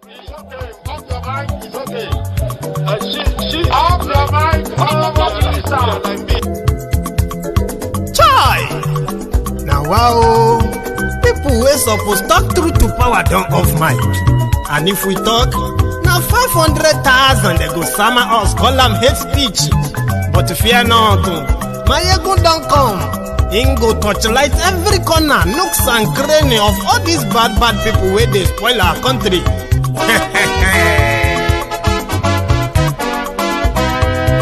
It's okay. Off your mind. It's okay. She off your mind. Like me. Chai! Now wow, people wey suppose talk truth to power don't off mic. And if we talk, now 500,000 they go summer us, call them hate speech. But fear not, Maiyegun don't come. Him go torchlight every corner, nooks and cranny of all these bad people where they spoil our country.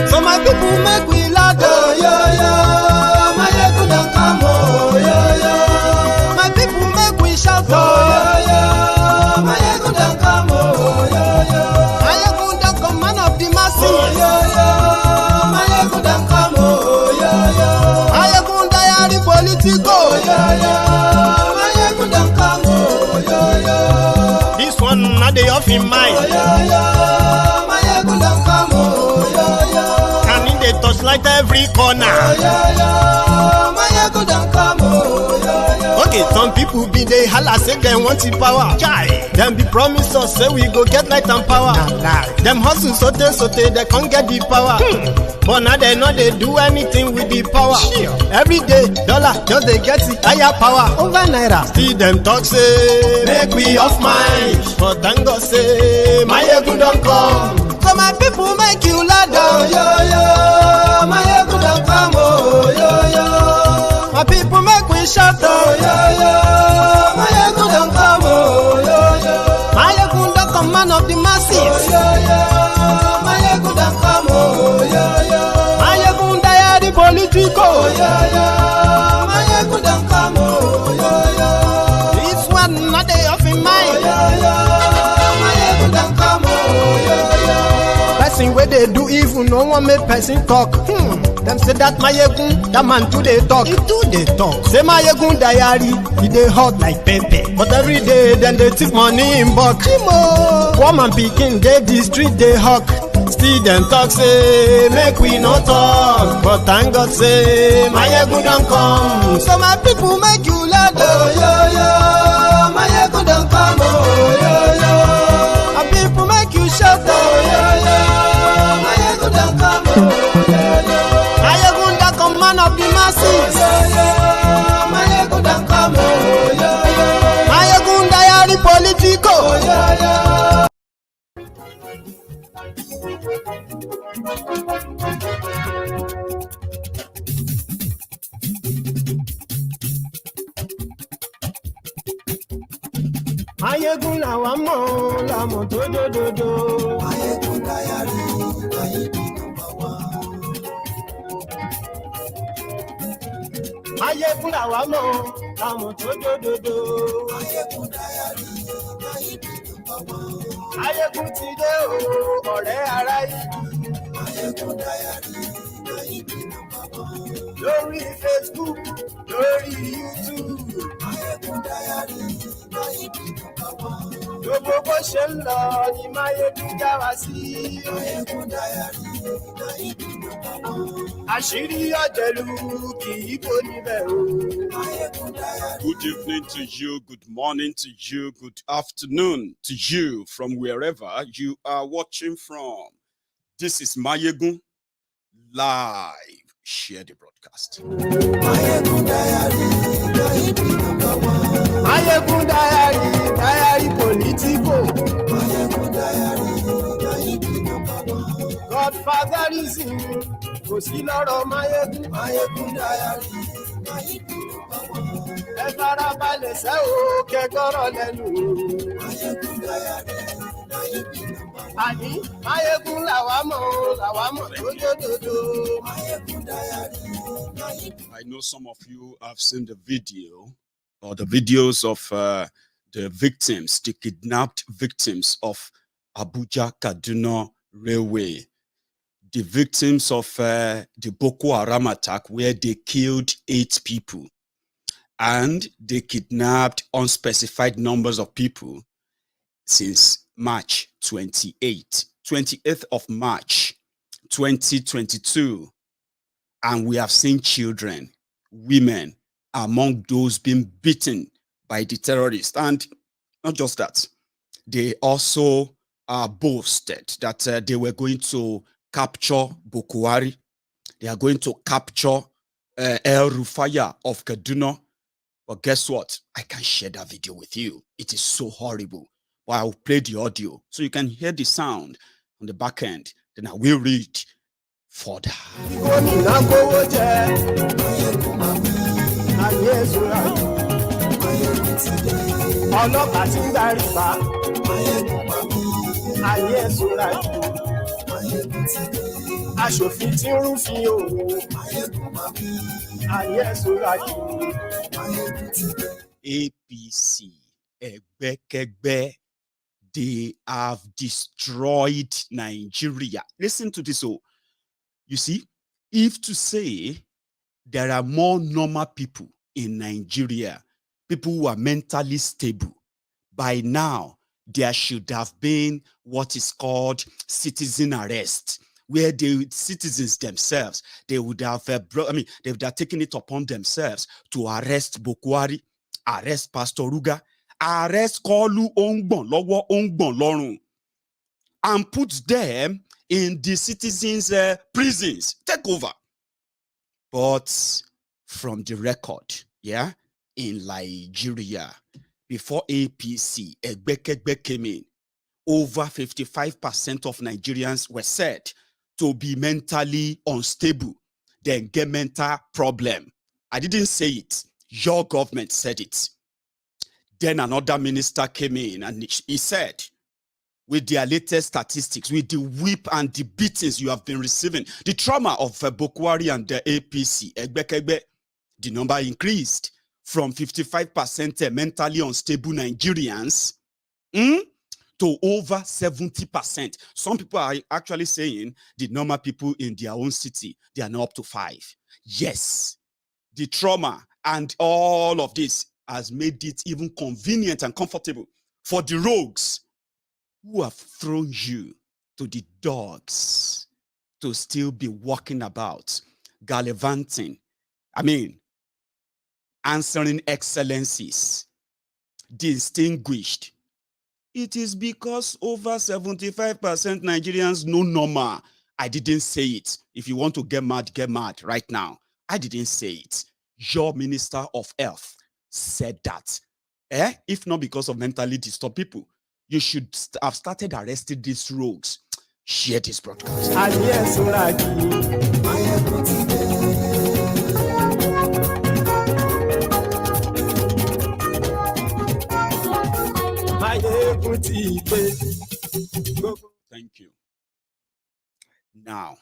So my people make we laugh, oh, yo yo. Maiyegun don't come, oh yo yo. My people make we shout, oh yo yo. Maiyegun don't come, oh yo yo. Maiyegun don't come, man of the masses, oh yo yo. Maiyegun don't come, oh yo yo. Maiyegun diary Politico, oh yo yo. Maiyegun don't come, oh yo yo. This one not the off in mind, oh yo yo. Maiyegun don't come, oh yo yo. Can in the touchlight every corner, oh yo yo. Maiyegun don't come, oh yo yo. Okay, some people be they holla say they want the power. Chai, them be promise us say we go get light and power. Them hustle sote they can't get the power. But now they know they do anything with the power. Every day, dollar just they get the higher power over naira. See them talk say make we off mind, but thank God say Maiyegun don't come. So my people make you ladder, oh yo yo. Maiyegun don't come, oh yo yo. My people make we shout, oh yo yo. Maiyegun don't come, oh yo yo. Maiyegun don't come, man of the masses, oh yo yo. Maiyegun don't come, oh yo yo. Maiyegun diary Politico, oh yo yo. Maiyegun don't come, oh yo yo. This one not they off in mind, oh yo yo. Maiyegun don't come, oh yo yo. Person where they do evil, no one make person talk. Them say that Maiyegun, that man too they talk. He too they talk. Say Maiyegun diary, he they hot like pepper. But every day then they take money in bulk. Poor man picking, they the street they hawk. Still them talk say make we no talk. But thank God say Maiyegun don't come. So my people make you laugh, oh yo yo. Maiyegun don't come, oh yo yo. My people make you shout, oh yo yo. Maiyegun don't come, oh yo yo. Maiyegun don't come, man of the masses, oh yo yo. Maiyegun don't come, oh yo yo. Maiyegun diary Politico, oh yo yo. Maiyegun làwa mọ̀ làmọ̀ tó dòdòdò. Maiyegun diary Maiyegun number one. Maiyegun làwa mọ̀ làmọ̀ tó dòdòdò. Maiyegun diary Maiyegun number one. Maiyegun ti dé o ọ̀rẹ́ ará ìlú. Maiyegun diary Maiyegun number one. Lórí Facebook, lórí YouTube. Maiyegun diary Maiyegun number one. Gbogbo bó ṣe ń lọ ni Maiyegun já wa sí. Maiyegun diary Maiyegun number one. Àṣírí ọ̀jẹ̀lú kì í kó níbẹ̀ o. Maiyegun diary. Good evening to you, good morning to you, good afternoon to you from wherever you are watching from. This is Maiyegun live. Share the broadcast. Maiyegun diary Maiyegun number one. Maiyegun diary Politico. Maiyegun diary Maiyegun number one. Godfatherism kò sí lọ́rọ̀ Maiyegun. Maiyegun diary Maiyegun number one. Ẹ farabalẹ̀ sẹ́ o kẹ́gọ́rọ̀ lẹ́nu. Maiyegun diary Maiyegun number one. Àní Maiyegun làwa mọ̀ lójoojúmọ́. Maiyegun diary Maiyegun. I know some of you have seen the video or the videos of the victims, the kidnapped victims of Abuja Kaduna Railway, the victims of the Boko Haram attack where they killed 8 people and they kidnapped unspecified numbers of people since March 28th of March 2022. And we have seen children, women among those being beaten by the terrorists. And not just that, they also boasted that they were going to capture Bokuwari. They are going to capture El Rufaya of Kaduna. But guess what? I can share that video with you. It is so horrible. But I'll play the audio so you can hear the sound on the back end. Then I will read further. Aṣòfin tí ń rúfin òun ayé ẹ̀sùn APC, Egbekegbe, they have destroyed Nigeria. Listen to this. Oh, you see, if to say there are more normal people in Nigeria, people who are mentally stable, by now there should have been what is called citizen arrest, where the citizens themselves, they would have, they would have taken it upon themselves to arrest Bokuwari, arrest Pastor Ruga, arrest Kolu Ongbon Lowo Ongbon Lorun, and put them in the citizens' prisons. Take over. But from the record, yeah, in Nigeria, before APC, Egbekegbe came in, over 55% of Nigerians were said to be mentally unstable, then get mental problem. I didn't say it. Your government said it. Then another minister came in and he said, with their latest statistics, with the whip and the beatings you have been receiving, the trauma of Bokuwari and the APC, Egbekegbe, the number increased from 55% mentally unstable Nigerians to over 70%. Some people are actually saying the normal people in their own city, they are now up to 5. Yes, the trauma and all of this has made it even convenient and comfortable for the rogues who have thrown you to the dogs to still be walking about, gallivanting, answering excellencies, distinguished. It is because over 75% Nigerians know normal. I didn't say it. If you want to get mad right now. I didn't say it. Your Minister of Health said that. If not because of mentally disturbed people, you should have started arresting these rogues. Share this broadcast. Thank you. Now,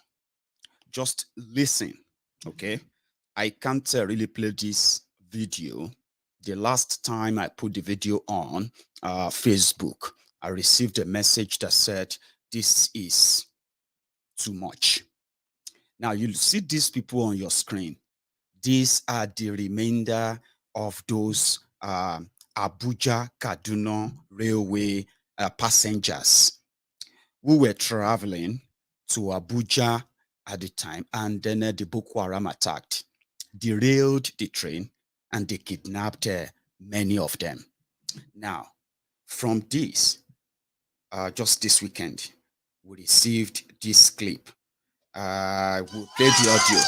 just listen, okay? I can't really play this video. The last time I put the video on Facebook, I received a message that said, this is too much. Now, you'll see these people on your screen. These are the remainder of those Abuja-Kaduna Railway passengers who were traveling to Abuja at the time, and then the Boko Haram attacked, derailed the train, and they kidnapped many of them. Now, from this, just this weekend, we received this clip. We'll play the audio.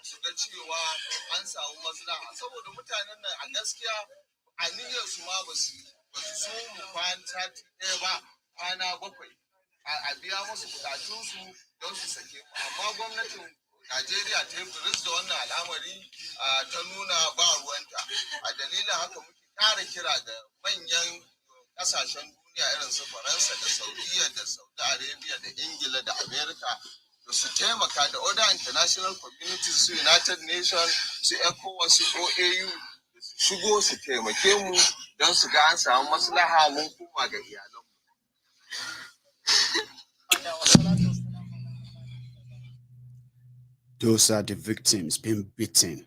su ga cewa an samu maslaha saboda mutanen nan a gaskiya aniyar su ma ba su so mu kwanta ɗaya ba kwana bakwai a biya musu bukatunsu don su sake mu amma gwamnatin Najeriya ta yi furis da wannan al'amari ta nuna ba ruwanta a dalilin haka muke ƙara kira ga manyan ƙasashen duniya irin su Faransa da Saudiya da Saudi Arabia da Ingila da Amerika da su taimaka da other international communities su United Nations su ECOWAS su OAU shigo su taimake mu don su ga an samu maslaha mun koma ga iyalanmu. Those are the victims being beaten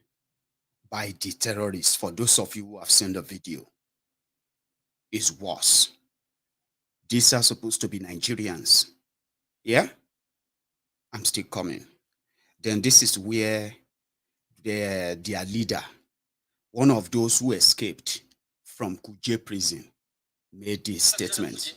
by the terrorists. For those of you who have seen the video, it's worse. These are supposed to be Nigerians. Yeah? I'm still coming. Then this is where their leader, one of those who escaped from Kuje prison, made this statement.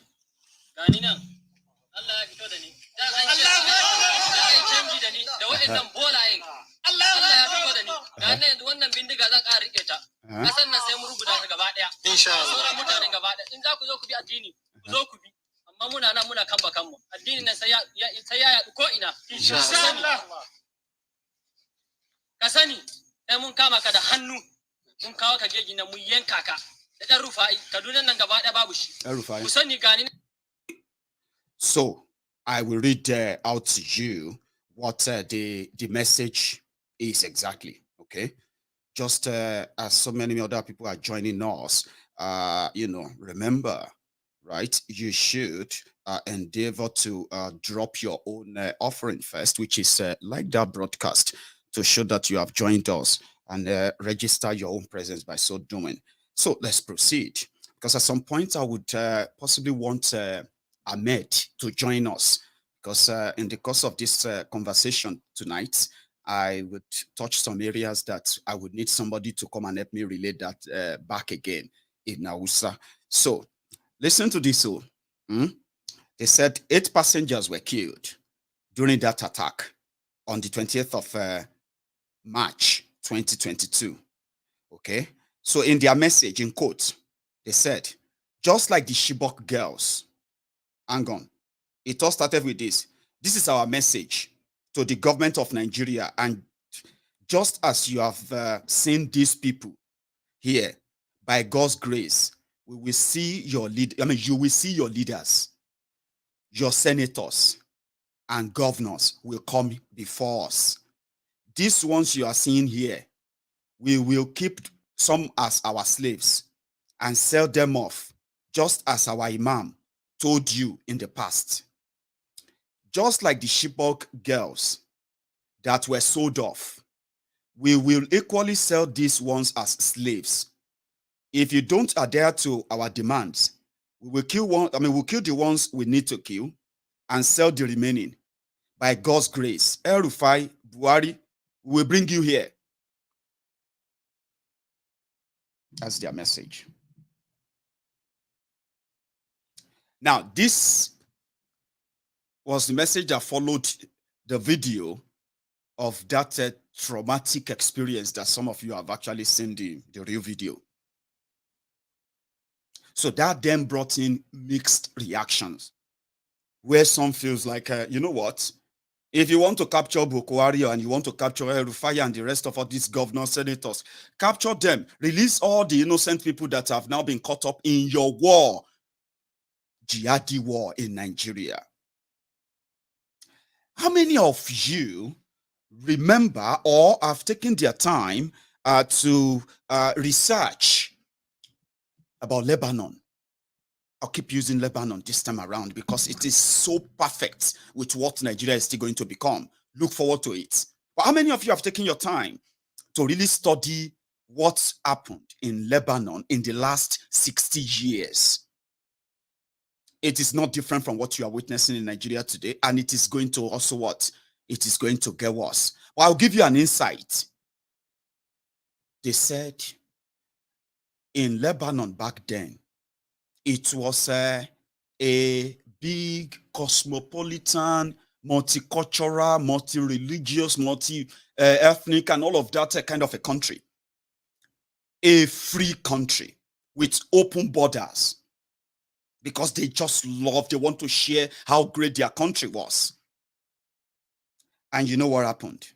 So I will read out to you what the message is exactly. Okay, just as so many other people are joining us, remember, right? You should endeavor to drop your own offering first, which is like that broadcast, to show that you have joined us, and register your own presence by so doing. So let's proceed, because at some point I would possibly want Ahmed to join us, because in the course of this conversation tonight, I would touch some areas that I would need somebody to come and help me relate that back again in Hausa. So listen to this. They said 8 passengers were killed during that attack on the 20th of March 2022. Okay, so in their message, in quote, they said, just like the Chibok girls, hang on, it all started with this. This is our message to the government of Nigeria. And just as you have seen these people here, by God's grace, we will see your you will see your leaders, your senators and governors will come before us. These ones you are seeing here, we will keep some as our slaves and sell them off, just as our imam told you in the past. Just like the Chibok girls that were sold off, we will equally sell these ones as slaves. If you don't adhere to our demands, we will kill we'll kill the ones we need to kill and sell the remaining. By God's grace, El Rufai, Buhari, we will bring you here. That's their message. Now, this was the message that followed the video of that traumatic experience that some of you have actually seen the real video. So that then brought in mixed reactions, where some feels like, you know what? If you want to capture Boko Haram and you want to capture El Rufai and the rest of all these governors, senators, capture them. Release all the innocent people that have now been caught up in your war, jihadi war in Nigeria. How many of you remember or have taken their time to research about Lebanon? I'll keep using Lebanon this time around because it is so perfect with what Nigeria is still going to become. Look forward to it. But how many of you have taken your time to really study what's happened in Lebanon in the last 60 years? It is not different from what you are witnessing in Nigeria today, and it is going to also what? It is going to get worse. Well, I'll give you an insight. They said in Lebanon back then, it was a big cosmopolitan, multicultural, multi-religious, multi-ethnic, and all of that kind of a country. A free country. with open borders because they just love, they want to share how great their country was. And you know what happened?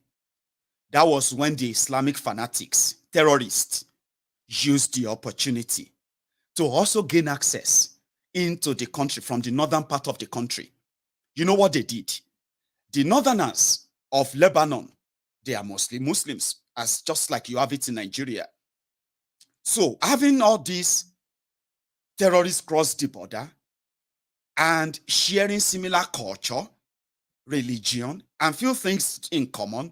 That was when the Islamic fanatics, terrorists, used the opportunity to also gain access into the country from the northern part of the country. You know what they did? The northerners of Lebanon, they are mostly Muslims, as just like you have it in Nigeria. So having all these terrorists cross the border and sharing similar culture, religion, and few things in common,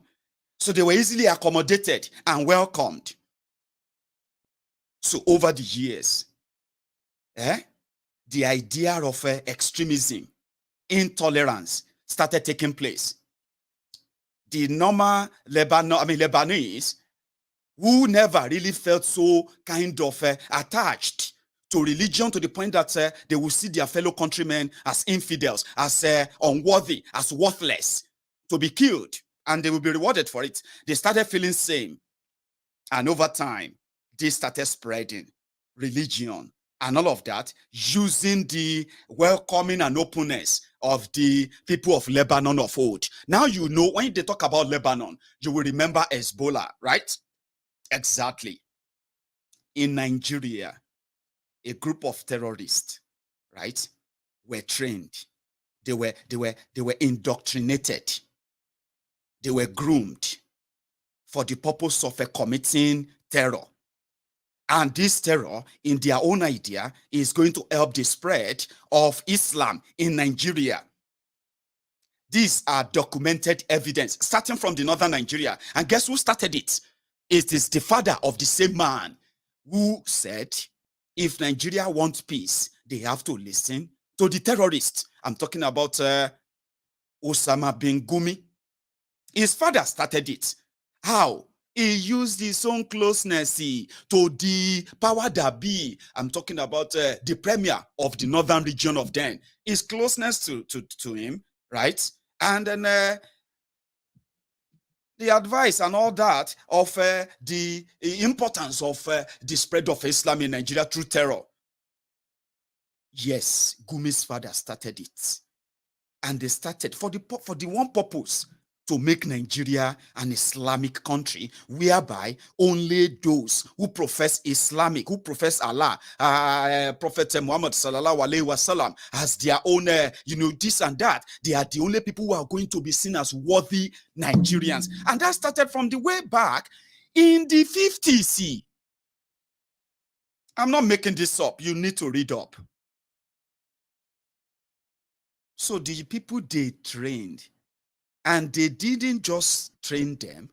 so they were easily accommodated and welcomed. So over the years, the idea of extremism, intolerance started taking place. The normal Lebanese, who never really felt so kind of attached to religion to the point that they will see their fellow countrymen as infidels, as unworthy, as worthless, to be killed, and they will be rewarded for it. They started feeling same. And over time, they started spreading religion and all of that, using the welcoming and openness of the people of Lebanon of old. Now you know, when they talk about Lebanon, you will remember Hezbollah, right? Exactly. In Nigeria, a group of terrorists, right, were trained. They were indoctrinated. They were groomed for the purpose of committing terror. And this terror, in their own idea, is going to help the spread of Islam in Nigeria. These are documented evidence starting from the northern Nigeria. And guess who started it? It is the father of the same man who said, if Nigeria wants peace, they have to listen to the terrorists. I'm talking about Osama bin Gumi. His father started it. How? He used his own closeness to the power that be. I'm talking about the premier of the northern region of then. His closeness to him, right? And then the advice and all that of the importance of the spread of Islam in Nigeria through terror. Yes, Gumi's father started it. And they started for the one purpose, to make Nigeria an Islamic country, whereby only those who profess Islamic, who profess Allah, Prophet Muhammad sallallahu alaihi wasallam, as their own, this and that, they are the only people who are going to be seen as worthy Nigerians. And that started from the way back in the 50s. I'm not making this up. You need to read up. So the people they trained, and they didn't just train them,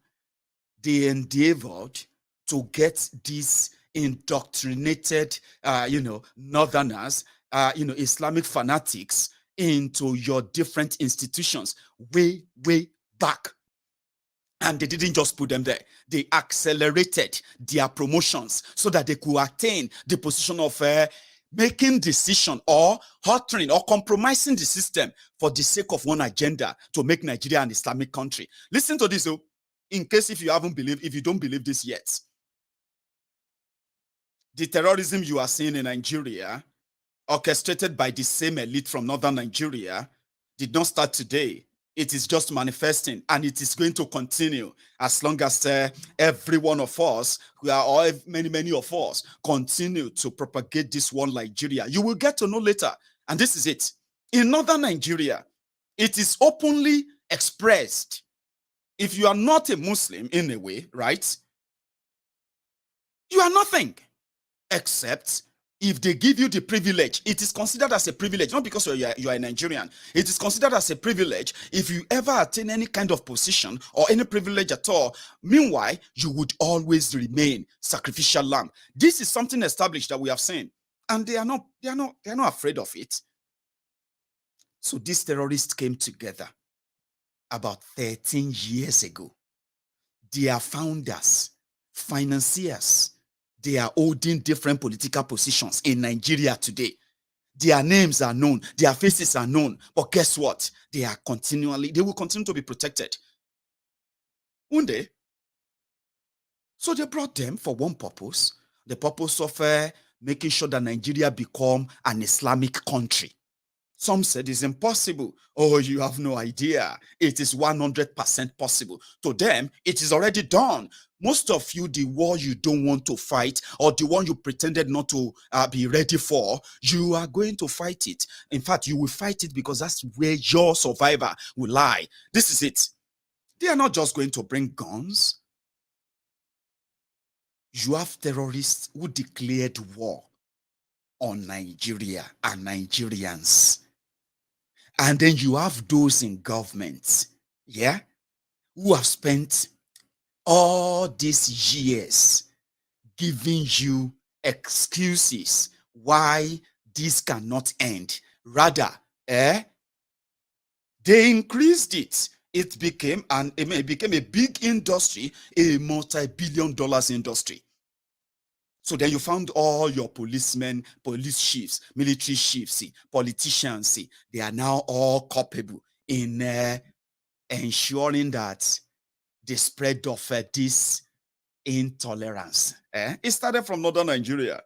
they endeavored to get these indoctrinated, northerners, Islamic fanatics into your different institutions way back. And they didn't just put them there. They accelerated their promotions so that they could attain the position of making decision or altering or compromising the system for the sake of one agenda to make Nigeria an Islamic country. Listen to this, in case if you don't believe this yet. The terrorism you are seeing in Nigeria, orchestrated by the same elite from northern Nigeria, did not start today. It is just manifesting, and it is going to continue as long as every one of us, or many of us, continue to propagate this one Nigeria. You will get to know later, and this is it. In northern Nigeria, it is openly expressed. If you are not a Muslim in a way, right, you are nothing, except if they give you the privilege. It is considered as a privilege, not because you are a Nigerian. It is considered as a privilege if you ever attain any kind of position or any privilege at all. Meanwhile, you would always remain sacrificial lamb. This is something established that we have seen, and they are not afraid of it. So these terrorists came together about 13 years ago. Their founders, financiers, they are holding different political positions in Nigeria today. Their names are known, their faces are known, but guess what? They will continue to be protected. One day, so they brought them for one purpose, the purpose of making sure that Nigeria become an Islamic country. Some said it's impossible. Oh, you have no idea. It is 100% possible. To them, it is already done. Most of you, the war you don't want to fight, or the one you pretended not to be ready for, you are going to fight it. In fact, you will fight it because that's where your survivor will lie. This is it. They are not just going to bring guns. You have terrorists who declared war on Nigeria and Nigerians. And then you have those in government, yeah, who have spent all these years giving you excuses why this cannot end. Rather, they increased it. It became a big industry, a multi-billion dollars industry. So then you found all your policemen, police chiefs, military chiefs, politicians, they are now all culpable in ensuring that the spread of this intolerance. It started from northern Nigeria.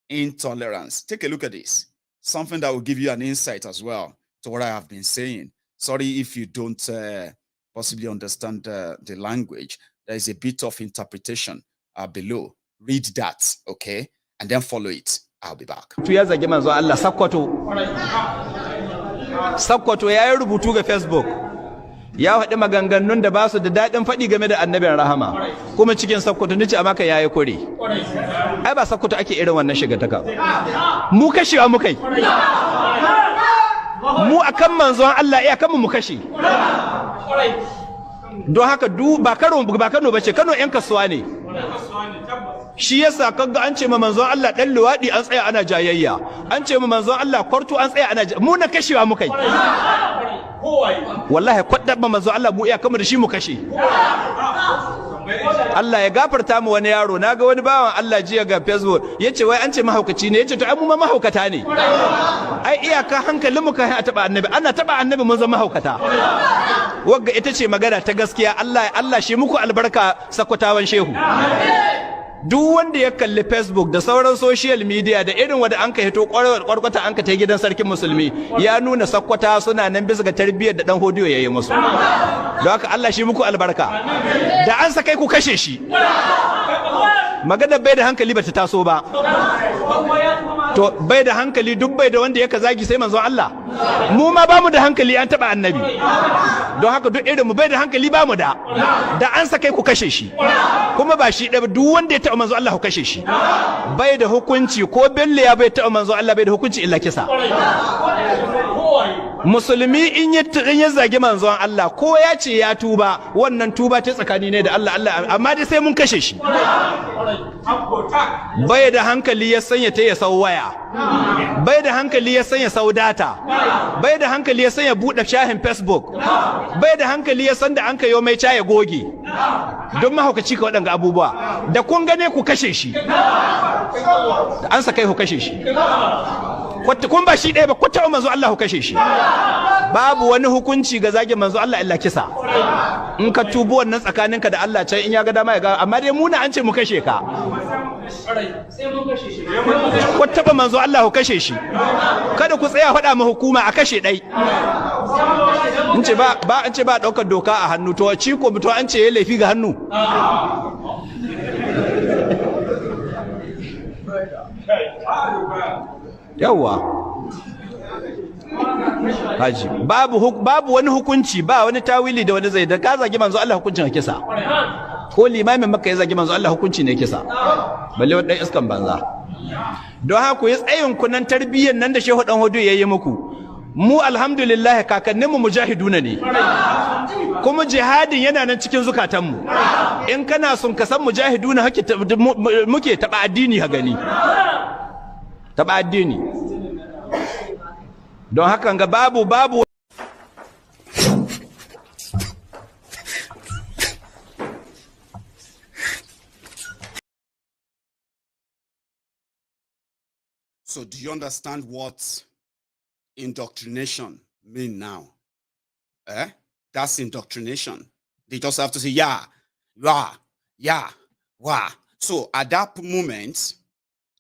Intolerance. Take a look at this. Something that will give you an insight as well to what I have been saying. Sorry if you don't possibly understand the language. There is a bit of interpretation below. Read that, okay? And then follow it. I'll be back. Ya zagi manzo Allah Sakkwato ya yi rubutu ga Facebook. Ya faɗi maganganun da ba su da daɗin faɗi game da annabin rahama. Kuma cikin Sakkwato nace a maka yayi kure. Ai ba Sakkwato ake irin wannan shigataka. Mu kashewa mu kai. Mu akan manzon Allah iya kan mu kashe. Don haka ba Kano bace, Kano ƴan kasuwa ne. Shi yasa kaga an ce ma manzon Allah dan luwadi an tsaya ana jayayya, an ce ma manzon Allah kwarto an tsaya ana mu na kashewa mu kai. Wallahi kwadda ma manzon Allah mu iya kamar da shi mu kashe. Allah ya gafarta mu wani yaro, naga wani bawan Allah jiya ga Facebook yace wai an ce mahaukaci ne, yace to ai mu ma mahaukata ne. Ai iyaka hankalin mu kai a taba annabi, ana taba annabi mun zama mahaukata. Wagga ita ce magana ta gaskiya. Allah shi muku albarka sakwatawan shehu. Duk wanda ya kalli Facebook da sauran social media da irin wanda an ka hito kwarkwata an ka ta gidan sarkin musulmi ya nuna sakkwata suna nan bisa ga tarbiyyar da dan hodiyo yayi musu. Don haka Allah shi muku albarka. Da an sakai ku kashe shi. Magana bai da hankali bata taso ba. To bai da hankali duk bai da wanda yaka zagi sai manzon Allah. Mu ma bamu da hankali an taba annabi. Don haka duk irin mu bai da hankali bamu da. Da an sakai ku kashe shi. Kuma ba shi da duk wanda ya taba manzon Allah ku kashe shi. Bai da hukunci ko belle ya bai taba manzon Allah bai da hukunci illa kisa. Musulmi in ya zagi manzon Allah ko ya ce ya tuba, wannan tuba ta tsakani ne da Allah amma dai sai mun kashe shi. Bai da hankali ya sanya ta ya sau waya, bai da hankali ya sanya sau data, bai da hankali ya sanya buɗe shahin Facebook, bai da hankali ya san da an kayo mai ya goge. Don mahaukaci ka waɗanga abubuwa da kun gane ku kashe shi, da an sa kai ku kashe shi. Kun ba shi ɗaya ba, kwata manzo Allah ku kashe shi. Babu wani hukunci ga zagin manzo Allah illa kisa. In ka tubu wannan tsakaninka da Allah can in ya ga dama ya ga, amma dai muna an ce mu kashe ka. Kwata ba manzo Allah ku kashe shi. Kada ku tsaya faɗa ma hukuma a kashe ɗai. In ce ba an ce ba ɗaukar doka a hannu, to ci ko to an ce ya laifi ga hannu. Yawwa haji babu wani hukunci, ba wani tawili da wani zai da ka zagi manzo Allah hukuncin kisa. Ko limamin Makka ya zagi manzo Allah hukunci ne kisa, balle wani dan iskan banza. Don haka ku yi tsayin kunan tarbiyyar nan da Shehu Dan Hodo yayi muku. Mu alhamdulillah kakanninmu mujahiduna ne, kuma jihadin yana nan cikin zukatanmu. In kana son ka san mujahiduna muke taba addini ha gani, taba addini. Don haka ga babu So do you understand what indoctrination mean now? That's indoctrination. They just have to say yeah, wah. So at that moment,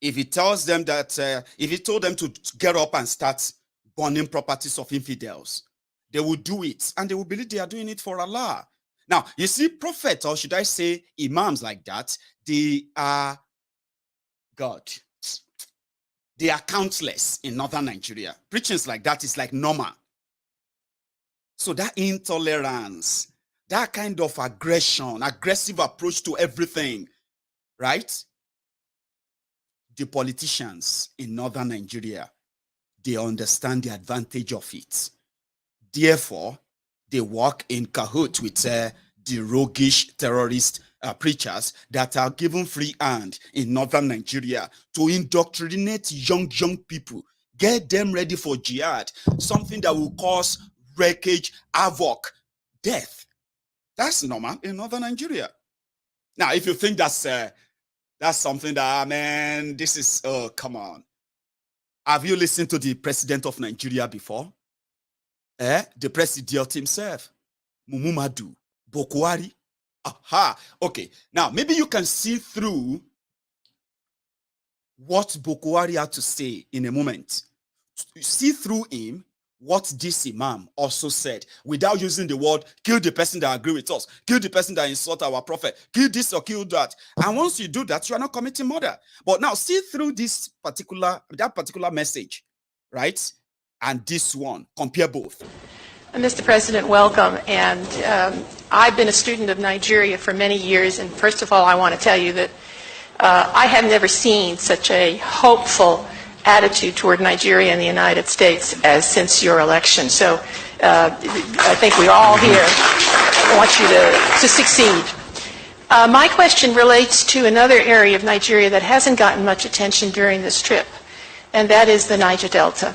if he tells them that, if he told them to get up and start burning properties of infidels, they will do it, and they will believe they are doing it for Allah. Now, you see, prophets, or should I say imams like that, they are God. They are countless in northern Nigeria. Preachings like that is like normal. So that intolerance, that kind of aggression, aggressive approach to everything, right? The politicians in northern Nigeria, they understand the advantage of it. Therefore, they work in cahoots with the roguish terrorist preachers that are given free hand in northern Nigeria to indoctrinate young people, get them ready for jihad, something that will cause wreckage, havoc, death. That's normal in northern Nigeria. Now, if you think that's something that, man, this is, oh, come on. Have you listened to the president of Nigeria before? The president himself, Muhammadu Buhari. Aha, okay. Now, maybe you can see through what Buhari had to say in a moment. See through him what this imam also said, without using the word, kill the person that agree with us, kill the person that insult our prophet, kill this or kill that. And once you do that, you are not committing murder. But now see through that particular message, right? And this one, compare both. Mr. President, welcome. And I've been a student of Nigeria for many years. And first of all, I want to tell you that I have never seen such a hopeful attitude toward Nigeria and the United States as since your election. So I think we all here want you to succeed. My question relates to another area of Nigeria that hasn't gotten much attention during this trip, and that is the Niger Delta.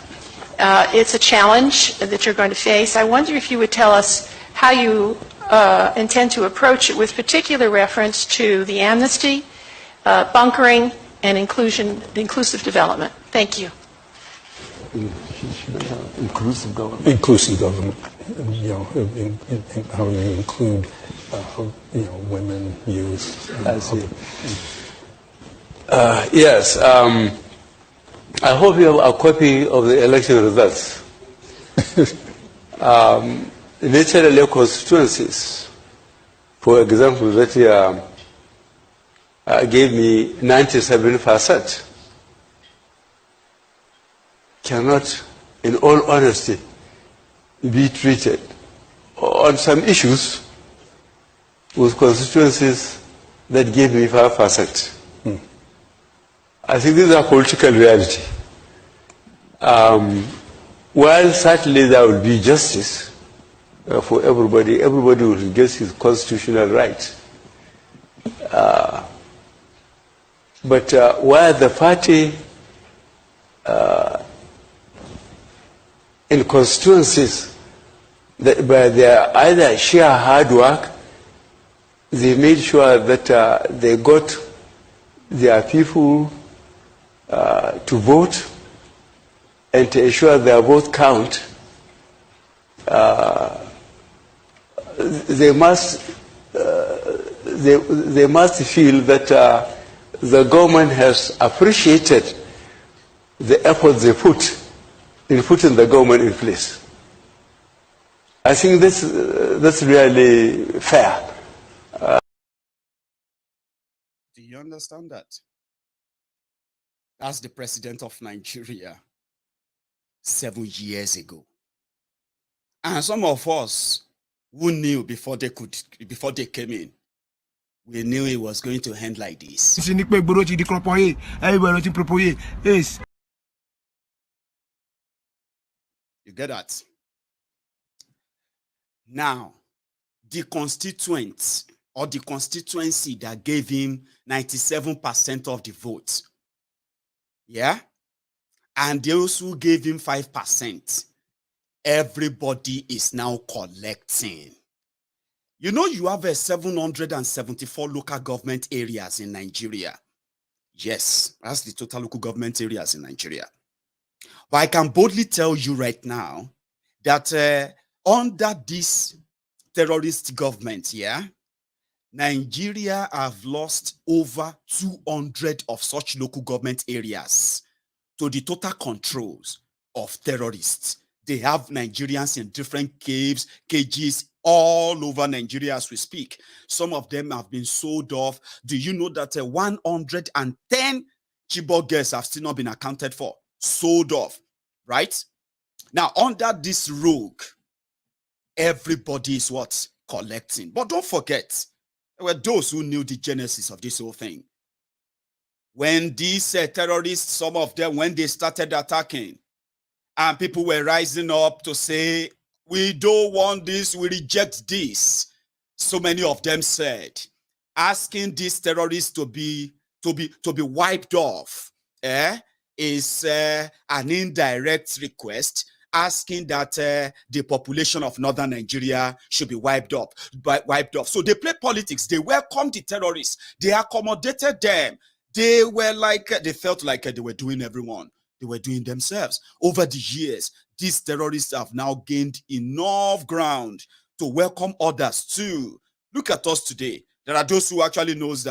It's a challenge that you're going to face. I wonder if you would tell us how you intend to approach it with particular reference to the amnesty, bunkering, and inclusive development. Thank you. Inclusive government. Inclusive government. You know, how you include, women, youth. I see. Yes. I hope you have a copy of the election results. Naturally, constituencies, for example, that gave me 97%, cannot, in all honesty, be treated on some issues with constituencies that gave me 5%. I think this is a political reality. While certainly there will be justice for everybody, everybody will get his constitutional right. But while the party in constituencies that by their either sheer hard work, they made sure that they got their people to vote and to ensure their vote count. They must feel that the government has appreciated the effort they put in putting the government in place. I think that's really fair. Do you understand that? That's the president of Nigeria 7 years ago. And some of us who knew before they came in, we knew it was going to end like this. You get that? Now, the constituents or the constituency that gave him 97% of the vote, yeah, and those who gave him 5%, everybody is now collecting. You know, you have 774 local government areas in Nigeria. Yes, that's the total local government areas in Nigeria. But I can boldly tell you right now that under this terrorist government, yeah, Nigeria have lost over 200 of such local government areas to the total controls of terrorists. They have Nigerians in different cages all over Nigeria as we speak. Some of them have been sold off. Do you know that 110 Chibok girls have still not been accounted for? Sold off, right? Now, under this rogue, everybody is what? Collecting. But don't forget, there were those who knew the genesis of this whole thing. When these terrorists, some of them, when they started attacking, and people were rising up to say, we don't want this, we reject this. So many of them said, asking these terrorists to be wiped off is an indirect request, asking that the population of northern Nigeria should be wiped off. So they play politics. They welcomed the terrorists. They accommodated them. They were like, they felt like they were doing everyone. They were doing themselves. Over the years, these terrorists have now gained enough ground to welcome others too. Look at us today. There are those who actually knows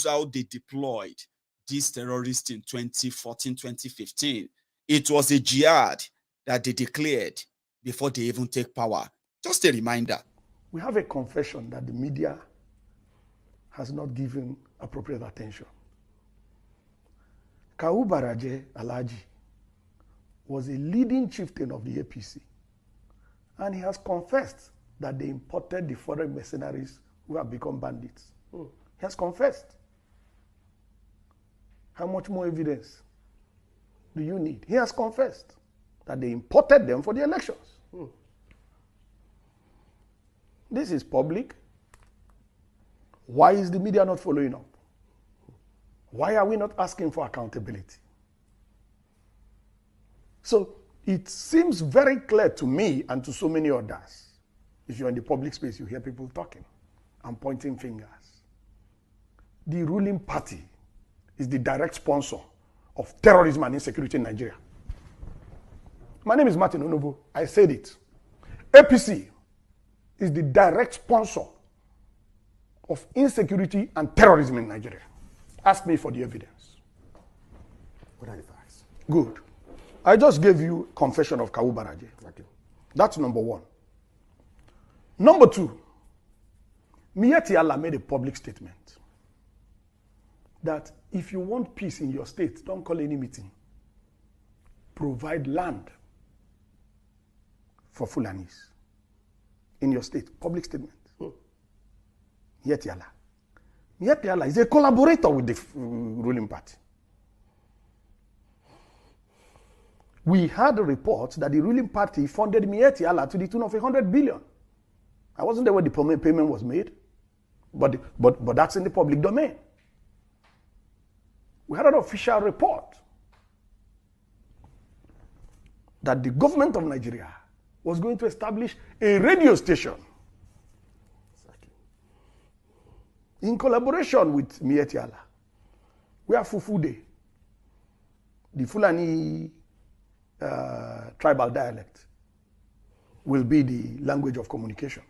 how they deployed these terrorists in 2014, 2015. It was a jihad that they declared before they even take power. Just a reminder. We have a confession that the media has not given appropriate attention. Kawu Baraje Alhaji was a leading chieftain of the APC, and he has confessed that they imported the foreign mercenaries who have become bandits. He has confessed. How much more evidence do you need? He has confessed that they imported them for the elections. This is public. Why is the media not following up? Why are we not asking for accountability? So it seems very clear to me and to so many others. If you're in the public space, you hear people talking and pointing fingers. The ruling party is the direct sponsor of terrorism and insecurity in Nigeria. My name is Martin Onovo. I said it. APC is the direct sponsor of insecurity and terrorism in Nigeria. Ask me for the evidence. What are the facts? Good. I just gave you confession of Kawu Baraje. Okay. That's number one. Number two, Miyetti Allah made a public statement that if you want peace in your state, don't call any meeting. Provide land for Fulanis in your state. Public statement. Miyetti Allah. Miyetti Allah is a collaborator with the ruling party. We had a report that the ruling party funded Miyetti Allah to the tune of 100 billion. I wasn't there when the payment was made, but that's in the public domain. We had an official report that the government of Nigeria was going to establish a radio station in collaboration with Miyetti Allah, where Fufude, the Fulani tribal dialect, will be the language of communication.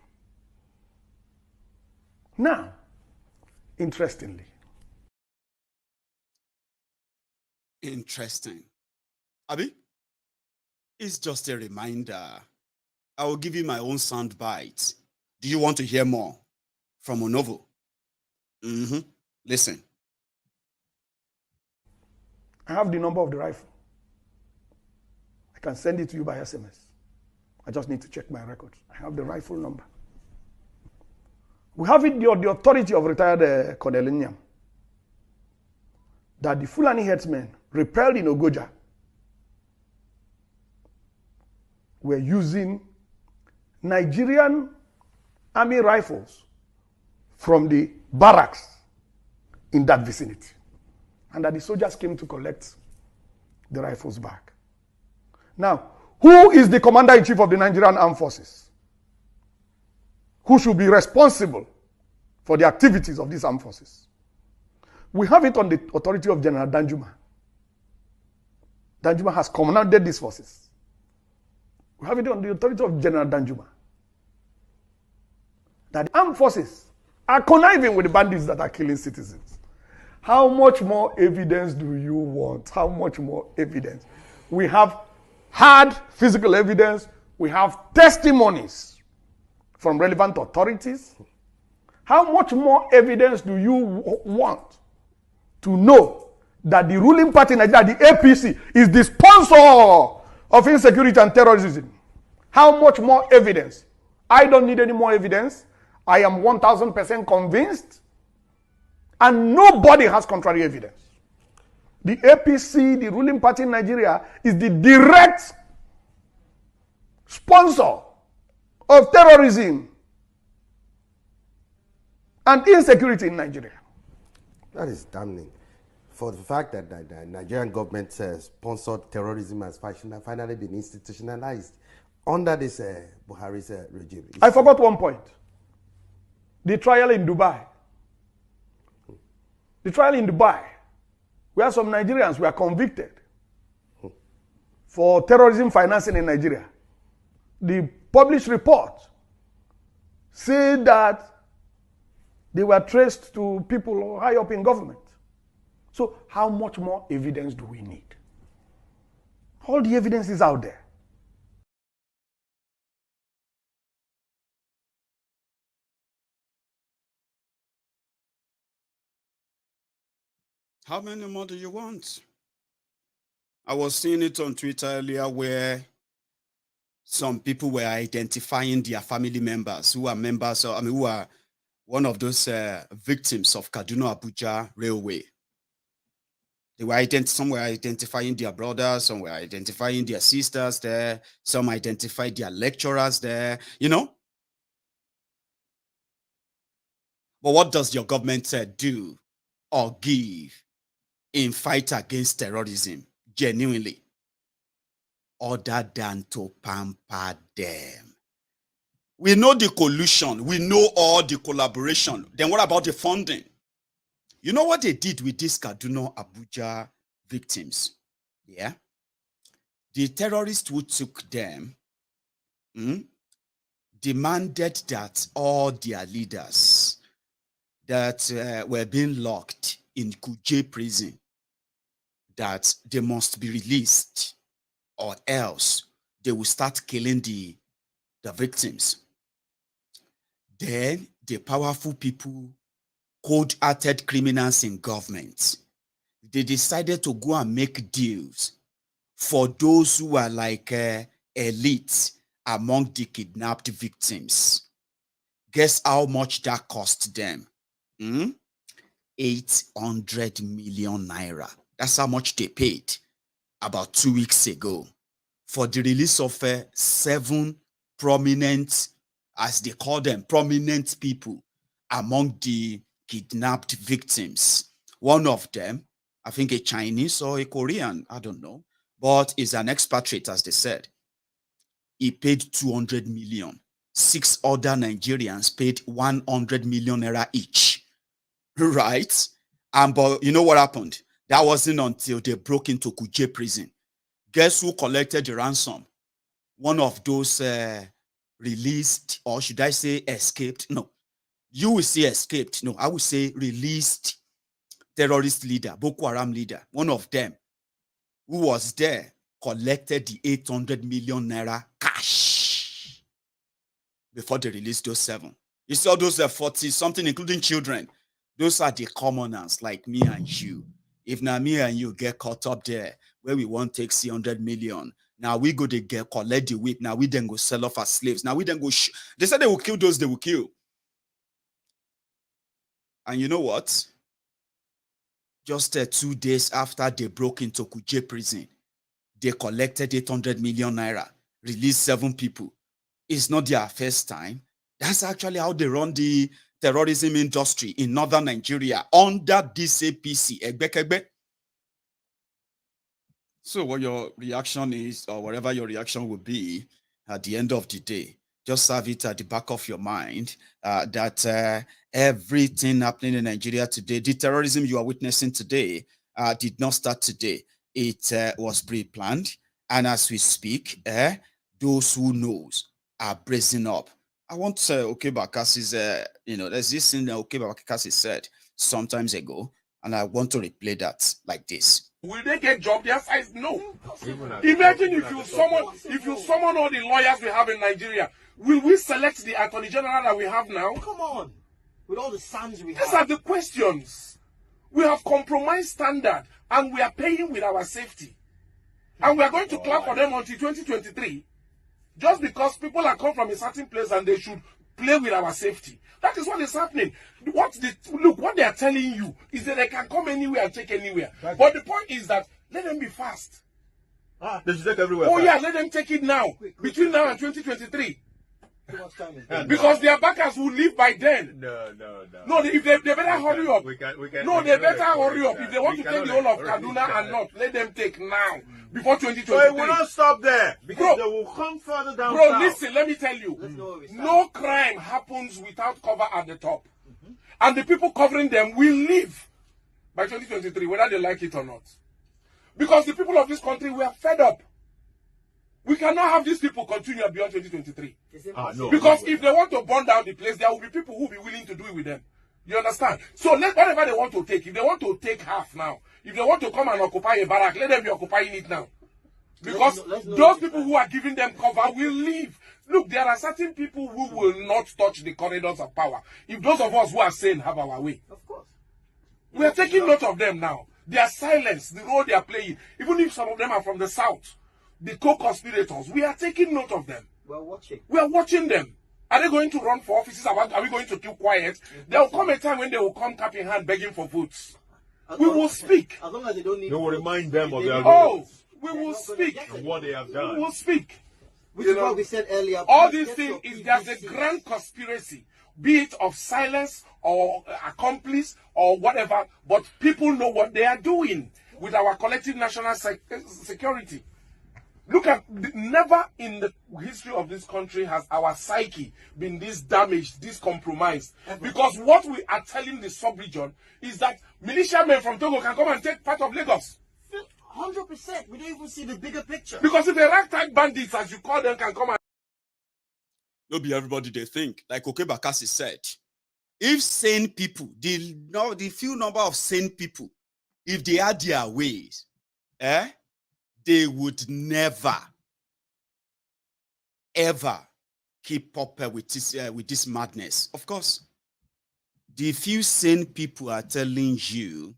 Now, interesting. Abi, it's just a reminder. I will give you my own sound bites. Do you want to hear more from Onovo? Listen. I have the number of the rifle. I can send it to you by SMS. I just need to check my records. I have the rifle number. We have it, the authority of retired Colonel Nyam, that the Fulani headsmen repelled in Ogoja were using Nigerian army rifles from the barracks in that vicinity, and that the soldiers came to collect the rifles back. Now, who is the commander-in-chief of the Nigerian Armed Forces? Who should be responsible for the activities of these armed forces? We have it on the authority of General Danjuma. Danjuma has commanded these forces. We have it on the authority of General Danjuma that the armed forces are conniving with the bandits that are killing citizens. How much more evidence do you want? How much more evidence? We have hard physical evidence. We have testimonies from relevant authorities. How much more evidence do you want to know that the ruling party in Nigeria, the APC, is the sponsor of insecurity and terrorism? How much more evidence? I don't need any more evidence. I am 1000% convinced, and nobody has contrary evidence. The APC, the ruling party in Nigeria, is the direct sponsor of terrorism and insecurity in Nigeria. That is damning. For the fact that the Nigerian government sponsored terrorism has finally been institutionalized under this Buhari's regime. I forgot one point. The trial in Dubai. The trial in Dubai, where some Nigerians were convicted for terrorism financing in Nigeria. The published report said that they were traced to people high up in government. So how much more evidence do we need? All the evidence is out there. How many more do you want? I was seeing it on Twitter earlier where some people were identifying their family members who are members of, who are one of those victims of Kaduna Abuja Railway. They were some were identifying their brothers, some were identifying their sisters there, some identified their lecturers there, you know. But what does your government do or give in fight against terrorism, genuinely? Other than to pamper them. We know the collusion. We know all the collaboration. Then what about the funding? You know what they did with these Kaduna Abuja victims? Yeah. The terrorists who took them demanded that all their leaders that were being locked in Kuje prison, that they must be released, or else they will start killing the victims. Then the powerful people, cold-hearted criminals in government, they decided to go and make deals for those who are like elite among the kidnapped victims. Guess how much that cost them? 800 million naira. That's how much they paid about 2 weeks ago for the release of 7 prominent, as they call them, prominent people among the kidnapped victims. One of them, I think a Chinese or a Korean, I don't know, but is an expatriate, as they said. He paid 200 million. 6 other Nigerians paid 100 million naira each. Right? But you know what happened? That wasn't until they broke into Kuje prison. Guess who collected the ransom? One of those released, or should I say escaped? No. You will say escaped. No, I would say released terrorist leader, Boko Haram leader. One of them who was there collected the 800 million naira cash before they released those 7. You saw those 40 something, including children. Those are the commoners like me and you. If now me and you get caught up there where we want to take 300 million, now we go to get collect the whip. Now we then go sell off as slaves. Now we then go. They said they will kill those they will kill. And you know what? Just 2 days after they broke into Kuje prison, they collected 800 million naira, released 7 people. It's not their first time. That's actually how they run the terrorism industry in northern Nigeria under this APC. So what your reaction is, or whatever your reaction will be at the end of the day, just have it at the back of your mind that everything happening in Nigeria today, the terrorism you are witnessing today, did not start today. It was pre-planned. And as we speak, those who knows are bracing up I want Okeba Bakasi's, there's this thing that Okeba Bakasi said sometimes ago, and I want to replay that like this. Will they get job? The answer is no. Imagine if you summon all the lawyers we have in Nigeria, will we select the Attorney General that we have now? Come on. With all the sons we have. These are the questions. We have compromised standard and we are paying with our safety. And we are going to clap for them until 2023. Just because people are come from a certain place and they should play with our safety. That is what is happening. What they are telling you is that they can come anywhere and take anywhere. But the point is that let them be fast. They should take everywhere. Oh yeah, let them take it now. Between now and 2023. Because their backers will leave by then. No, if they better hurry up. They better hurry up. If they want to take the whole of Kaduna and not, let them take now. Before 2023. So it will not stop there. Because they will come further down. Bro, listen, let me tell you. No crime happens without cover at the top. And the people covering them will leave by 2023, whether they like it or not. Because the people of this country were fed up. We cannot have these people continue beyond 2023. Because if they want to burn down the place, there will be people who will be willing to do it with them. You understand? So let whatever they want to take, if they want to take half now, if they want to come and occupy a barrack, let them be occupying it now. Because those people who are giving them cover will leave. Look, there are certain people who will not touch the corridors of power. If those of us who are sane have our way. Of course. We are taking note of them now. Their silence, the role they are playing, even if some of them are from the south, the co-conspirators, we are taking note of them. We are watching. We are watching them. Are they going to run for offices? Are we going to keep quiet? There will come a time when they will come cap in hand begging for votes. We will speak. As long as they don't need. They will remind them of their goals. We will speak. And what they have done. We will speak. Which is what we said earlier. All these things is there's a grand conspiracy, be it of silence or accomplice or whatever, but people know what they are doing with our collective national security. Look at, never in the history of this country has our psyche been this damaged, this compromised. Because what we are telling the sub-region is that militiamen from Togo can come and take part of Lagos. 100%. We don't even see the bigger picture. Because if the ragtag bandits, as you call them, can come and... No be everybody they think. Like Okeba Bakasi said, if sane people, the few number of sane people, if they had their ways, they would never, ever keep up with this madness. Of course, the few sane people are telling you,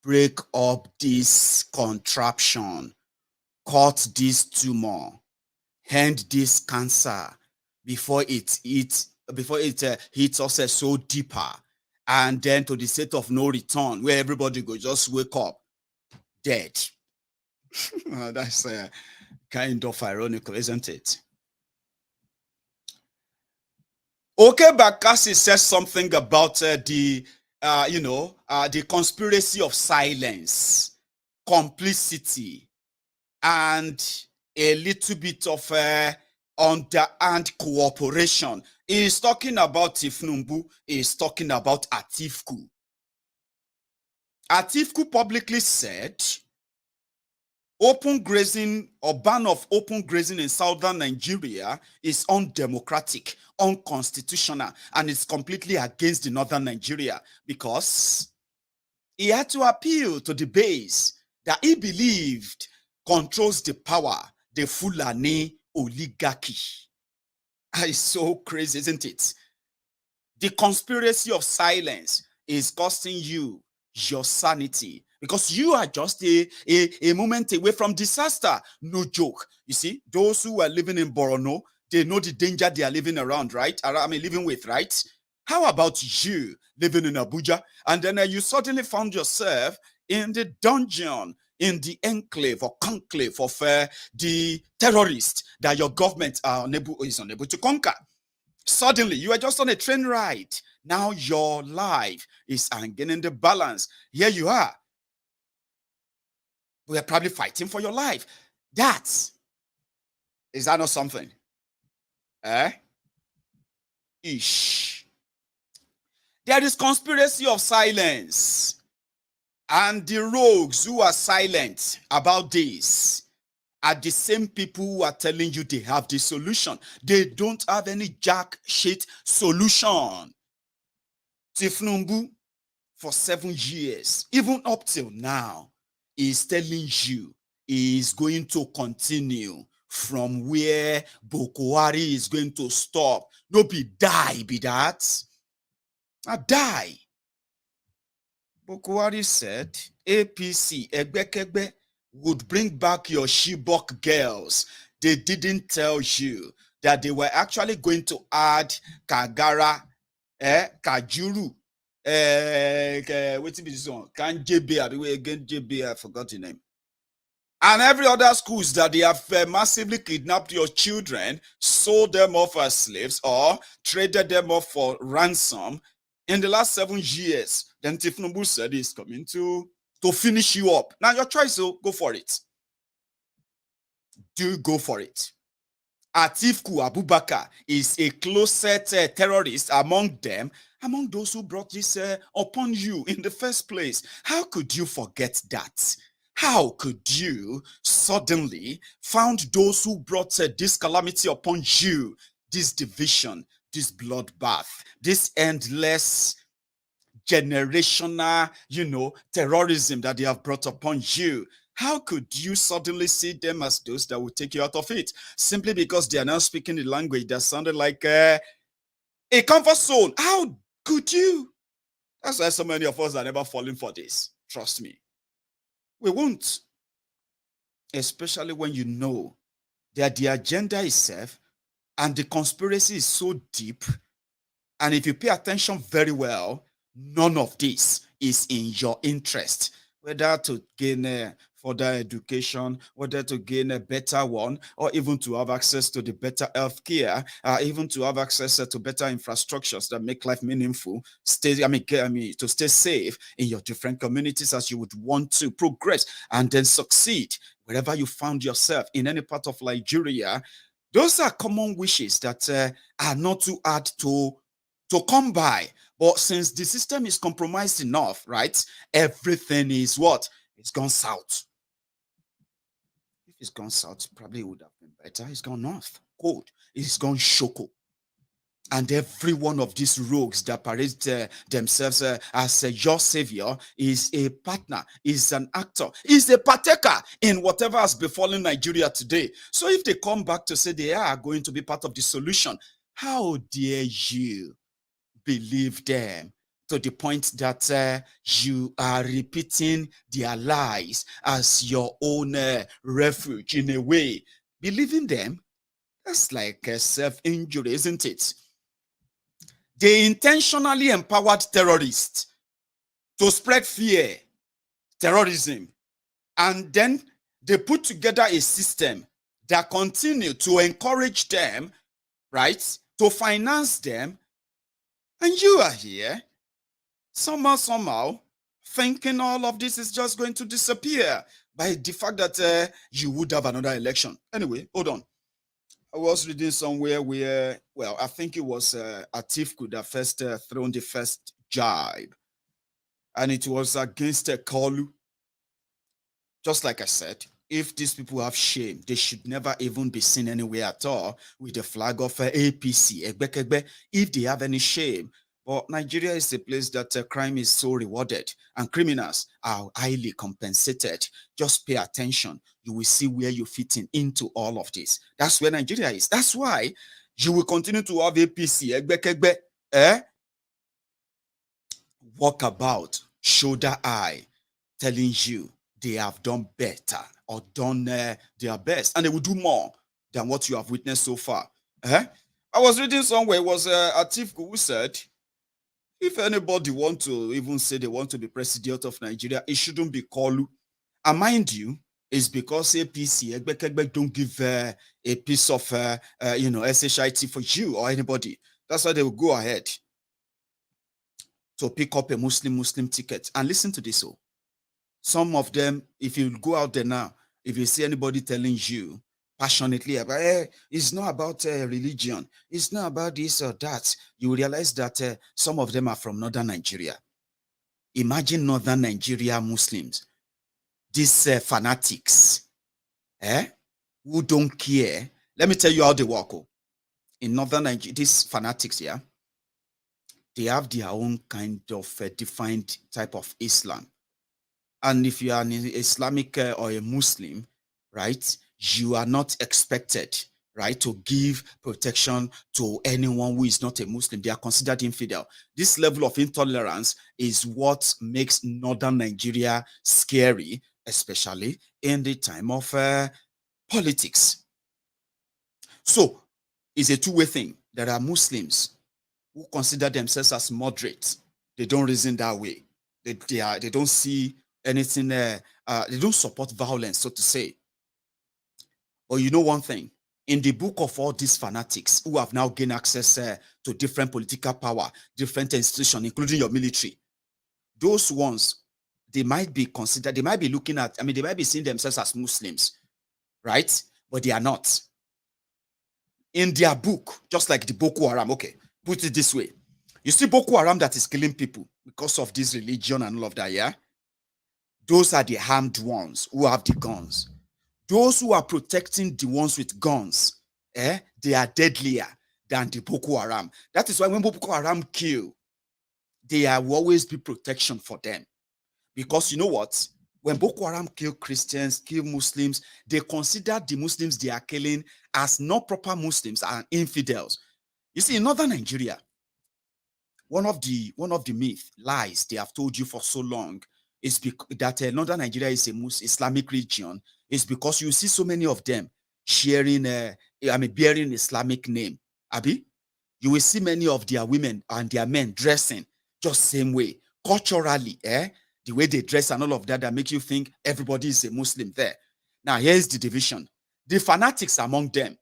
break up this contraption, cut this tumor, end this cancer before it hits us so deeper, and then to the state of no return, where everybody go just wake up dead. That's kind of ironical, isn't it? Okeba Bakasi says something about the conspiracy of silence, complicity, and a little bit of underhand cooperation. He's talking about Tifnumbu. He's talking about Atifku. Atifku publicly said open grazing or ban of open grazing in southern Nigeria is undemocratic, unconstitutional, and it's completely against the northern Nigeria, because he had to appeal to the base that he believed controls the power, the Fulani oligarchy. It's so crazy, isn't it? The conspiracy of silence is costing you your sanity, because you are just a moment away from disaster. No joke. You see, those who are living in Borono, they know the danger they are living around, right? Living with, right? How about you living in Abuja, and then you suddenly found yourself in the dungeon, in the enclave or conclave of the terrorists that your government is unable to conquer. Suddenly, you are just on a train ride. Now your life is hanging in the balance. Here you are. We are probably fighting for your life. Is that not something? Ish. There is conspiracy of silence. And the rogues who are silent about this are the same people who are telling you they have the solution. They don't have any jack shit solution. Tifnumbu, for 7 years, even up till now, is telling you he is going to continue from where Boko Haram is going to stop. No be die, be that. I die. Boko Haram said APC, Egbekegbe, would bring back your Chibok girls. They didn't tell you that they were actually going to add Kagara, Kajuru, wait till this one, JB, I forgot the name. And every other schools that they have massively kidnapped your children, sold them off as slaves, or traded them off for ransom in the last 7 years. Then Tifnumbu said he's coming to finish you up. Now your choice, so go for it. Do go for it. Atiku Abubakar is a closet terrorist among them, among those who brought this upon you in the first place. How could you forget that? How could you suddenly found those who brought this calamity upon you, this division, this bloodbath, this endless generational, terrorism that they have brought upon you? How could you suddenly see them as those that will take you out of it? Simply because they are now speaking the language that sounded like a comfort zone. How could you? That's why so many of us are never falling for this. Trust me. We won't. Especially when you know that the agenda itself and the conspiracy is so deep. And if you pay attention very well, none of this is in your interest. Whether to gain further education, whether to gain a better one, or even to have access to the better healthcare, even to have access to better infrastructures that make life meaningful, to stay safe in your different communities as you would want to progress and then succeed wherever you found yourself in any part of Nigeria. Those are common wishes that are not too hard to come by. But since the system is compromised enough, right, everything is what? It's gone south. If it's gone south, probably it would have been better. It's gone north, cold. It's gone shoko. And every one of these rogues that parade themselves as your savior is a partner, is an actor, is a partaker in whatever has befallen Nigeria today. So if they come back to say they are going to be part of the solution, how dare you believe them to the point that you are repeating their lies as your own refuge in a way? Believing them, that's like self-injury, isn't it? They intentionally empowered terrorists to spread fear, terrorism, and then they put together a system that continued to encourage them, right, to finance them. And you are here, somehow, thinking all of this is just going to disappear by the fact that you would have another election. Anyway, hold on. I was reading somewhere where, well, I think it was Atiku that first thrown the first jibe. And it was against Kalu. Just like I said, if these people have shame, they should never even be seen anywhere at all with the flag of APC. If they have any shame. But Nigeria is a place that crime is so rewarded and criminals are highly compensated. Just pay attention. You will see where you fit into all of this. That's where Nigeria is. That's why you will continue to have APC. Walk about, shoulder high, telling you they have done better or done their best. And they will do more than what you have witnessed so far. I was reading somewhere, it was Atiku who said, if anybody want to even say they want to be president of Nigeria, it shouldn't be Kalu. And mind you, it's because APC don't give a piece of SHIT for you or anybody. That's why they will go ahead to pick up a Muslim ticket. And listen to this. Oh, some of them, if you go out there now, if you see anybody telling you passionately about, it's not about religion, it's not about this or that, you will realize that some of them are from northern Nigeria. Imagine northern Nigeria Muslims, these fanatics, who don't care. Let me tell you how they work. In northern Nigeria, these fanatics here, they have their own kind of defined type of Islam. And if you are an Islamic or a Muslim, right, you are not expected, right, to give protection to anyone who is not a Muslim. They are considered infidel. This level of intolerance is what makes northern Nigeria scary, especially in the time of politics. So it's a two-way thing. There are Muslims who consider themselves as moderate. They don't reason that way. They don't see anything, they don't support violence, so to say. But you know one thing, in the book of all these fanatics who have now gained access to different political power, different institutions, including your military, those ones, they might be considered, they might be looking at, they might be seeing themselves as Muslims, right? But they are not. In their book, just like the Boko Haram, okay, put it this way. You see Boko Haram that is killing people because of this religion and all of that, yeah? Those are the armed ones who have the guns. Those who are protecting the ones with guns, they are deadlier than the Boko Haram. That is why when Boko Haram kill, there will always be protection for them. Because you know what? When Boko Haram kill Christians, kill Muslims, they consider the Muslims they are killing as not proper Muslims and infidels. You see, in northern Nigeria, one of the myth lies they have told you for so long is that northern Nigeria is a Islamic region. Is because you see so many of them sharing, bearing Islamic name. Abi, you will see many of their women and their men dressing just same way culturally, the way they dress and all of that makes you think everybody is a Muslim there. Now here's the division. The fanatics among them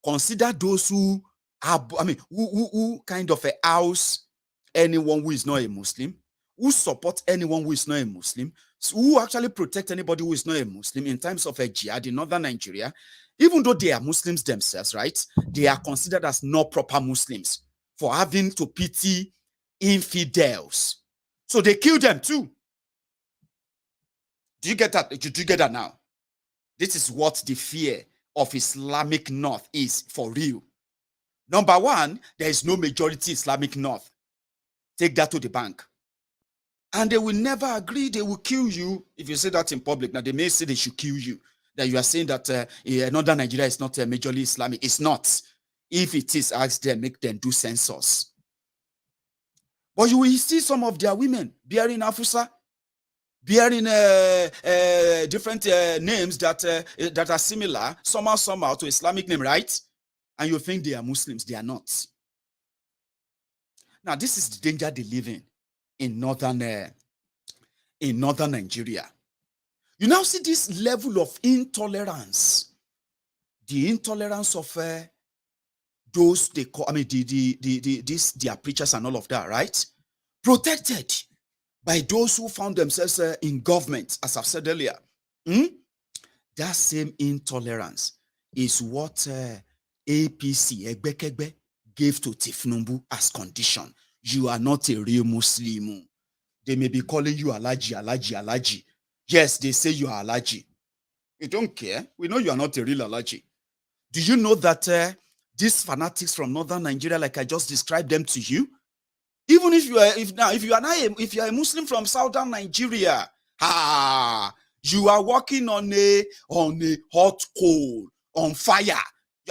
consider those who are, who kind of house anyone who is not a Muslim, who support anyone who is not a Muslim, who actually protect anybody who is not a Muslim in times of a jihad in northern Nigeria. Even though they are Muslims themselves, right? They are considered as not proper Muslims for having to pity infidels. So they kill them too. Do you get that? Do you get that now? This is what the fear of Islamic North is for real. Number one, there is no majority Islamic North. Take that to the bank. And they will never agree. They will kill you if you say that in public. Now, they may say they should kill you. That you are saying that northern Nigeria is not majorly Islamic. It's not. If it is, ask them, make them do census. But you will see some of their women bearing Afusa, bearing different names that are similar, somehow to Islamic name, right? And you think they are Muslims. They are not. Now, this is the danger they live in northern Nigeria. You now see this level of intolerance, the intolerance of those they call, their preachers and all of that, right? Protected by those who found themselves in government, as I've said earlier. That same intolerance is what APC, Egbekegbe, gave to Tifnumbu as condition. You are not a real Muslim. They may be calling you Alaji. Yes, they say you are Alaji. We don't care. We know you are not a real Alaji. Do you know that these fanatics from northern Nigeria, like I just described them to you, even if you are a Muslim from southern Nigeria, you are working on a hot coal, on fire,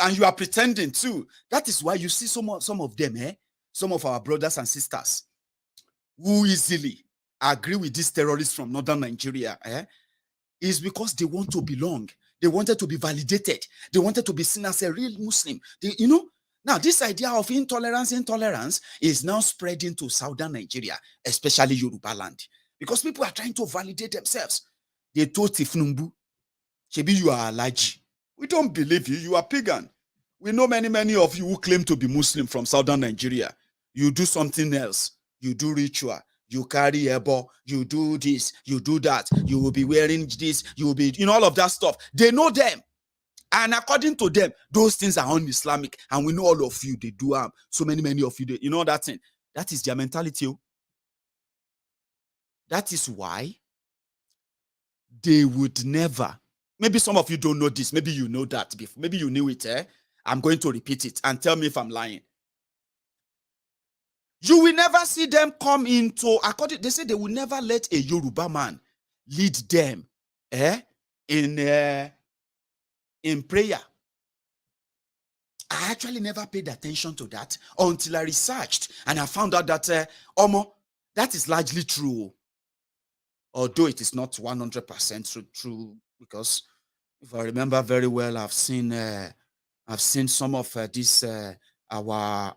and you are pretending too. That is why you see some of them, some of our brothers and sisters who easily agree with these terrorists from northern Nigeria, is because they want to belong. They wanted to be validated. They wanted to be seen as a real Muslim. Now this idea of intolerance is now spreading to southern Nigeria, especially Yoruba land, because people are trying to validate themselves. They told Tifnumbu, Shebi, you are Alaji. We don't believe you. You are pagan. We know many of you who claim to be Muslim from southern Nigeria. You do something else. You do ritual. You carry ebo. You do this. You do that. You will be wearing this. You will be, all of that stuff. They know them. And according to them, those things are un-Islamic. And we know all of you, they do so many of you, you know that thing. That is their mentality. That is why they would never, maybe some of you don't know this. Maybe you know that before. Maybe you knew it. I'm going to repeat it and tell me if I'm lying. You will never see them come into, they say they will never let a Yoruba man lead them in prayer. I actually never paid attention to that until I researched and I found out that that is largely true. Although it is not 100% true, because if I remember very well, I've seen some of these our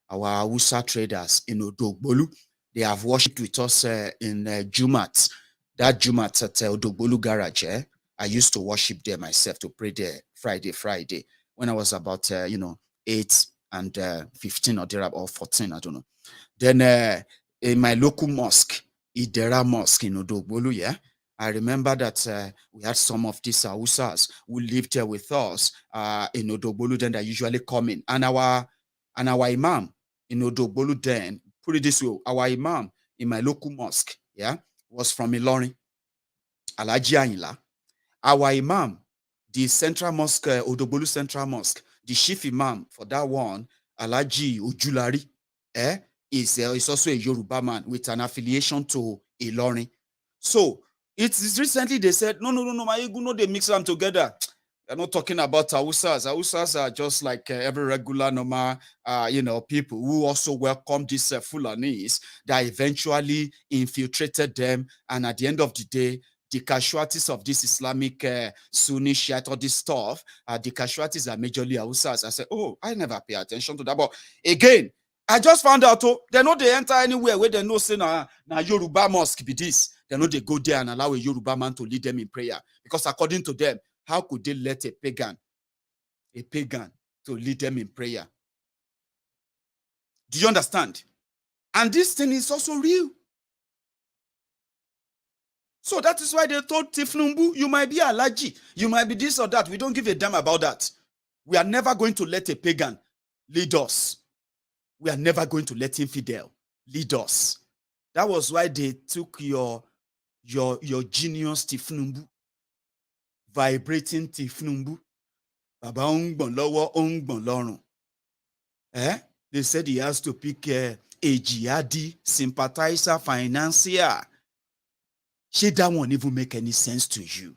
Hausa traders in Odogbolu. They have worshipped with us in Jumat. That Jumat at Odogbolu garage. I used to worship there myself, to pray there Friday when I was about 8 and 15 or 14, I don't know. Then in my local mosque, Idera Mosque in Odogbolu, I remember that we had some of these Hausas who lived there with us in Odogbolu. Then they usually come in, and our imam in Odogbolu, then put it this way, our imam in my local mosque, was from Ilorin, Alhaji Ayinla. Our imam, the central mosque, Odogbolu Central Mosque, the chief imam for that one, Alhaji Ojulari, is also a Yoruba man with an affiliation to Ilorin. So it's recently they said, no, Maiyegun, no, they mix them together. They're not talking about Hausas. Hausas are just like every regular normal, people who also welcome these Fulanis that eventually infiltrated them. And at the end of the day, the casualties of this Islamic Sunni Shiite, all this stuff, the casualties are majorly Hausas. I said, oh, I never pay attention to that. But again, I just found out, they know they enter anywhere where they know say na Yoruba mosque be this. They know they go there and allow a Yoruba man to lead them in prayer. Because according to them, how could they let a pagan to lead them in prayer? Do you understand? And this thing is also real. So that is why they told Tifnumbu, you might be Alaji, you might be this or that. We don't give a damn about that. We are never going to let a pagan lead us. We are never going to let infidel lead us. That was why they took your genius Tifnumbu, vibrating Tifnumbu. Baba ongbon lowo ongbon lorun. They said he has to pick a jihadi sympathizer financier. Should that one even make any sense to you?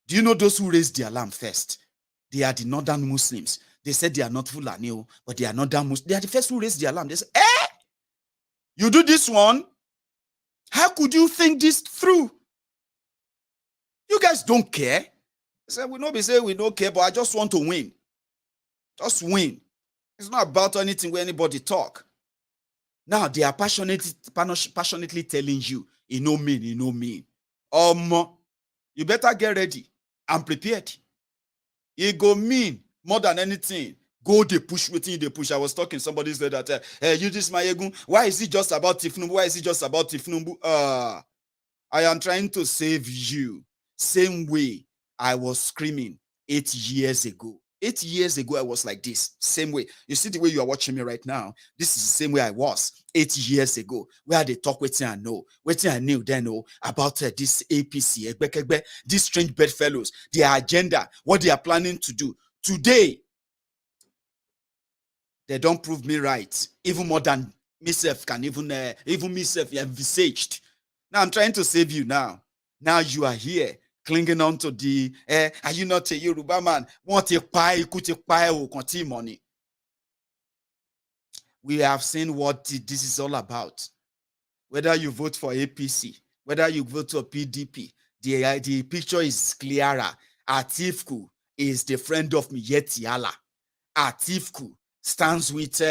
Do you know those who raised the alarm first? They are the northern Muslims. They said they are not Fulani, but they are northern Muslims. They are the first who raised the alarm. They said, you do this one? How could you think this through? You guys don't care. They said, we not be saying we don't care, but I just want to win. Just win. It's not about anything where anybody talk. Now they are passionately telling you, you know me. You better get ready and prepared. It go mean more than anything. Go they push within they push. I was talking, somebody said that you this Maiyegun. Why is it just about Tifnumbu? Why is it just about Tifnumbu? I am trying to save you. Same way I was screaming 8 years ago. 8 years ago, I was like this. Same way. You see the way you are watching me right now? This is the same way I was 8 years ago. Where they talk waiting I know. Waiting I knew then about this APC, these strange bedfellows, their agenda, what they are planning to do. Today, they don't prove me right. Even more than myself can even myself envisaged. Now I'm trying to save you now. Now you are here. Clinging on to the, are you not a Yoruba man? Want to pay, could you pay or continue money? We have seen what this is all about. Whether you vote for APC, whether you vote for PDP, the picture is clearer. Atifku is the friend of Miyegun. Atifku stands with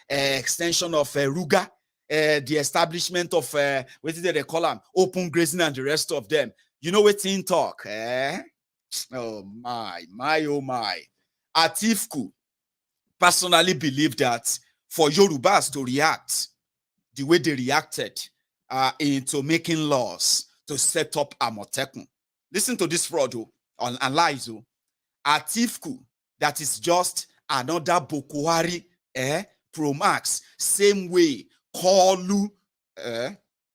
extension of Ruga, the establishment of, what did they call them? Open grazing and the rest of them. You know what in talk, Oh my. Atifku personally believe that for Yorubas to react the way they reacted into making laws to set up Amotekun. Listen to this fraud and lies. Atifku, that is just another Bokuwari Pro-Max, same way, Kolu,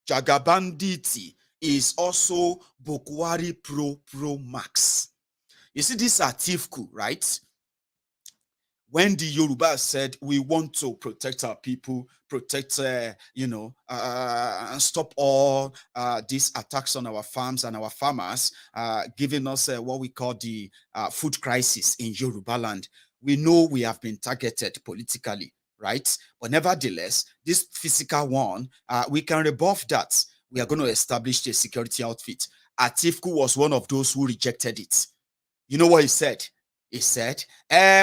Jagabanditi, is also Bokwari Pro Max. You see, this are Tifku, right? When the Yorubas said we want to protect our people, protect, stop all these attacks on our farms and our farmers, giving us what we call the food crisis in Yoruba land. We know we have been targeted politically, right? But nevertheless, this physical one, we can rebuff that. We are going to establish a security outfit. Atifku was one of those who rejected it. You know what he said? He said,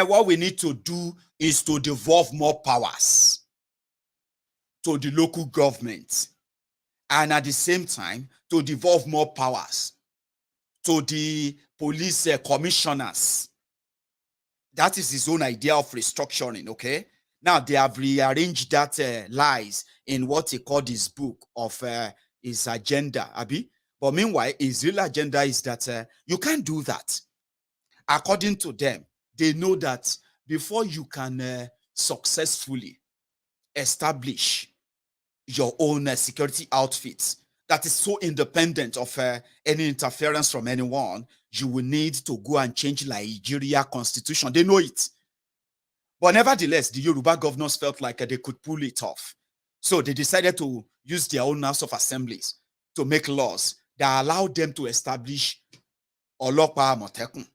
what we need to do is to devolve more powers to the local government, and at the same time, to devolve more powers to the police commissioners. That is his own idea of restructuring, okay? Now, they have rearranged that lies in what he called his book of his agenda, Abi. But meanwhile, his real agenda is that you can't do that. According to them, they know that before you can successfully establish your own security outfits that is so independent of any interference from anyone, you will need to go and change Nigeria constitution. They know it. But nevertheless, the Yoruba governors felt like they could pull it off. So they decided to use their own House of Assemblies to make laws that allowed them to establish Olopa Amotekun.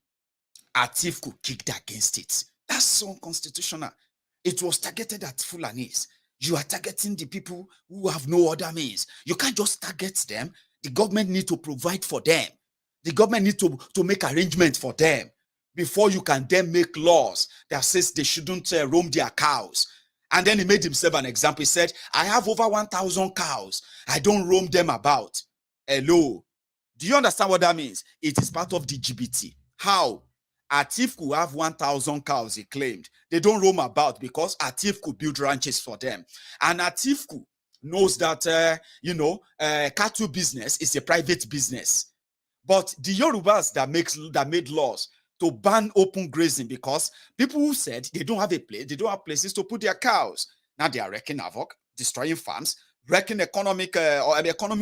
Atifku kicked against it. That's so unconstitutional. It was targeted at Fulanis. You are targeting the people who have no other means. You can't just target them. The government needs to provide for them. The government needs to make arrangements for them before you can then make laws that says they shouldn't roam their cows. And then he made himself an example. He said, I have over 1,000 cows. I don't roam them about. Hello. Do you understand what that means? It is part of the GBT. How? Atif could have 1,000 cows, he claimed. They don't roam about because Atif could build ranches for them. And Atif knows that, cattle business is a private business. But the Yorubas that made laws to ban open grazing because people who said they don't have a place, they don't have places to put their cows. Now they are wreaking havoc, destroying farms, wrecking the economy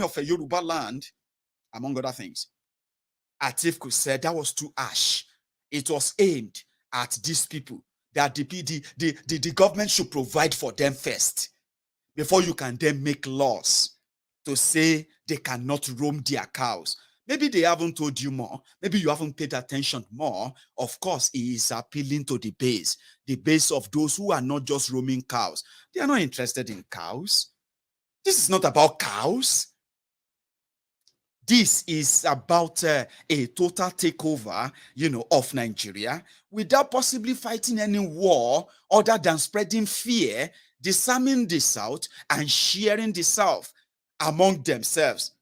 of a Yoruba land, among other things. Atif said that was too harsh. It was aimed at these people that the government should provide for them first before you can then make laws to say they cannot roam their cows. Maybe they haven't told you more. Maybe you haven't paid attention more. Of course, he is appealing to the base of those who are not just roaming cows. They are not interested in cows. This is not about cows. This is about a total takeover, of Nigeria without possibly fighting any war other than spreading fear, disarming the South, and sharing the South among themselves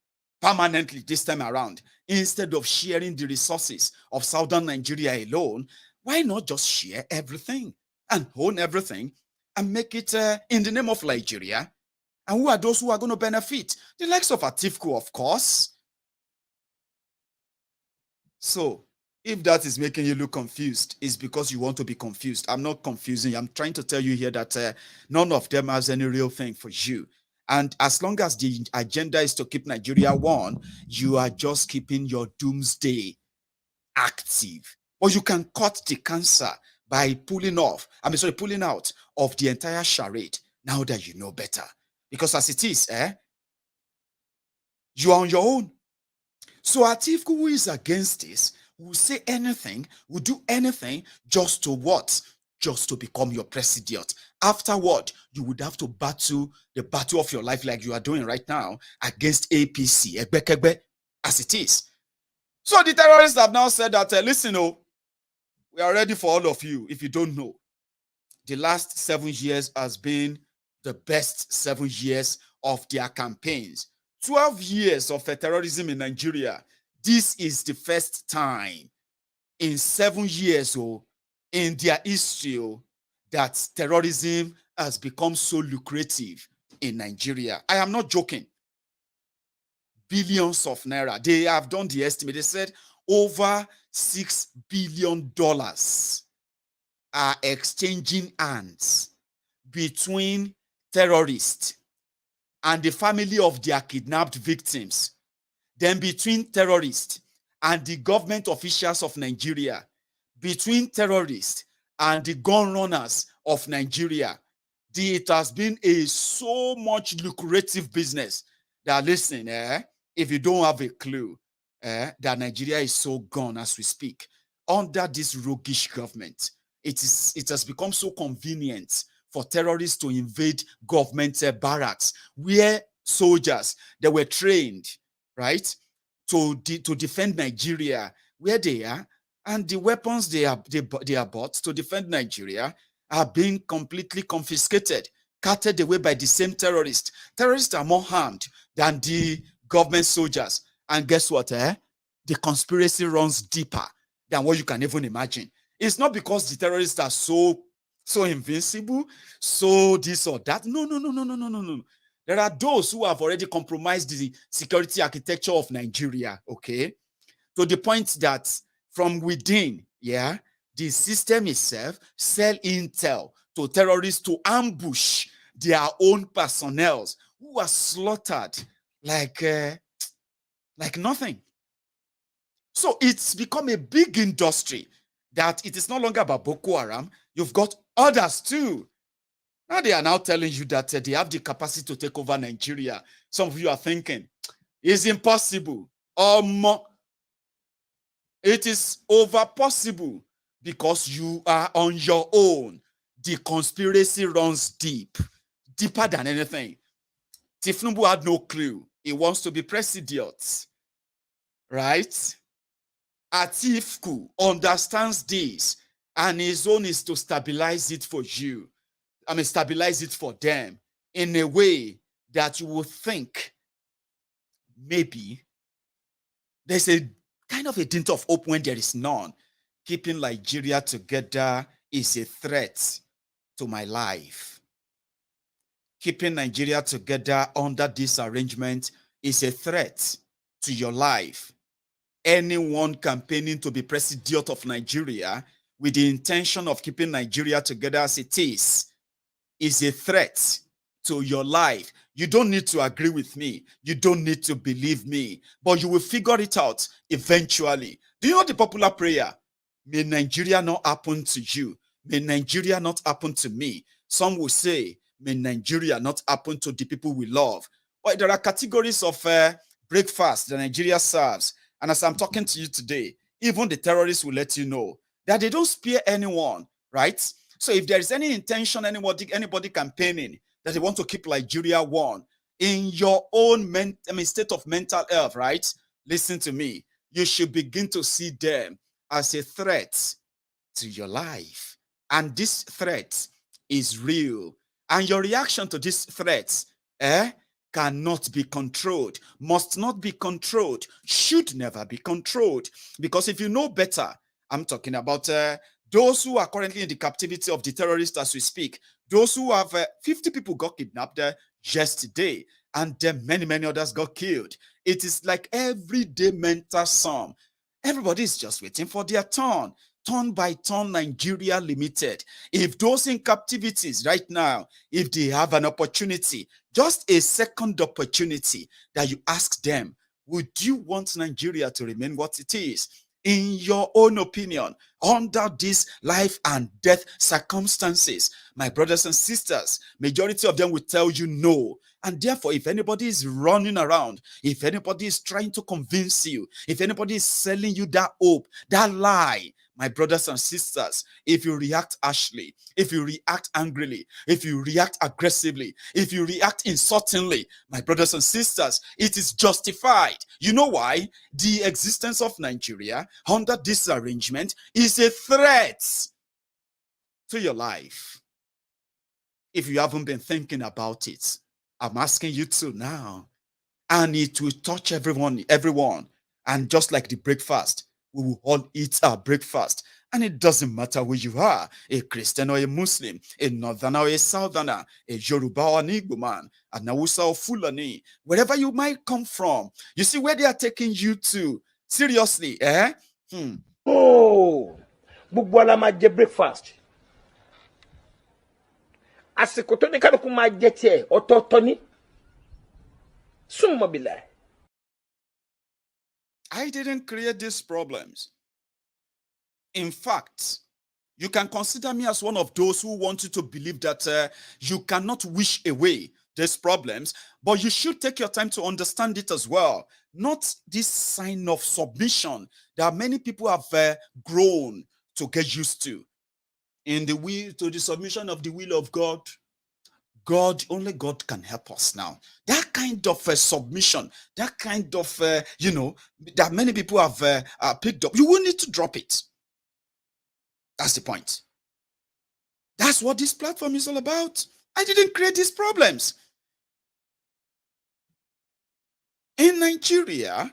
permanently this time around. Instead of sharing the resources of Southern Nigeria alone, why not just share everything and own everything and make it in the name of Nigeria? And who are those who are going to benefit? The likes of Atifku, of course. So, if that is making you look confused, it's because you want to be confused. I'm not confusing. I'm trying to tell you here that none of them has any real thing for you. And as long as the agenda is to keep Nigeria one, you are just keeping your doomsday active. Or you can cut the cancer by pulling out of the entire charade now that you know better. Because as it is, you are on your own. So Atiku, who is against this, will say anything, will do anything just to what? Just to become your president. Afterward, you would have to battle the battle of your life like you are doing right now against APC, as it is. So the terrorists have now said that, listen, we are ready for all of you. If you don't know, the last 7 years has been the best 7 years of their campaigns. 12 years of terrorism in Nigeria. This is the first time in 7 years in their history that terrorism has become so lucrative in Nigeria. I am not joking. Billions of naira. They have done the estimate. They said over $6 billion are exchanging hands between terrorists and the family of their kidnapped victims. then between terrorists and the government officials of Nigeria, between terrorists and the gun runners of Nigeria, it has been a so much lucrative business that, listen, if you don't have a clue, that Nigeria is so gone as we speak under this roguish government. It has become so convenient for terrorists to invade government barracks where soldiers that were trained, right, to defend Nigeria, where they are, and the weapons they are bought to defend Nigeria are being completely confiscated, carted away by the same terrorists. Terrorists are more harmed than the government soldiers. And guess what? The conspiracy runs deeper than what you can even imagine. It's not because the terrorists are so invincible, so this or that. No. There are those who have already compromised the security architecture of Nigeria, okay, to the point that from within, the system itself sell intel to terrorists to ambush their own personnel who are slaughtered like nothing. So it's become a big industry that it is no longer about Boko Haram. You've got others too. Now they are now telling you that they have the capacity to take over Nigeria. Some of you are thinking, it's impossible. It is over possible because you are on your own. The conspiracy runs deep, deeper than anything. Tifnubu had no clue. He wants to be president, right? Atifku understands this, and his own is to stabilize it for you. Stabilize it for them in a way that you will think maybe there's a kind of a dint of hope when there is none. Keeping Nigeria together is a threat to my life. Keeping Nigeria together under this arrangement is a threat to your life. Anyone campaigning to be president of Nigeria with the intention of keeping Nigeria together as it is a threat to your life. You don't need to agree with me. You don't need to believe me, but you will figure it out eventually. Do you know the popular prayer? May Nigeria not happen to you. May Nigeria not happen to me. Some will say, may Nigeria not happen to the people we love. But there are categories of breakfast that Nigeria serves. And as I'm talking to you today, even the terrorists will let you know that they don't spare anyone, right? So if there is any intention, anybody campaigning that they want to keep Nigeria one in your own state of mental health, right? Listen to me. You should begin to see them as a threat to your life. And this threat is real. And your reaction to this threat cannot be controlled, must not be controlled, should never be controlled. Because if you know better, I'm talking about those who are currently in the captivity of the terrorists as we speak, those who have 50 people got kidnapped there yesterday, and then many others got killed. It is like everyday mental sum. Everybody is just waiting for their turn. Turn by turn Nigeria Limited. If those in captivities right now, if they have an opportunity, just a second opportunity that you ask them, would you want Nigeria to remain what it is? In your own opinion, under these life and death circumstances, my brothers and sisters, majority of them will tell you no. And therefore, if anybody is running around, if anybody is trying to convince you, if anybody is selling you that hope, that lie, my brothers and sisters, if you react harshly, if you react angrily, if you react aggressively, if you react insultingly, my brothers and sisters, it is justified. You know why? The existence of Nigeria under this arrangement is a threat to your life. If you haven't been thinking about it, I'm asking you to now. And it will touch everyone. And just like the breakfast, we will all eat our breakfast. And it doesn't matter who you are, a Christian or a Muslim, a Northerner or a Southerner, a Yoruba or an Igbo man, an Hausa or Fulani, wherever you might come from. You see where they are taking you to. Seriously, Oh, gbogbo ala máa jẹ breakfast. Àsìkò tó ní kálukú máa jẹ tiẹ̀ ọ̀tọ̀ọ̀tọ̀ ni. Súnmọ́ bìlà. I didn't create these problems. In fact, you can consider me as one of those who want you to believe that you cannot wish away these problems, but you should take your time to understand it as well. Not this sign of submission that many people have grown to get used to. In the will to the submission of the will of God, only God can help us now. That kind of submission, that kind of, that many people have picked up, you will need to drop it. That's the point. That's what this platform is all about. I didn't create these problems. In Nigeria,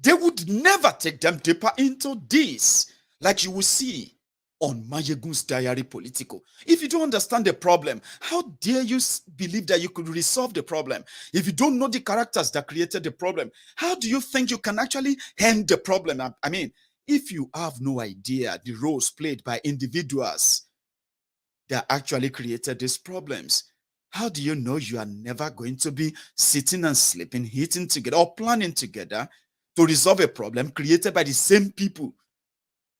they would never take them deeper into this, like you will see on MaiyegunsDiary Politico. If you don't understand the problem, how dare you believe that you could resolve the problem? If you don't know the characters that created the problem, how do you think you can actually end the problem? I mean, if you have no idea the roles played by individuals that actually created these problems, how do you know you are never going to be sitting and sleeping, eating together, or planning together to resolve a problem created by the same people?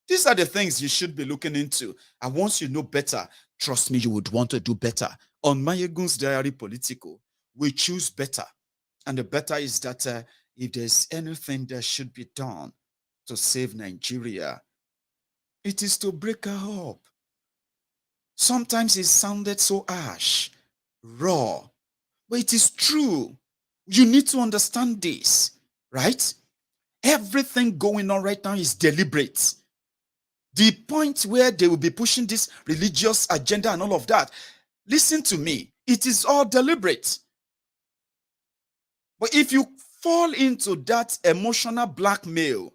These are the things you should be looking into. And once you know better, trust me, you would want to do better. On MaiyegunsDiary Politico, we choose better. And the better is that if there's anything that should be done to save Nigeria, it is to break her up. Sometimes it sounded so harsh, raw, but it is true. You need to understand this, right? Everything going on right now is deliberate. The point where they will be pushing this religious agenda and all of that, listen to me, it is all deliberate. But if you fall into that emotional blackmail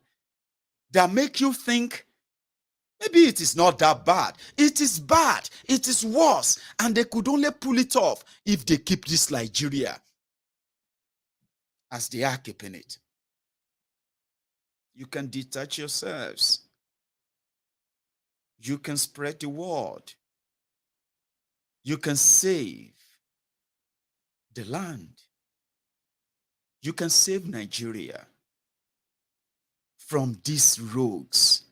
that make you think maybe it is not that bad, it is bad, it is worse, and they could only pull it off if they keep this Nigeria as they are keeping it. You can detach yourselves. You can spread the word. You can save the land. You can save Nigeria from these rogues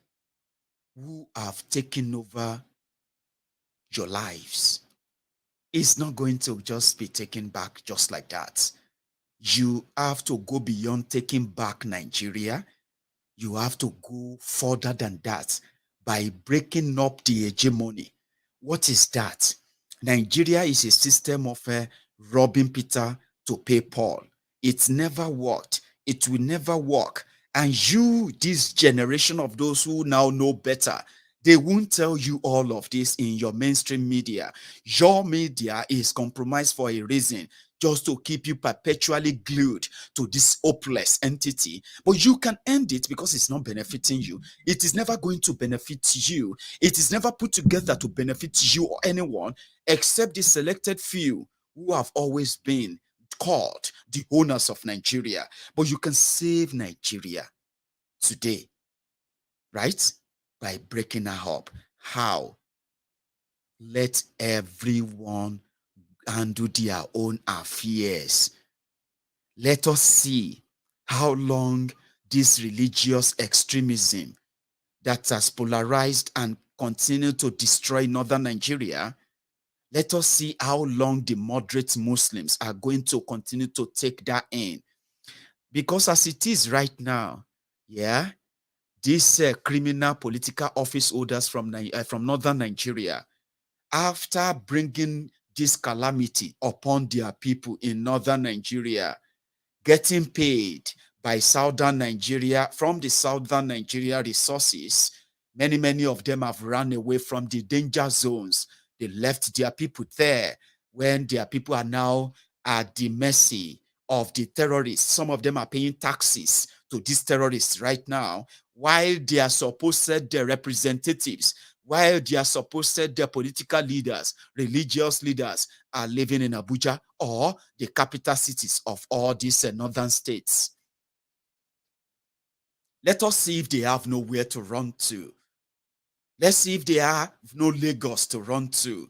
who have taken over your lives. It's not going to just be taken back just like that. You have to go beyond taking back Nigeria. You have to go further than that by breaking up the hegemony. What is that? Nigeria is a system of robbing Peter to pay Paul. It's never worked. It will never work. And you, this generation of those who now know better, they won't tell you all of this in your mainstream media. Your media is compromised for a reason, just to keep you perpetually glued to this hopeless entity. But you can end it because it's not benefiting you. It is never going to benefit you. It is never put together to benefit you or anyone except the selected few who have always been called the owners of Nigeria. But you can save Nigeria today, right? By breaking her up. How? Let everyone handle their own affairs. Let us see how long this religious extremism that has polarized and continued to destroy northern Nigeria, let us see how long the moderate Muslims are going to continue to take that in. Because as it is right now, these criminal political office holders from northern Nigeria, after bringing this calamity upon their people in northern Nigeria, getting paid by southern Nigeria, from the southern Nigeria resources, many of them have run away from the danger zones. They left their people there when their people are now at the mercy of the terrorists. Some of them are paying taxes to these terrorists right now, while their supposed representatives, while their supposed political leaders, religious leaders are living in Abuja or the capital cities of all these northern states. Let us see if they have nowhere to run to. Let's see if they have no Lagos to run to.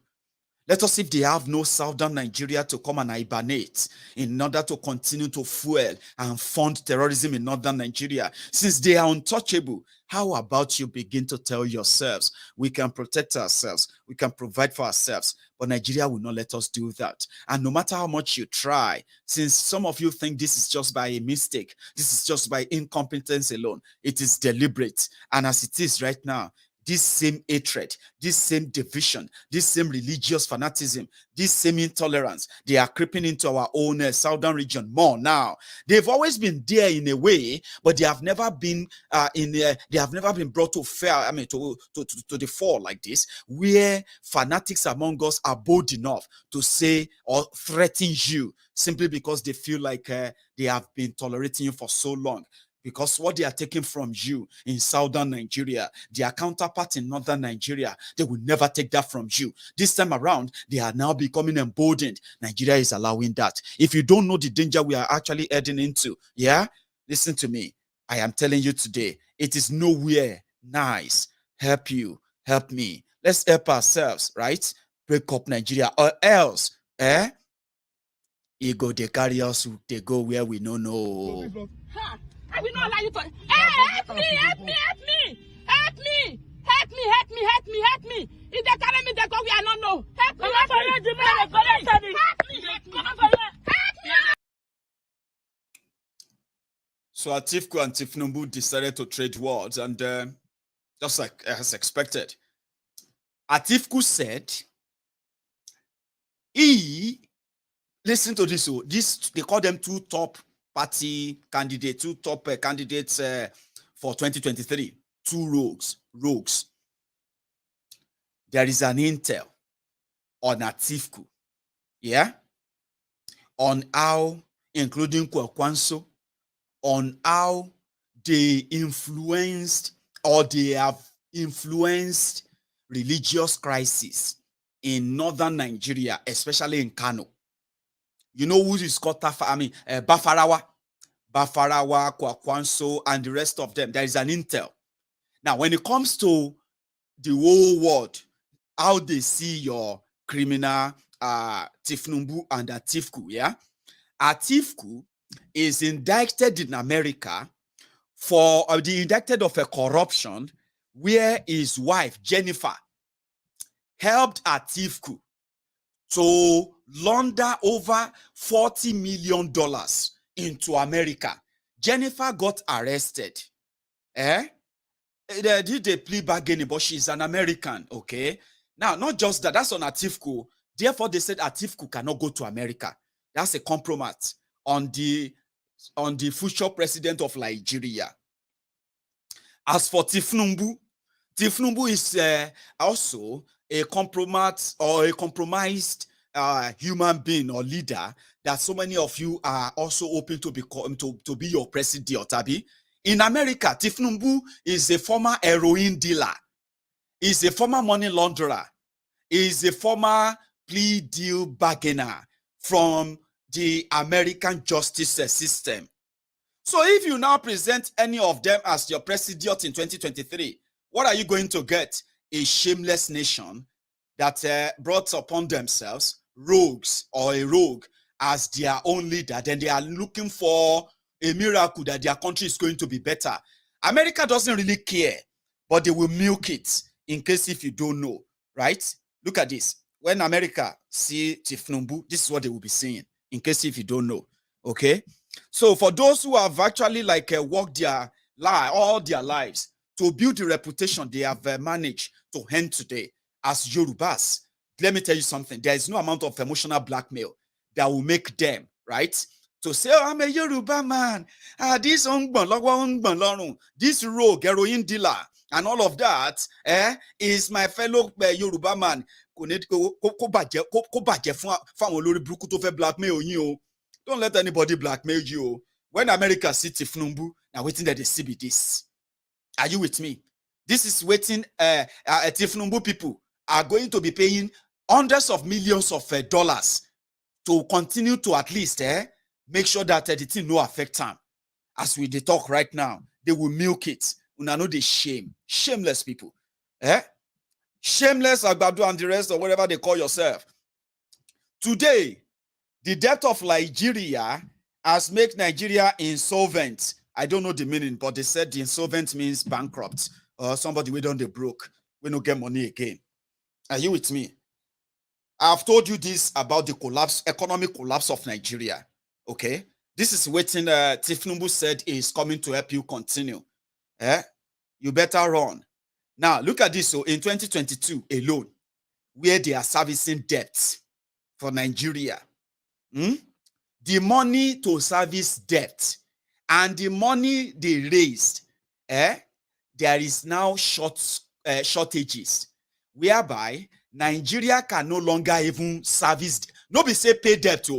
Let us see if they have no southern Nigeria to come and hibernate in order to continue to fuel and fund terrorism in northern Nigeria. Since they are untouchable, how about you begin to tell yourselves, we can protect ourselves, we can provide for ourselves, but Nigeria will not let us do that. And no matter how much you try, since some of you think this is just by a mistake, this is just by incompetence alone, it is deliberate. And as it is right now, this same hatred, this same division, this same religious fanaticism, this same intolerance, they are creeping into our own southern region more now. They've always been there in a way, but they have never been they have never been brought to to the fore like this, where fanatics among us are bold enough to say or threaten you simply because they feel like they have been tolerating you for so long. Because what they are taking from you in southern Nigeria, their counterpart in northern Nigeria, they will never take that from you. This time around, they are now becoming emboldened. Nigeria is allowing that. If you don't know the danger we are actually heading into, yeah, listen to me. I am telling you today, it is nowhere nice. Help you, help me. Let's help ourselves, right? Break up Nigeria, or else, ego they carry us, they go where we don't know. I will not allow you to. Hey, help me, help me, help me, help me, help me, help me, help me, help me. If they carry me, they go where I don't know. Help me, help me, help me, help me. So Atiku and Tifnumbu decided to trade words, and just like as expected, Atiku said, listen to this, they call them two top party candidates, two top candidates for 2023, two rogues. There is an intel on Atiku, yeah, on how, including Kwakwanso, on how they influenced or they have influenced religious crisis in northern Nigeria, especially in Kano. You know who is called Bafarawa, Kwakwanso, and the rest of them. There is an intel. Now, when it comes to the whole world, how they see your criminal Tifnumbu and Atifku, yeah? Atifku is indicted in America for the indicted of a corruption where his wife, Jennifer, helped Atifku to launder over $40 million into America. Jennifer got arrested. They did a plea bargaining, but she's an American, okay? Now, not just that, that's on Atifku. Therefore, they said Atifku cannot go to America. That's a compromise on the future president of Nigeria. As for Tifnumbu is also a compromised human being or leader that so many of you are also hoping to become to be your president, Otabi. In America, Tifnumbu is a former heroin dealer, is a former money launderer, is a former plea deal bargainer from the American justice system. So if you now present any of them as your president in 2023, what are you going to get? A shameless nation that brought upon themselves rogues or a rogue as their own leader. Then they are looking for a miracle that their country is going to be better. America doesn't really care, but they will milk it in case if you don't know, right? Look at this. When America see Tifnumbu, this is what they will be saying, in case if you don't know, okay? So for those who have actually worked all their lives to build the reputation they have managed to end today as Yorubas, let me tell you something. There is no amount of emotional blackmail that will make them, right, to say, oh, I'm a Yoruba man. This rogue heroin dealer and all of that is my fellow Yoruba man. Don't let anybody blackmail you. When America see Tifnumbu, now waiting that they see be this. Are you with me? This is waiting. Tifnumbu people are going to be paying hundreds of millions of dollars to continue to at least make sure that the thing no affect them. As we talk right now, they will milk it. Una know the shameless people. Shameless Agbadu and the rest, or whatever they call yourself. Today, the debt of Nigeria has made Nigeria insolvent. I don't know the meaning, but they said the insolvent means bankrupt, or somebody we don't they broke, we don't get money again. Are you with me? I've told you this about the economic collapse of Nigeria. Okay, this is what Tifnumbu said is coming to help you continue. You better run. Now look at this. So in 2022 alone, where they are servicing debt for Nigeria, the money to service debt and the money they raised, there is now shortages, whereby Nigeria can no longer even service. Nobody say pay debt.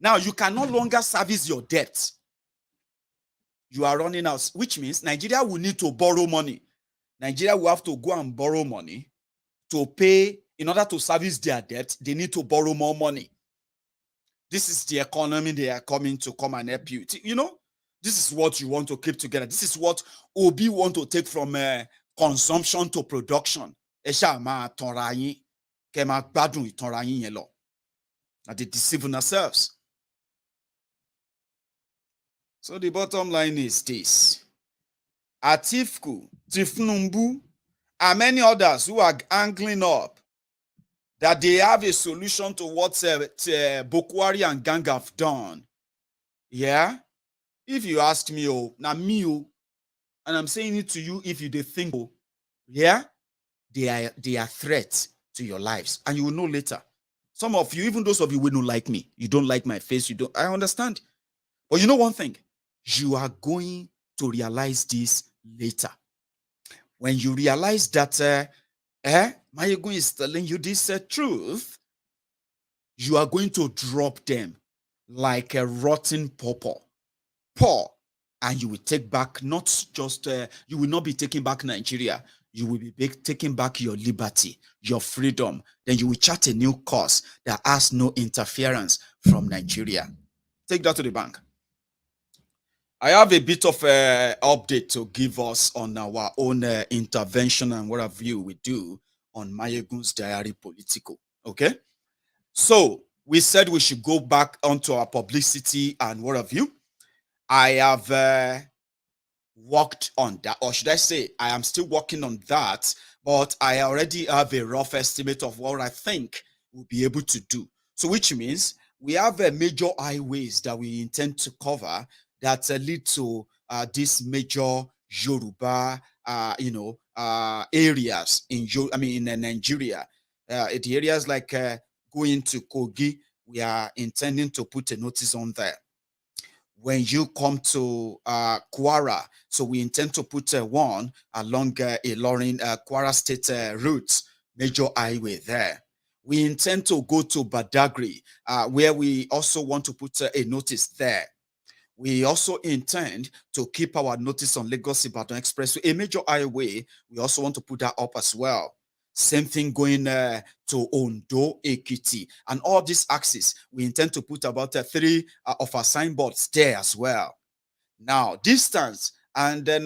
Now you can no longer service your debt. You are running out, which means Nigeria will need to borrow money. Nigeria will have to go and borrow money to pay. In order to service their debt, they need to borrow more money. This is the economy they are coming to come and help you. You know, this is what you want to keep together. This is what Obi want to take from consumption to production. They deceive themselves. So the bottom line is this. Atifku, Tifnumbu, and many others who are angling up that they have a solution to what Bokwari and gang have done. Yeah? If you ask me, and I'm saying it to you, if you think, yeah, they are threats to your lives. And you will know later. Some of you, even those of you who don't like me, you don't like my face, I understand. But you know one thing, you are going to realize this later. When you realize that Maiyegun is telling you this truth, you are going to drop them like a rotten paw, and you will take back not just, you will not be taking back Nigeria, you will be taking back your liberty, your freedom. Then you will chart a new course that has no interference from Nigeria. Take that to the bank. I have a bit of update to give us on our own intervention and what have you we do on MaiyegunsDiary Politico. Okay? So, we said we should go back onto our publicity and what have you. I have worked on that, or should I say, I am still working on that, but I already have a rough estimate of what I think we'll be able to do. So, which means we have major highways that we intend to cover that lead to these major Yoruba, areas in Nigeria. The areas like going to Kogi, we are intending to put a notice on there. When you come to Kwara, so we intend to put one along Ilorin, Kwara State route, major highway there. We intend to go to Badagry, where we also want to put a notice there. We also intend to keep our notice on Lagos-Ibadan Expressway, a major highway. We also want to put that up as well. Same thing going to Ondo, Ekiti, and all these axes. We intend to put about 3 of our signboards there as well. Now, distance, and then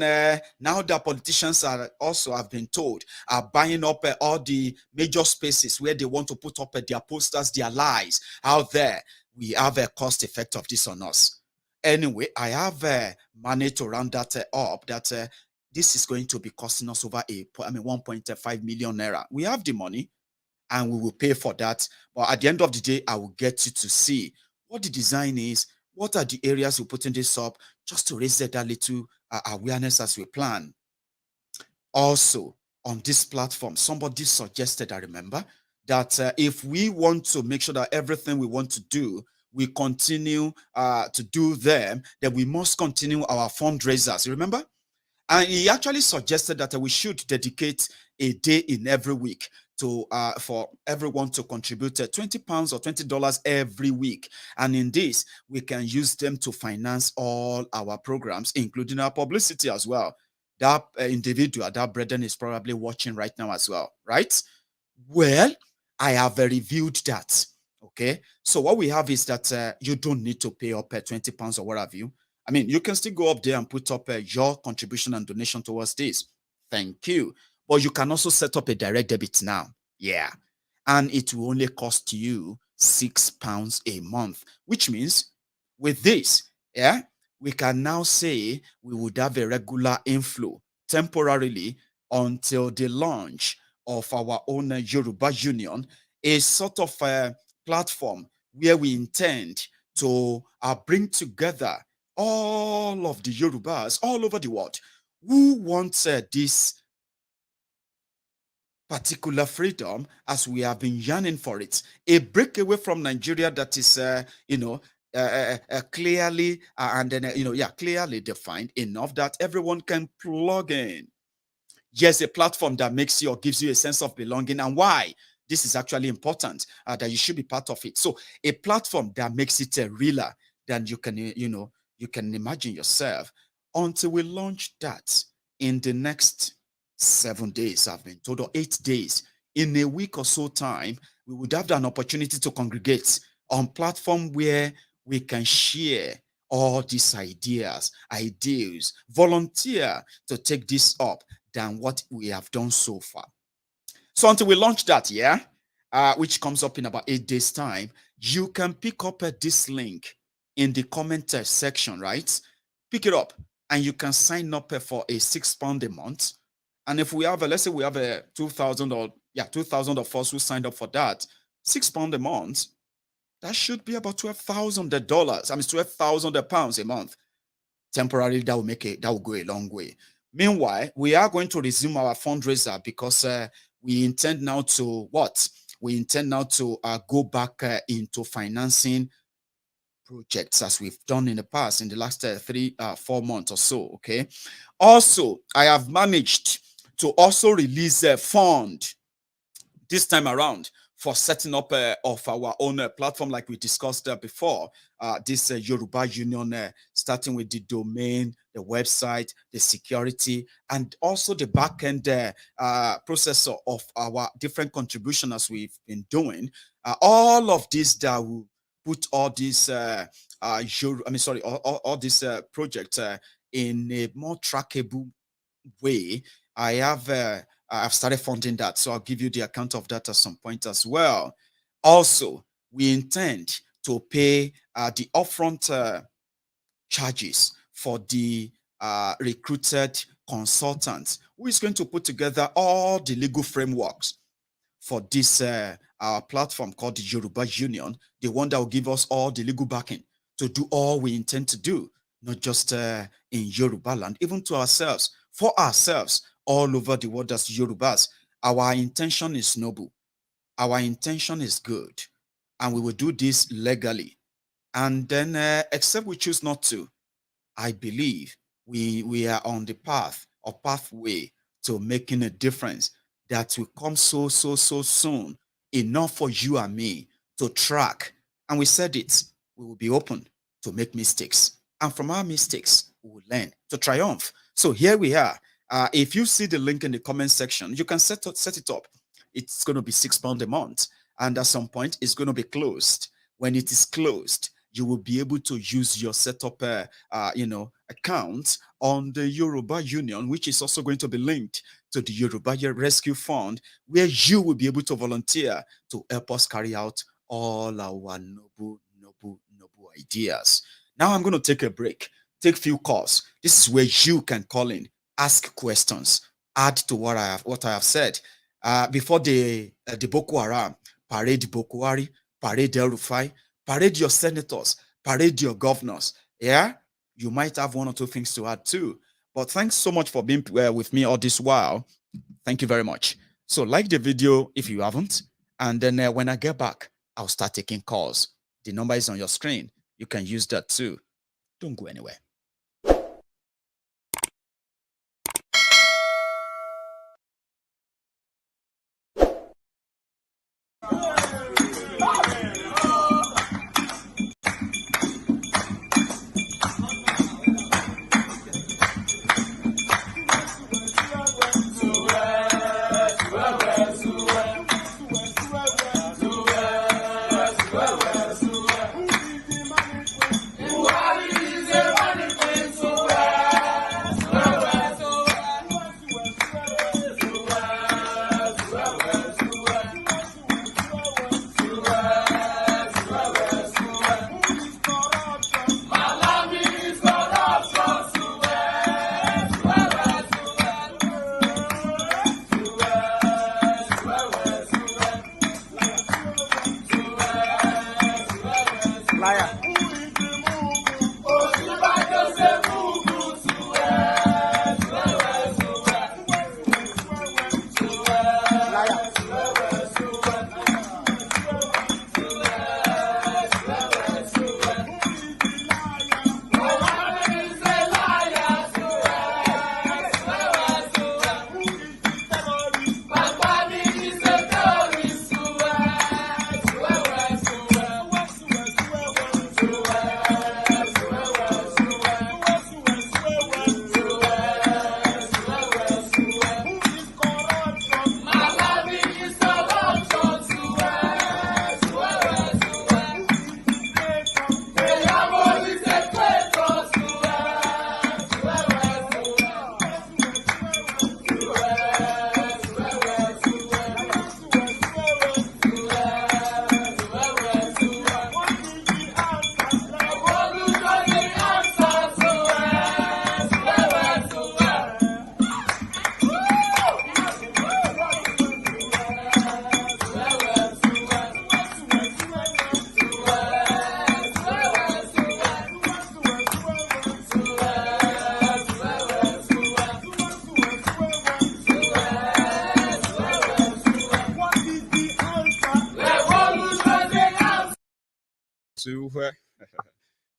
now the politicians are also have been told are buying up all the major spaces where they want to put up their posters, their lies out there. We have a cost effect of this on us. Anyway, I have managed to round that up, that this is going to be costing us over 1.5 million naira. We have the money and we will pay for that. But at the end of the day, I will get you to see what the design is, what are the areas we're putting this up, just to raise that little awareness as we plan. Also, on this platform, somebody suggested, I remember, that if we want to make sure that everything we want to do, we continue to do them, then we must continue our fundraisers. You remember? And he actually suggested that we should dedicate a day in every week to for everyone to contribute £20 or $20 every week. And in this, we can use them to finance all our programs, including our publicity as well. That individual, that brethren is probably watching right now as well, right? Well, I have reviewed that. Okay, so what we have is that you don't need to pay up £20 or what have you. I mean, you can still go up there and put up your contribution and donation towards this. Thank you. but you can also set up a direct debit now. Yeah. And it will only cost you £6 a month, which means with this, yeah, we can now say we would have a regular inflow temporarily until the launch of our own Yoruba Union, a sort of platform where we intend to bring together all of the Yorubas all over the world who want this particular freedom, as we have been yearning for it, a breakaway from Nigeria that is, clearly clearly defined enough that everyone can plug in. Yes, a platform that makes you or gives you a sense of belonging, and why this is actually important, that you should be part of it. So a platform that makes it realer than you can, you can imagine yourself, until we launch that in the next 7 days, I've been told, or 8 days. In a week or so time, we would have an opportunity to congregate on platform where we can share all these ideas, ideals, volunteer to take this up than what we have done so far. So until we launch that, which comes up in about 8 days time, you can pick up this link in the comment section, right? Pick it up and you can sign up for a £6 a month. And if we have let's say we have a 2,000 of us who signed up for that, £6 a month, that should be about $12,000. I mean, £12,000 a month. Temporarily, that will go a long way. Meanwhile, we are going to resume our fundraiser because we intend now to what? We intend now to go back into financing projects as we've done in the past, in the last 3-4 months or so. Okay. Also, I have managed to also release a fund this time around for setting up of our own platform, like we discussed before. This Yoruba Union, starting with the domain, the website, the security, and also the back-end process of our different contributions as we've been doing. All of this that will put all these all these projects in a more trackable way. I've started funding that, so I'll give you the account of that at some point as well. Also, we intend to pay the upfront charges for the recruited consultant who is going to put together all the legal frameworks for this our platform called the Yoruba Union, the one that will give us all the legal backing to do all we intend to do, not just in Yoruba land, even to ourselves, for ourselves, all over the world as Yorubas. Our intention is noble. Our intention is good. And we will do this legally. And then, except we choose not to, I believe we are on the path or pathway to making a difference that will come so soon, enough for you and me to track. And we said it, we will be open to make mistakes. And from our mistakes, we will learn to triumph. So here we are. If you see the link in the comment section, you can set it up. It's going to be £6 a month. And at some point, it's going to be closed. When it is closed, you will be able to use your setup, account on the Yoruba Union, which is also going to be linked to the Yoruba Rescue Fund, where you will be able to volunteer to help us carry out all our noble ideas. Now I'm going to take a break, take a few calls. This is where you can call in, ask questions, add to what I have said. Before the Boko Haram, parade Boko Haram, parade El Rufai, parade your senators, parade your governors. Yeah, you might have one or two things to add too. But thanks so much for being with me all this while. Thank you very much. So like the video if you haven't, and then when I get back, I'll start taking calls. The number is on your screen. You can use that too. Don't go anywhere. Buhari is a money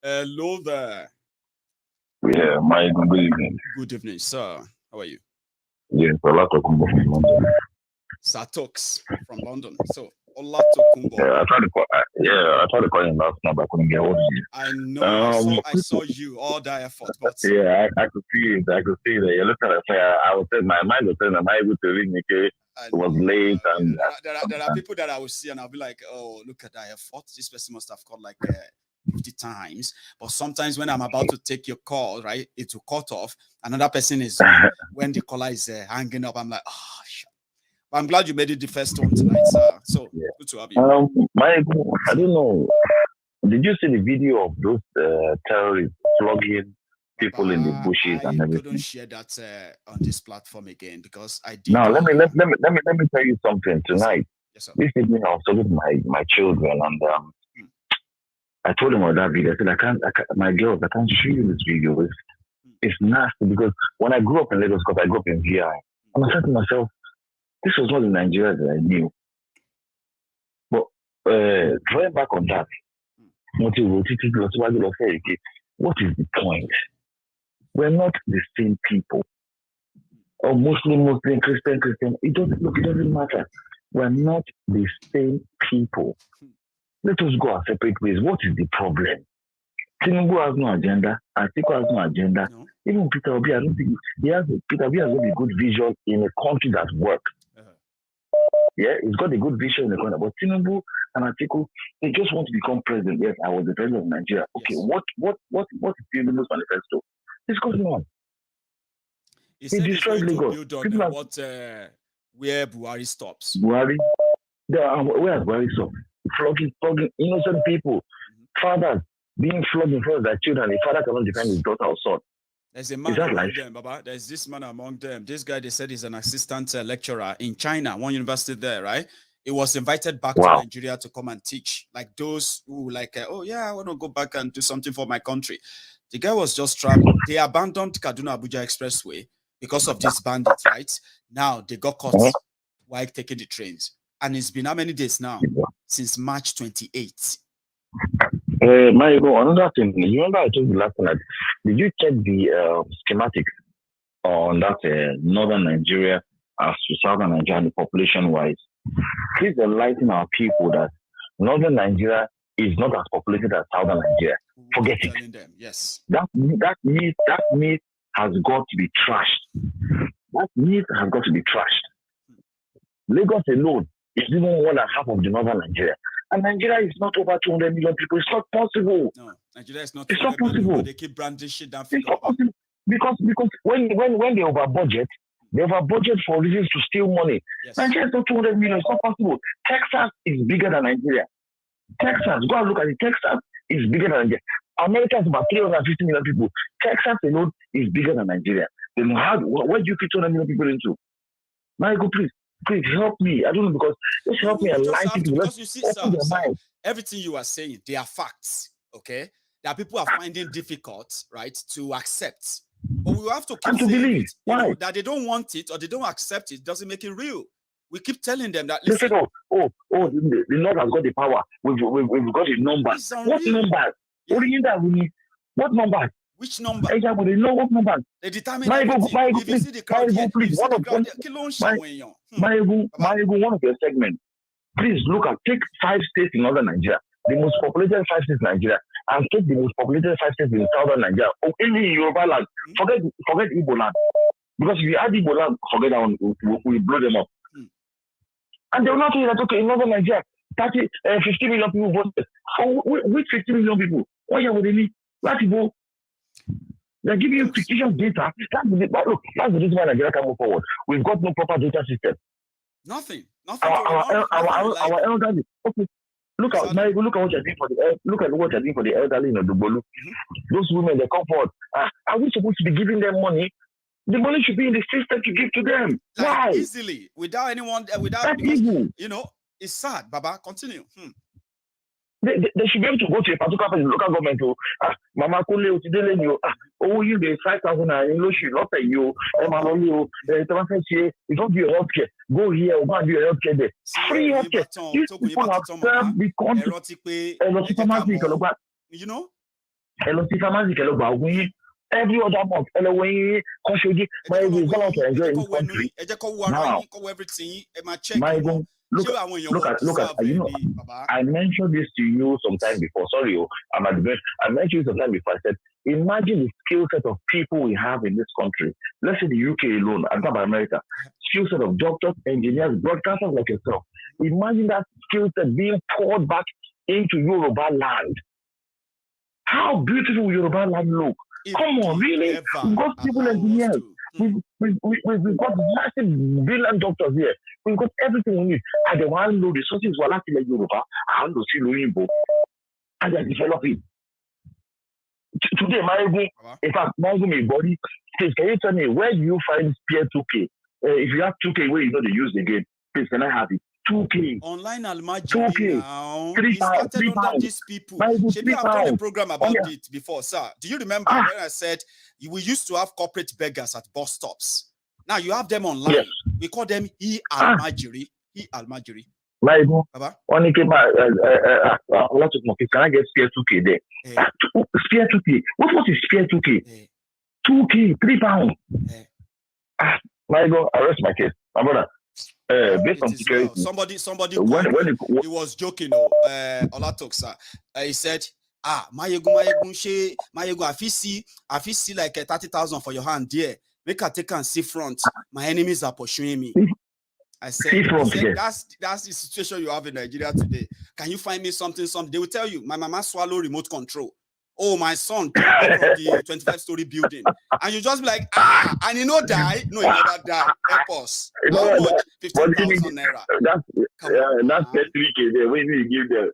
Hello there. Yeah, Maiyegun, good evening. Good evening, sir. How are you? Yes, Olatokunbo from London. Satox from London. So, Olatokunbo. Yeah, I tried to call him last night, but I couldn't get hold of you. I know. I saw you, all that effort, but yeah, I could see it. I could see that. You're looking at it. I was saying, my mind was saying, am I able to read Nikkei? It was late. And there are people that I will see and I'll be like, oh, look at that effort. This person must have called like 50 times. But sometimes when I'm about to take your call, right, it will cut off. Another person is when the caller is hanging up. I'm like, oh, shit. But I'm glad you made it the first one tonight, sir. So good to have you. Maiyegun, I don't know. Did you see the video of those terrorists flogging people in the bushes and everything? I couldn't share that on this platform again because I did. Now let me tell you something tonight. Yes, sir. This evening I was talking with my children and I told them about that video. I said I can't my girls, I can't show you this video. It's nasty because when I grew up in Lagos, because I grew up in VI, and I said to myself, this was not the Nigeria that I knew. But drawing back on that, what is the point? We're not the same people. Or Muslim, Christian. It doesn't matter. We're not the same people. Let us go our separate ways. What is the problem? Tinubu has no agenda. Atiku has no agenda. No. Even Peter Obi, I don't think Peter Obi has got a good vision in a country that works. Yeah, he's got a good vision in the country. But Tinubu and Atiku, they just want to become president. Yes, I was the president of Nigeria. Okay, yes. What is Tinubu's manifesto? It's going on. He destroyed Lagos. Where Buhari stops. Buhari? Where has Buhari stopped? Flogging innocent people. Fathers being flogged in front of their children. The father cannot defend his daughter or son. There's a man among them, Baba. There's this man among them. This guy, they said he's an assistant lecturer in China, one university there, right? He was invited back to Nigeria to come and teach. Like those who oh yeah, I want to go back and do something for my country. The guy was just traveling. They abandoned Kaduna-Abuja Expressway because of these bandits, right? Now they got caught while taking the trains. And it's been how many days now? Since March 28th. Maiyegun, another thing. You remember I told you last night, did you check the schematics on that northern Nigeria as to southern Nigeria and the population-wise? Please enlighten our people that northern Nigeria is not as populated as southern Nigeria. Forget it. Them, yes. That myth has got to be trashed. That myth has got to be trashed. Lagos alone is even more than half of the northern Nigeria. And Nigeria is not over 200 million people. It's not possible. No, Nigeria is not. It's not possible. They keep branding shit down. It's not possible. Because when they over budget for reasons to steal money. Yes. Nigeria is not 200 million. It's not possible. Texas is bigger than Nigeria. Texas, go and look at it. Texas is bigger than Nigeria. America is about 350 million people. Texas alone is bigger than Nigeria. Then where do you fit 200 million people into? Maiyegun, please help me. I don't know, because just help me enlighten people. Because you see, everything you are saying, they are facts, okay? That people are finding difficult, right, to accept. But we have to keep saying it. Why? That they don't want it or they don't accept it doesn't make it real. We keep telling them that. Listen, the Lord has got the power. We've got his numbers. What numbers? What do you mean that we need? What numbers? Which number? They know what numbers. They determine everything. If you see the crowd here, Maiyegun, one of your segments. Please take 5 states in northern Nigeria, the most populated 5 states in Nigeria, and take the most populated 5 states in southern Nigeria. Or any Yoruba land. Forget Igbo land. Because if you add Igbo land, forget that one, we blow them up. And they will not tell you that, okay, in northern Nigeria, 50 million people voted. Which 50 million people? What year would they need? They're giving you fictitious data. That's the reason why Nigeria can move forward. We've got no proper data system. Nothing. Our elderly. Okay. Look at what you're doing for the elderly in Odubolu. Those women, they come forward. Are we supposed to be giving them money? The money should be in the system to give to them. Why? Easily, without anyone, evil. It's sad. Baba, continue. they should be able to go to a particular place, local government. Mama Kule, oh, you the 5,000 in Loshi, not a you, Emanolio, you don't do your healthcare. Go here, go and do your healthcare there. Free healthcare. These people have served the country. You know? Every other month, Maiyegun is going to enjoy in this country. Now, Maiyegun, look at you know, I mentioned this to you sometime before. Sorry, I'm at the bench. I mentioned it sometime before. I said, imagine the skill set of people we have in this country. Let's say the UK alone, and not America. Skill set of doctors, engineers, broadcasters like yourself. Imagine that skill set being poured back into Yoruba land. How beautiful will Yoruba land look? Come on, really? We've got civil engineers. We've got massive brilliant doctors here. We've got everything we need. And the one low resources were like Yoruba, and to see Loimbo, and they're developing. Today, Maiyegun, in fact, Maiyegun, my body, please, can you tell me where do you find spare 2K? If you have 2K, where you know they use again, please, can I have it? 2K. Online Almajiri now. He started under these people. Maybe I've done a program about it before, sir. Do you remember when I said we used to have corporate beggars at bus stops? Now you have them online. Yes. We call them Almajiri. Almajiri. Maiyegun, can I get spare 2K there? Spare 2K. What is spare 2K? 2K, £3. Maiyegun, arrest my case. My brother. Based on security. Somebody he was joking. Olatoksa. He said, Maiyegun, I see like 30,000 for your hand there. Make her take and see front. My enemies are pursuing me. I said that's the situation you have in Nigeria today. Can you find me something? They will tell you, my mama swallow remote control. Oh, my son from the 25-story building. And you just be like, and he no die. No, he never die. Help us. How much? 15,000 naira. That's 3K there. When you give them,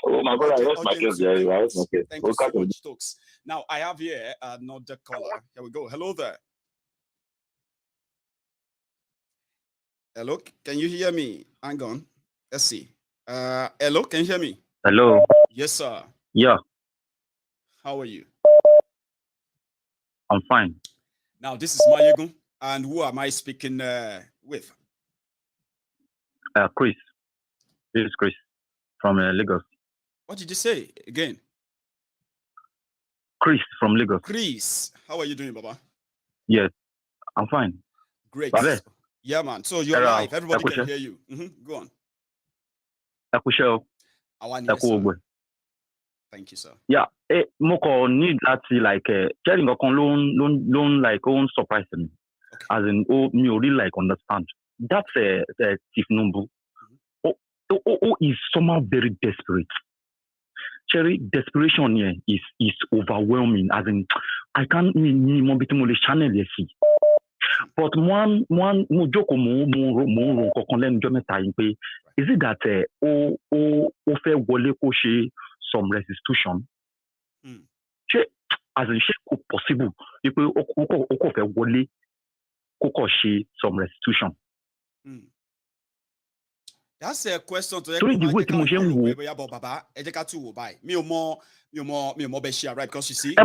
oh my God, I lost my case there. Thank you so much, Stokes. Now, I have here another caller. Here we go. Hello there. Hello, can you hear me? Hang on. Let's see. Hello, can you hear me? Hello. Yes, sir. Yeah. How are you? I'm fine. Now, this is Maiyegun, and who am I speaking with? Chris. This is Chris from Lagos. What did you say again? Chris from Lagos. Chris, how are you doing, Baba? Yes, I'm fine. Great. Yeah, man. So you're live. Everybody can hear you. Go on. Thank you, sir. Yeah, Moko need that like sharing a loan like own surprise me. As in me really like understand. That's Chief Numbu. Is somehow very desperate. Cherry desperation here is overwhelming. As in I can't channel see. But one mojoko is it that some restitution? As in possible some restitution. That's a question to because you see, yeah,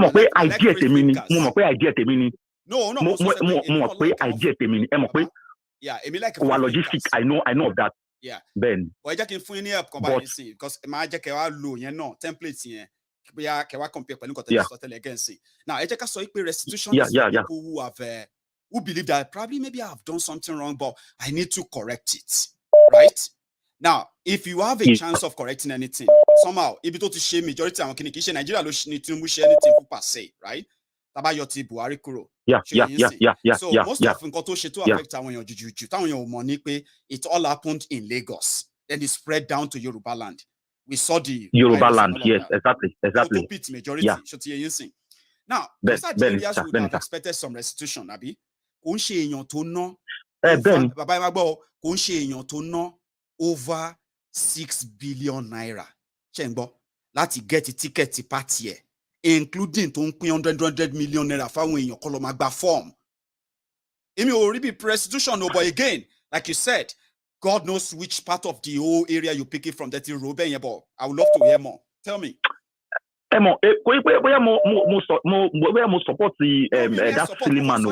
like logistic. I know of that. Yeah. Ben. But because templates here. Now, restitution is people who have who believe that probably maybe I've done something wrong, but I need to correct it. Right? Now, if you have a chance of correcting anything, somehow, if you to share majority of Nigeria need to share anything per se, right? So most of them got to affect it all happened in Lagos. Then it spread down to Yoruba land. We saw the Yoruba land, yes, exactly. Majority. Now, those are the areas we would have expected some restitution, Abi. Over 6 billion naira. Láti get a ticket to party, including 100 million naira for when you call them a form. Emi already be restitution, but again, like you said, God knows which part of the whole area you pick it from. That is Yoruba. I would love to hear more. Tell me. Where support the that silly man?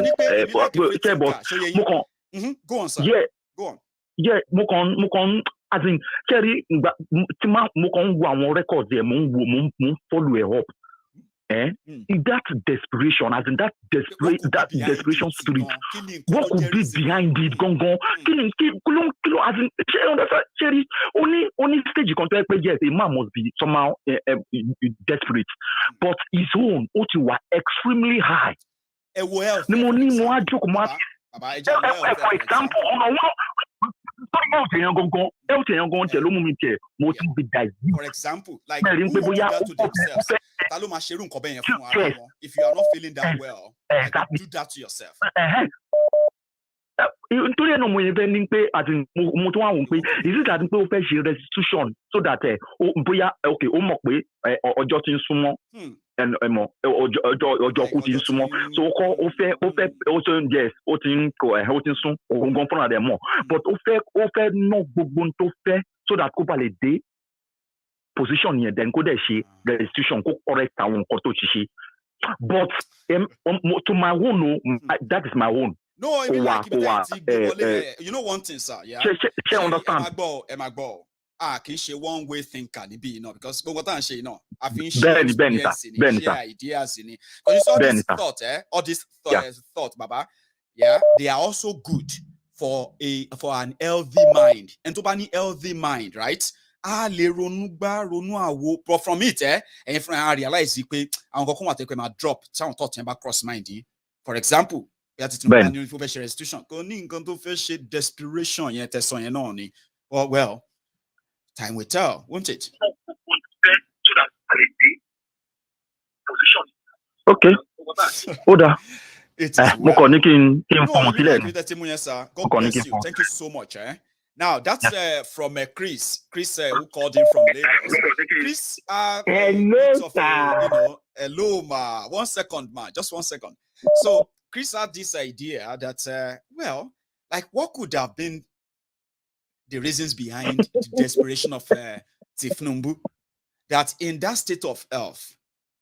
Go on, sir. Yeah, go on. Yeah, mukon. As in, Kerry, mukon wa records there, follow it up. That desperation, as in that desperation spirit, what could be behind it? Gongon, killing, as in, Cherry, only stage you compare, yes, a man must be somehow desperate, but his own, were extremely high. For example, like who would do that to themselves? If you are not feeling that well, like, do that to yourself. Is it that restitution so that and so that position here then go there the restitution go correct but to my own that is my own. No, you know one thing, sir. Yeah, understand. Can she one way thinker, because what I'm saying, I think ideas in it. Because all this thought, Baba, yeah, they are also good for an healthy mind. And to any healthy mind, right? But from it, and if I realize I'm going to drop some thoughts about cross mind. For example, restitution. Desperation, well, time will tell, won't it? Okay. Order. God bless you. Thank you so much. Now that's from Chris. Chris who called in from Lagos. Chris, hello, ma. 1 second, ma. Just 1 second. So Chris had this idea that, well, like what could have been the reasons behind the desperation of Tifnumbu, that in that state of health,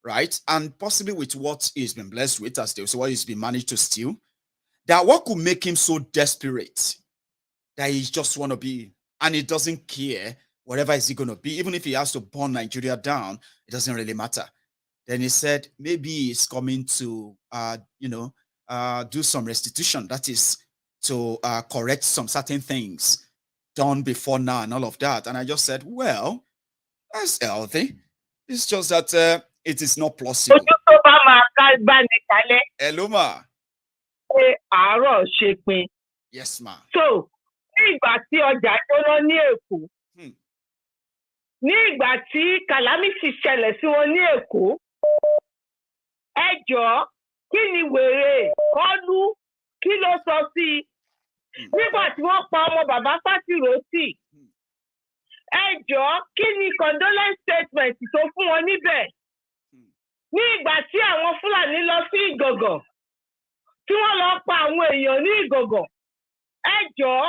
right, and possibly with what he's been blessed with, as they say, what he's been managed to steal, that what could make him so desperate that he just want to be, and he doesn't care whatever is he going to be, even if he has to burn Nigeria down, it doesn't really matter. Then he said maybe he's coming to, do some restitution. That is to correct some certain things done before now and all of that. And I just said, well, that's healthy. It's just that it is not plausible. Hello, ma. Yes, ma. So, nígbà tí ọjà jóná ní Èkó, nígbà tí calamity ṣẹlẹ̀ sí wọn ní Èkó, ẹ jọ̀ọ́, kí ni wèrè kọlu, kí ló sọ sí? Nígbà tí wọ́n pa ọmọ bàbá Fásiròtì, ẹ jọ̀ọ́, kí ni condolence statement tó fún wọn níbẹ̀? Nígbà tí àwọn Fúlàní lọ sí Ìgàngàn, tí wọ́n lọ pa àwọn èèyàn ní Ìgàngàn, ẹ jọ̀ọ́,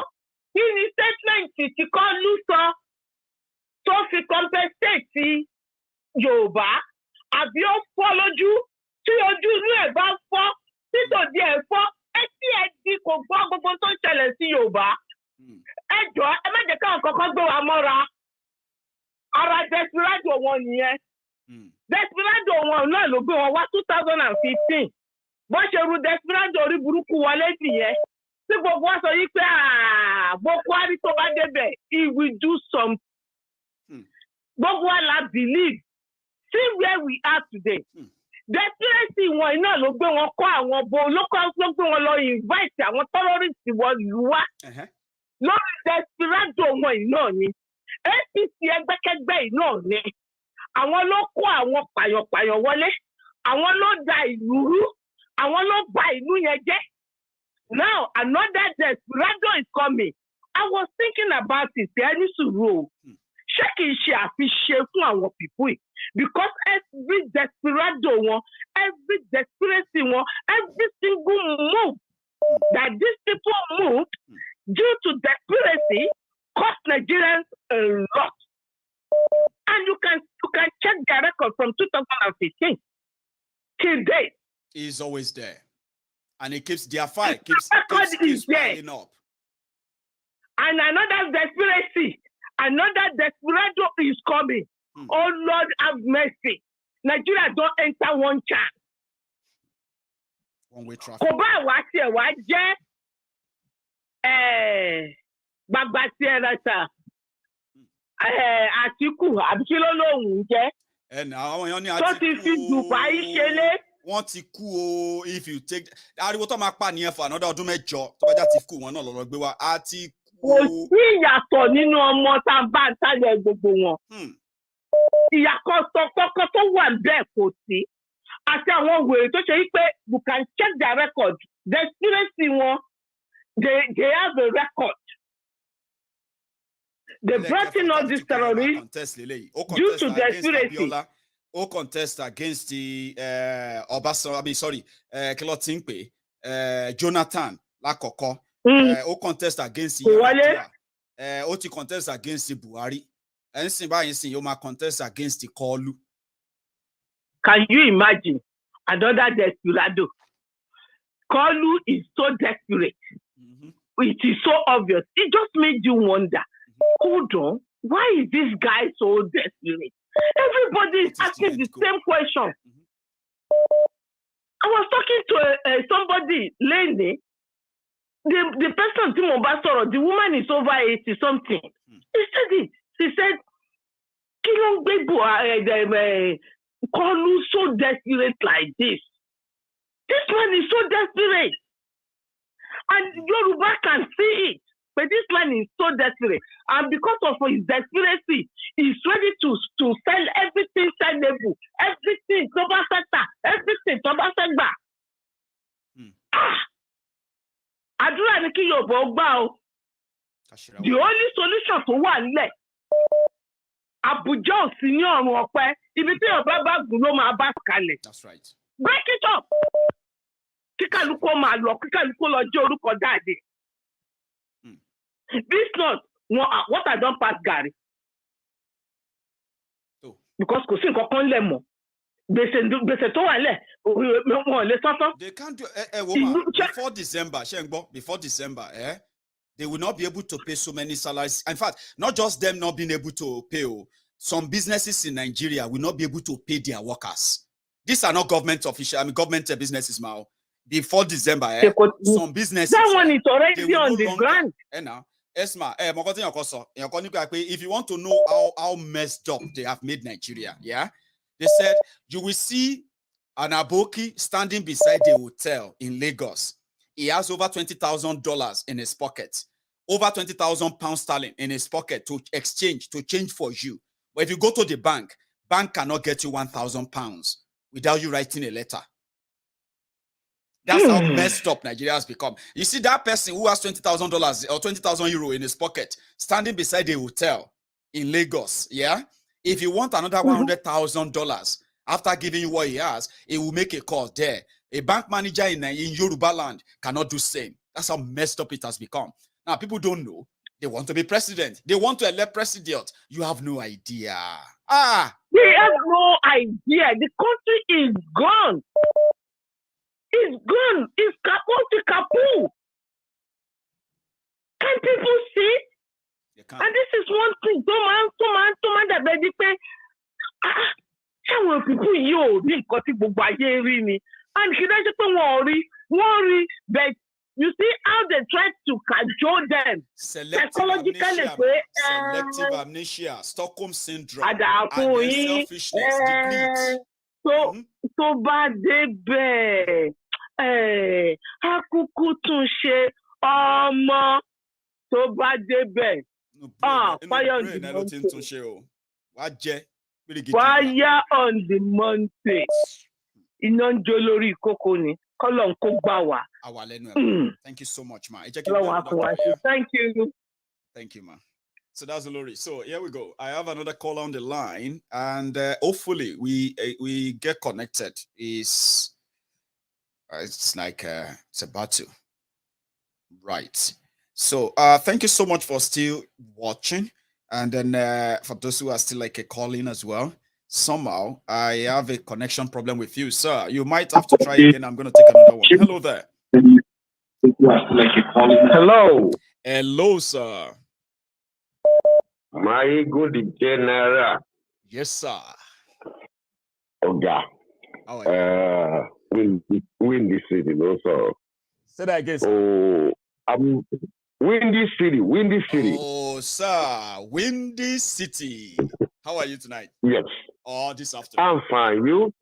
kí ni statement tí Kọ́lú sọ tó fi compensate Yorùbá, àbí ó fọ́ lójú, tí ojú inú ẹ̀ bá fọ́, tí tòdí ẹ̀ fọ́, etí ẹ̀ di kò gbọ́ gbogbo tó ń ṣẹlẹ̀ sí Yorùbá. Ẹ jọ̀ọ́, ẹ má jẹ́ káwọn kankan gbé wa mọ́ra. Ara desperado wọn nìyẹn. Desperado wọn náà ló gbé wọn wá 2015. Bó ṣe ru desperado orí burúkú wọlé nìyẹn. Tí gbogbo wa sọ yí pé Boko Haram tó bá débẹ̀, he will do something. Gbogbo wa la believe. See where we are today. Desperation wọn iná ló gbé wọn kọ́ àwọn ló gbé wọn lọ invite àwọn terrorists wọ ìlú wa. Lórí desperado wọn iná ni. APC ẹgbẹ́kẹ́gbẹ́ iná ni. Àwọn ló kó àwọn pàyọ̀pàyọ̀ wọlé. Àwọn ló da ìlú rú. Àwọn ló bà ìlú yẹn jẹ́. Now, another desperado is coming. I was thinking about it. Ẹni sùúrù. Ṣé kìí ṣe àfiṣe fún àwọn people? Because every desperado one, every desperation one, every single move that these people move due to desperation cost Nigerians a lot. And you can check their record from 2015 till date. He's always there. And it keeps their fight keeps piling up. And another desperation, another desperado is coming. Oh Lord, have mercy. Nigeria don't enter one chance. One way traffic. Koba wati waje Bagbati Atiku abikilo lohun je. Now when you so ti fi Dubai ṣẹlẹ̀. Wọ́n ti kú o if you take ariwo tó máa pa nìyẹn for another ọdún mẹ́jọ tó bá já ti kú wọn náà lọ́rọ̀ gbé wá á ti kú. Kò sí ìyàtọ̀ nínú ọmọ tá a bá ń tàyẹ̀ gbogbo wọn. Ìyàkọ̀ kọ́kọ́ tó wà bẹ́ẹ̀ kò sí. Àti àwọn wèrè tó ṣe wípé you can check their record. The experience wọn, they have a record. They brought in all these terrorists due to the experience. Ó contest against the Kilotingpe, Jonathan Lakoko. Ó contest against the ó ti contest against the Buhari. And sin báyìí sin yóò máa contest against the Kolu. Can you imagine another desperado? Kolu is so desperate. It is so obvious. It just made you wonder, hold on, why is this guy so desperate? Everybody is asking the same question. I was talking to somebody, Lady. The person, the woman is over 80 something. He said it. She said, Kilong Bebo, Kolu so desperate like this. This man is so desperate. And Yoruba can see it. But this man is so desperate. And because of his desperation, he's ready to sell everything sellable. Everything, Toba sector, everything, Toba sector. Àdúrà ni kí Yorùbá gbà o. The only solution to one leg. Abuja ò sí ní ọ̀run ọ̀pẹ. Ibi tí Yorùbá bá gùn ló máa bá kalẹ̀. That's right. Break it up. Kíkàlùkù máa lọ, kíkàlùkù lọ jẹ́ orúkọ dáadé. This not what I don't pass Gary. Because kò sí nǹkan kan lẹ̀ mọ́. Gbèsè tó wà lẹ̀, wọ́n lè sọ́tọ́. They can't do woman, before December, before December, they will not be able to pay so many salaries. In fact, not just them not being able to pay, some businesses in Nigeria will not be able to pay their workers. These are not government government businesses now. Before December, some businesses. That one is already on the ground. Now, Esma, if you want to know how messed up they have made Nigeria, they said you will see an Aboki standing beside the hotel in Lagos. He has over $20,000 in his pocket, over £20,000 in his pocket to change for you. But if you go to the bank cannot get you £1,000 without you writing a letter. That's how messed up Nigeria has become. You see that person who has $20,000 or 20,000 euro in his pocket standing beside the hotel in Lagos, If you want another $100,000 after giving you what he has, he will make a call there. A bank manager in Yoruba land cannot do same. That's how messed up it has become. Now, people don't know. They want to be president. They want to elect president. You have no idea. They have no idea. The country is gone. It's gone. It's kaput. Can people see? And this is one thing. That baby pay. Some people and he doesn't worry. But you see how they try to cajole them. Selective amnesia, Stockholm syndrome, and selfishness, greed. So bad debe. Akuku tunse ọmọ tó bá débẹ̀. Fire on the mountain. Fire on the mountain. Iná ń jó lórí kókó ni. Kọ́lọ̀ ń kó gbà wá. Thank you so much, ma. Thank you. Thank you, ma. So that's Olori. So here we go. I have another caller on the line, and hopefully we get connected. It's like it's about to. Right. So thank you so much for still watching. And then for those who are still like calling as well, somehow I have a connection problem with you, sir. You might have to try again. I'm going to take another one. Hello there. Hello. Hello, sir. Maiyegun the general. Yes, sir. Oga. Win this city, no sir. Say that again, sir. Oh, Windy City. Oh, sir. Windy City. How are you tonight? Yes. Oh, this afternoon. I'm fine. You?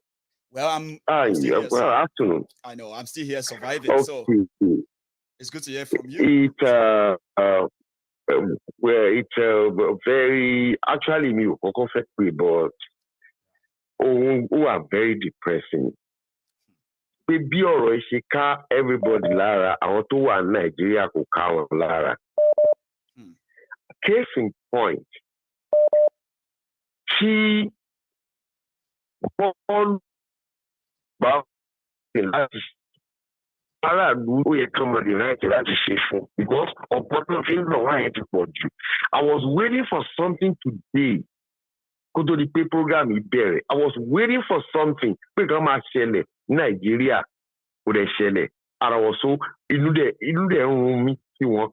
Well, I'm still here, well, afternoon. I know. I'm still here surviving. Okay. So it's good to hear from you. It's very actually new, but who are very depressing. Bí ọ̀rọ̀ ṣe ká everybody lára, àwọn tó wà ní Nàìjíríà kò ká wọn lára. Case in point, tí wọ́n bá láti aráàlú ó yẹ kí ọmọ ìrìnàjò láti ṣe fún, because ọ̀pọ̀ tó fi ń lọ wáyé ti pọ̀ jù. I was waiting for something today. Kó tó di pé program yìí bẹ̀rẹ̀. I was waiting for something pé kí wọ́n máa ṣẹlẹ̀ ní Nàìjíríà kò dẹ̀ ṣẹlẹ̀. Ara wọ̀ so inú dẹ̀ ń run mí sí wọn.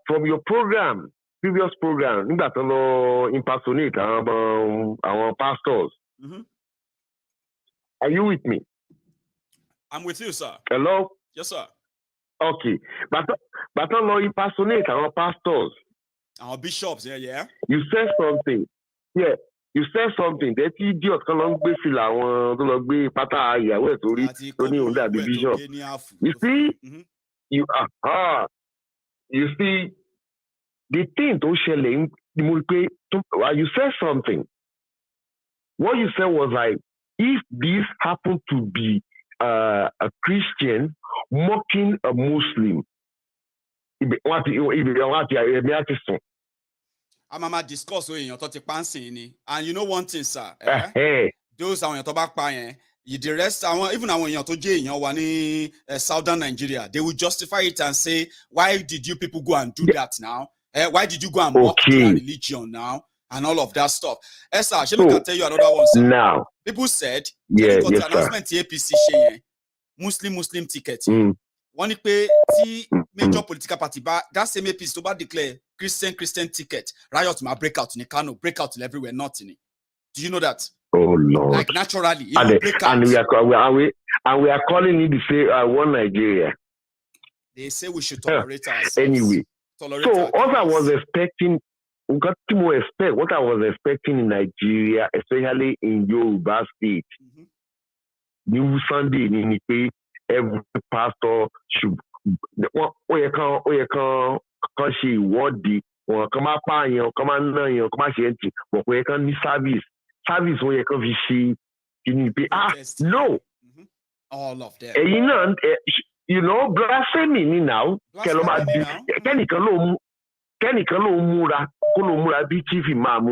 From your program, previous program, nígbà tó lọ impersonate àwọn pastors. Are you with me? I'm with you, sir. Hello? Yes, sir. Okay. But tó lọ impersonate àwọn pastors. Our bishops, yeah. You said something. Yeah. You said something. That idiot kan lọ ń gbé fìlà àwọn tó lọ gbé pátá ìyàwó ẹ̀ torí tó ní òun dàbí bishop. You see? You see, the thing tó ṣẹlẹ̀ you said something. What you said was like, if this happened to be a Christian mocking a Muslim, I'm discuss with you and you know one thing, sir. Those are your tobacco. The rest, even southern Nigeria, they will justify it and say, why did you people go and do that now? Why did you go and mock their religion now? And all of that stuff. Sir, let me tell you another one, sir. Now, people said, yes, announcement APC Muslim ticket. One pay major political party, but that same APC to declare Christian ticket. Riot ma break out in Kano, break out everywhere, not in it. Do you know that? Oh Lord! Like naturally, and we are calling it to say one Nigeria. They say we should tolerate ourselves. Anyway, what I was expecting in Nigeria, especially in Yoruba state, New Sunday, every pastor should she wadi or come up come on service where you can see no. All of them. You know, blasphemy now. Mura bi chief imam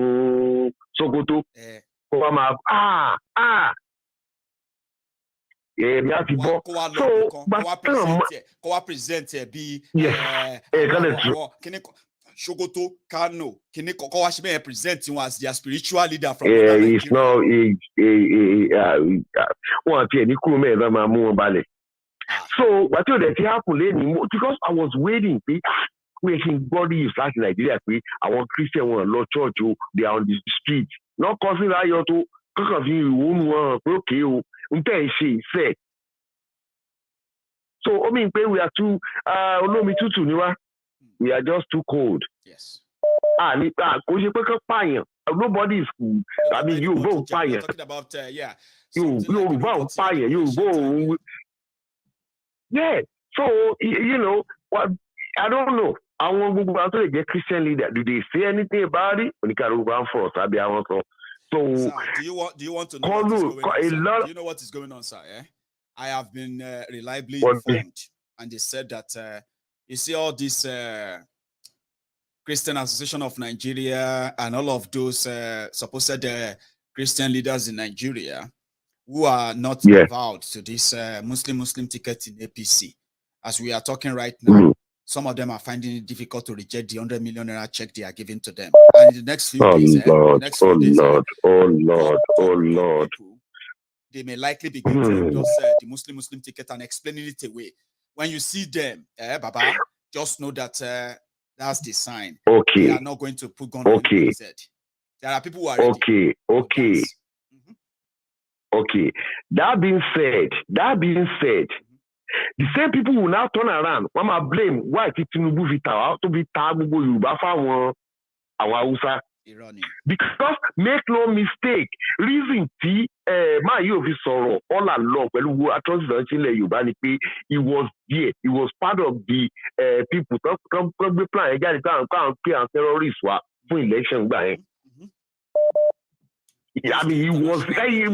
Sokoto. Present be Shogoto Kano present him as their spiritual leader from it's not so what did happen because I was waiting body is like Nigeria I want Christian one Lord church they are on the street not causing riot okay say so I mean we are too we are just too cold. Yes. Nobody is cool. I mean, you vote fire. Talking about you vote fire. You vote. Yeah. So you know what? I don't know. I want to go to get Christian leader. Do they say anything about it? When you can run for us, so sir, do you want to know what is going on? Do you know what is going on, sir? I have been reliably informed, and they said that. You see all this Christian Association of Nigeria and all of those supposed Christian leaders in Nigeria who are not involved to this Muslim ticket in APC. As we are talking right now, some of them are finding it difficult to reject the 100 million naira check they are giving to them. And in the next few days, they may likely begin to just the Muslim ticket and explaining it away. When you see them, Baba, just know that that's the sign. Okay. They are not going to put gun on anybody's head. There are people who are ready. Okay. Okay. That being said, the same people will now turn around. Mama blame why Tinubu Vita to be tagged Yoruba for our because make no mistake, reason T Maiyegun sorrow all along when across the Yoruba he was there, he was part of the people come plan again and terrorists for election by. I mean, he was exactly.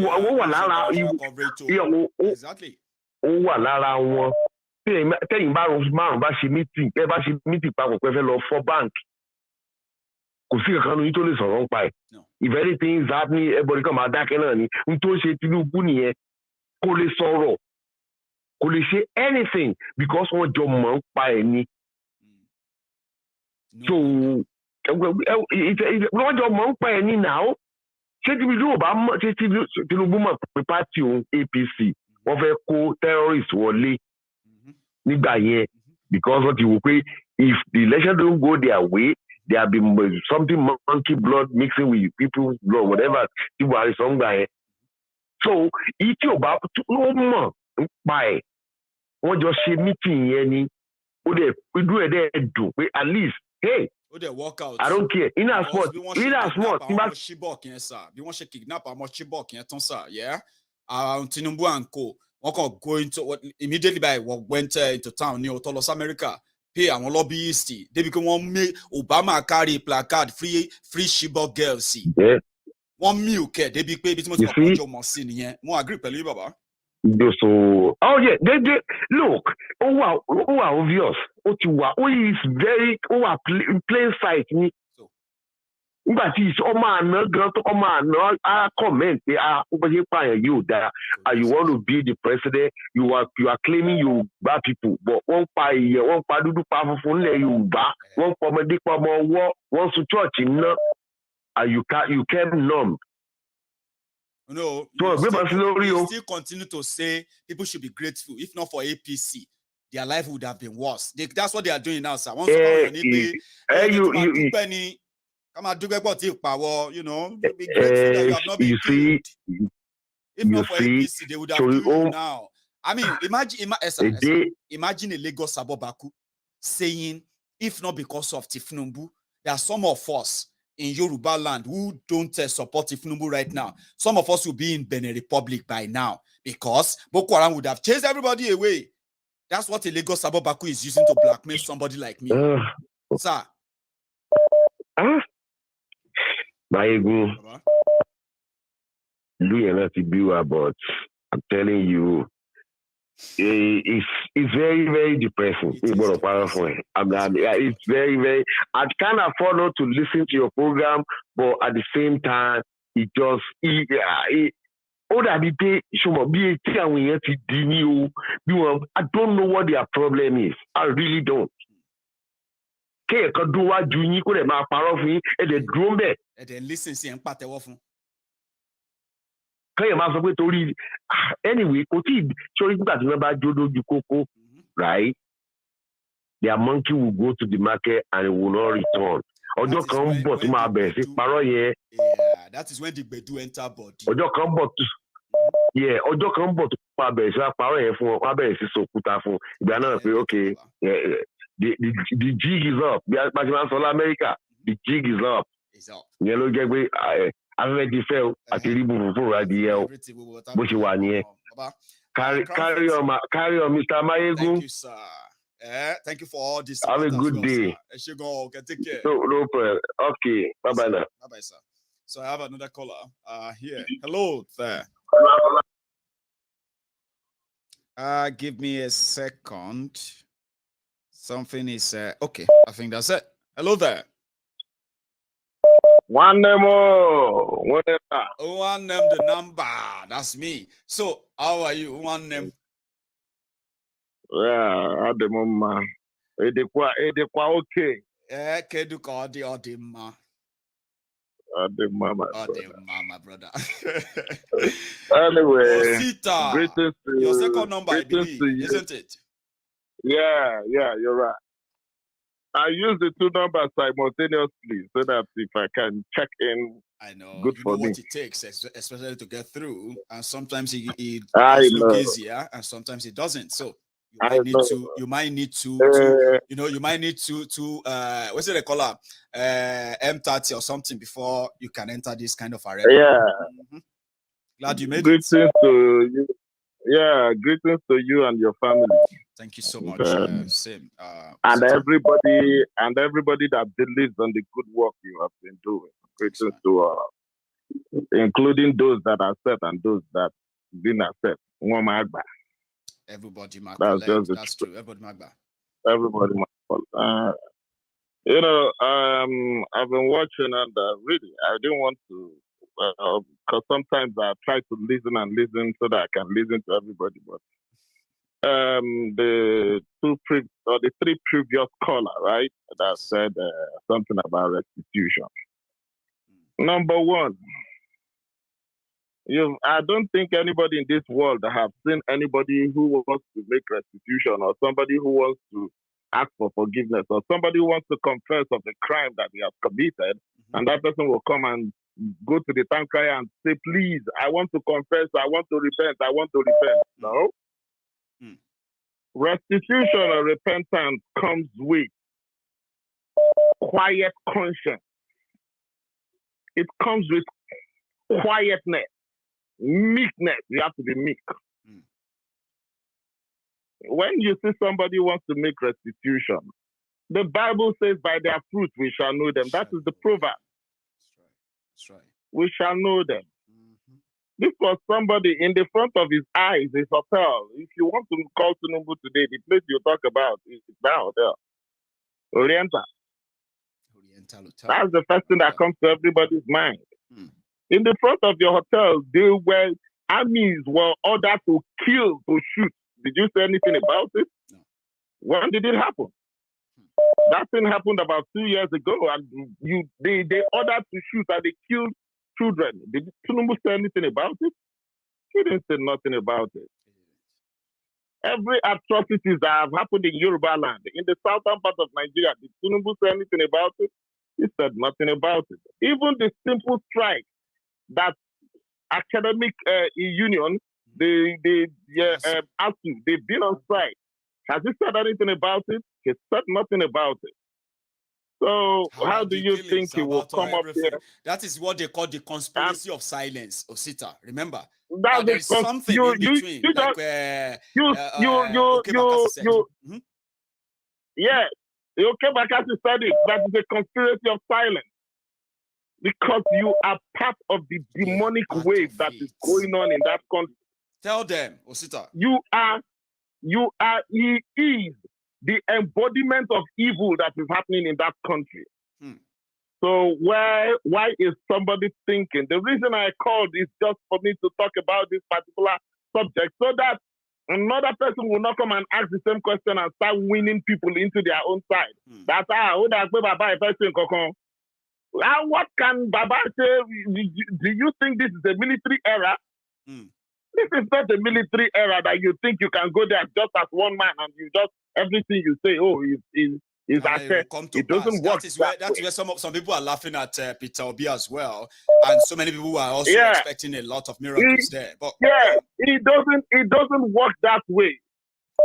Oh, wà one. Tẹ́yìn márùn-ún bá ṣe meeting, ẹ bá ṣe meeting papọ̀ pé fẹ́ lọ for bank. Kò sí kankan ní tó lè sọ̀rọ̀ ń pa ẹ̀. If anything is happening, everybody come out dákẹ́ náà ni. N tó ṣe Tinubu nìyẹn. Kò lè sọ̀rọ̀. Kò lè ṣe anything because wọ́n jọ mọ̀ ń pa ẹ̀ ni. So, wọ́n jọ mọ̀ ń pa ẹ̀ ni now. Ṣé Tinubu mọ̀ pé party òun APC wọ́n fẹ́ kó terrorists wọlé nígbà yẹn because wọ́n ti wò pé if the election don't go their way there have been something monkey blood mixing with people's blood whatever tí Buhari sọ ń gbà yẹn. So ìtí ò bá ó mọ̀ ń pa ẹ̀ wọ́n jọ ṣe meeting yẹn ni ó dẹ̀ ìdú ẹ̀ dẹ̀ dùn pé at least hey. Work out. I don't care. In as much, bí wọ́n ṣe kidnap àwọn Chibok yẹn tán sir, yeah. Tinubu and co. One can go into immediately by what went into town near Tolos America. Pay àwọn lobbyists. They become one make Obama carry placard free Chibok girls. Yeah. One milk. They be pay bit much more agree, Pelu Baba. So, oh yeah, they look. Oh wow, obvious. Is very plain sight. But it's comment. You want to be the president. You are claiming you bad people, but one do powerful one to church and you came numb. No, you still continue to say people should be grateful. If not for APC, their life would have been worse. That's what they are doing now, sir. Once come and do what you power, you know. Be grateful that you have not been killed. If not for APC, they would have killed you now. I mean, imagine a Lagos Sabobaku saying, if not because of Tifnumbu, there are some of us in Yoruba land who don't support Tifnumbu right now. Some of us will be in Benin Republic by now because Boko Haram would have chased everybody away. That's what a Lagos Sabobaku is using to blackmail somebody like me. Sir. Maiyegun, but I'm telling you, it's very, very depressing. It's very, very. I can't afford not to listen to your program, but at the same time, it just I don't know what their problem is. I really don't. And then listen, see, and part of anyway, right? Their monkey will go to the market and it will not return. That is when the Bedu enter body. Yeah, okay. The jig is up. America, the jig is up. It's up. I already felt at the carry on, Mr. Maiyegun. Thank you, sir. Thank you for all this. Have a good day. Okay, take care. No problem. Okay, bye bye now. Bye bye, sir. So I have another caller here. Hello there. Give me a second. Something is okay. I think that's it. Hello there. One name, the number. That's me. So, how are you? One name. Yeah, at the moment. Okay. Keduka Odima. My brother. Anyway, Osita, greetings to your second number, I believe, to you. isn't it? Yeah, you're right. I use the two numbers simultaneously so that if I can check in, I know. Good you for know me. what it takes, especially to get through. And sometimes it I does look know. easier, and sometimes it doesn't. So you I might need know. to. You might need to. You might need to. What's it they call it? M30 or something before you can enter this kind of arena. Yeah. Glad you made greetings it. To you. Yeah, greetings to you and your family. Thank you so much. Same. And everybody that believes on the good work you have been doing. Greetings to including those that accept and those that didn't accept. Everybody, that's true. Everybody, Magba. Everybody, I've been watching and really, I didn't want to, because sometimes I try to listen so that I can listen to everybody. But the three previous caller, right, that said something about restitution. Number one, I don't think anybody in this world have seen anybody who wants to make restitution or somebody who wants to ask for forgiveness or somebody who wants to confess of the crime that he has committed, and that person will come and go to the town crier and say, please, I want to confess, I want to repent, I want to repent. No. Restitution or repentance comes with quiet conscience. It comes with quietness, meekness. You have to be meek. When you see somebody wants to make restitution, the Bible says, by their fruit we shall know them. That is the proverb. That's right. We shall know them. This was somebody in the front of his eyes, his hotel. If you want to call Tinubu today, the place you talk about is that hotel. Oriental. That's the first thing that comes to everybody's mind. In the front of your hotel, armies were ordered to kill, to shoot. Did you say anything about it? No. When did it happen? That thing happened about 2 years ago, and they ordered to shoot and they killed children. Did Tinubu say anything about it? He didn't say nothing about it. Every atrocities that have happened in Yoruba land, in the southern part of Nigeria, did Tinubu say anything about it? He said nothing about it. Even the simple strike that academic union, they've been on strike. Has he said anything about it? He said nothing about it. So how do you think he will come up here? That is what they call the conspiracy of silence, Osita. Remember, that there is something in between. Yes, you came back as you said it. That is a conspiracy of silence. Because you are part of the demonic wave that is going on in that country. Tell them, Osita. He is the embodiment of evil that is happening in that country. So why is somebody thinking? The reason I called is just for me to talk about this particular subject so that another person will not come and ask the same question and start winning people into their own side. That's what can Baba say? Do you think this is a military era? This is not a military era that you think you can go there just as one man and you just everything you say, is it doesn't work. That's where some people are laughing at Peter Obi as well, and so many people are also expecting a lot of miracles there. But it doesn't work that way.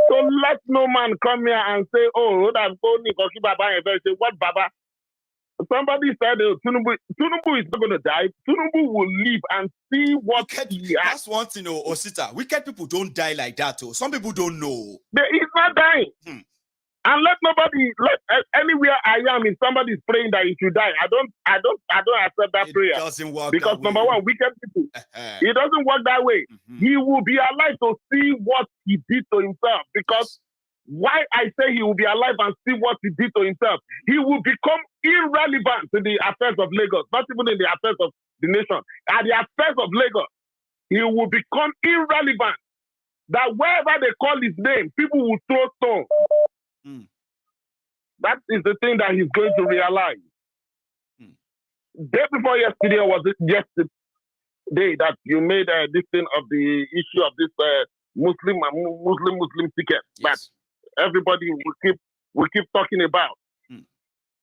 So let no man come here and say, "Oh, that's only Baba." What Baba? Somebody said Tinubu is not going to die. Tinubu will live and see what he has. That's one thing, Osita. Wicked people don't die like that. Some people don't know. He's not dying. And let anywhere I am, if somebody is praying that he should die, I don't accept that prayer. It doesn't work because that number way. one, wicked people. It doesn't work that way. He will be alive to see what he did to himself. Because why I say he will be alive and see what he did to himself, he will become irrelevant in the affairs of Lagos, not even in the affairs of the nation. At the affairs of Lagos, he will become irrelevant. That wherever they call his name, people will throw stones. That is the thing that he's going to realize. Day before yesterday, or was it yesterday that you made this thing of the issue of this Muslim ticket that everybody will keep talking about?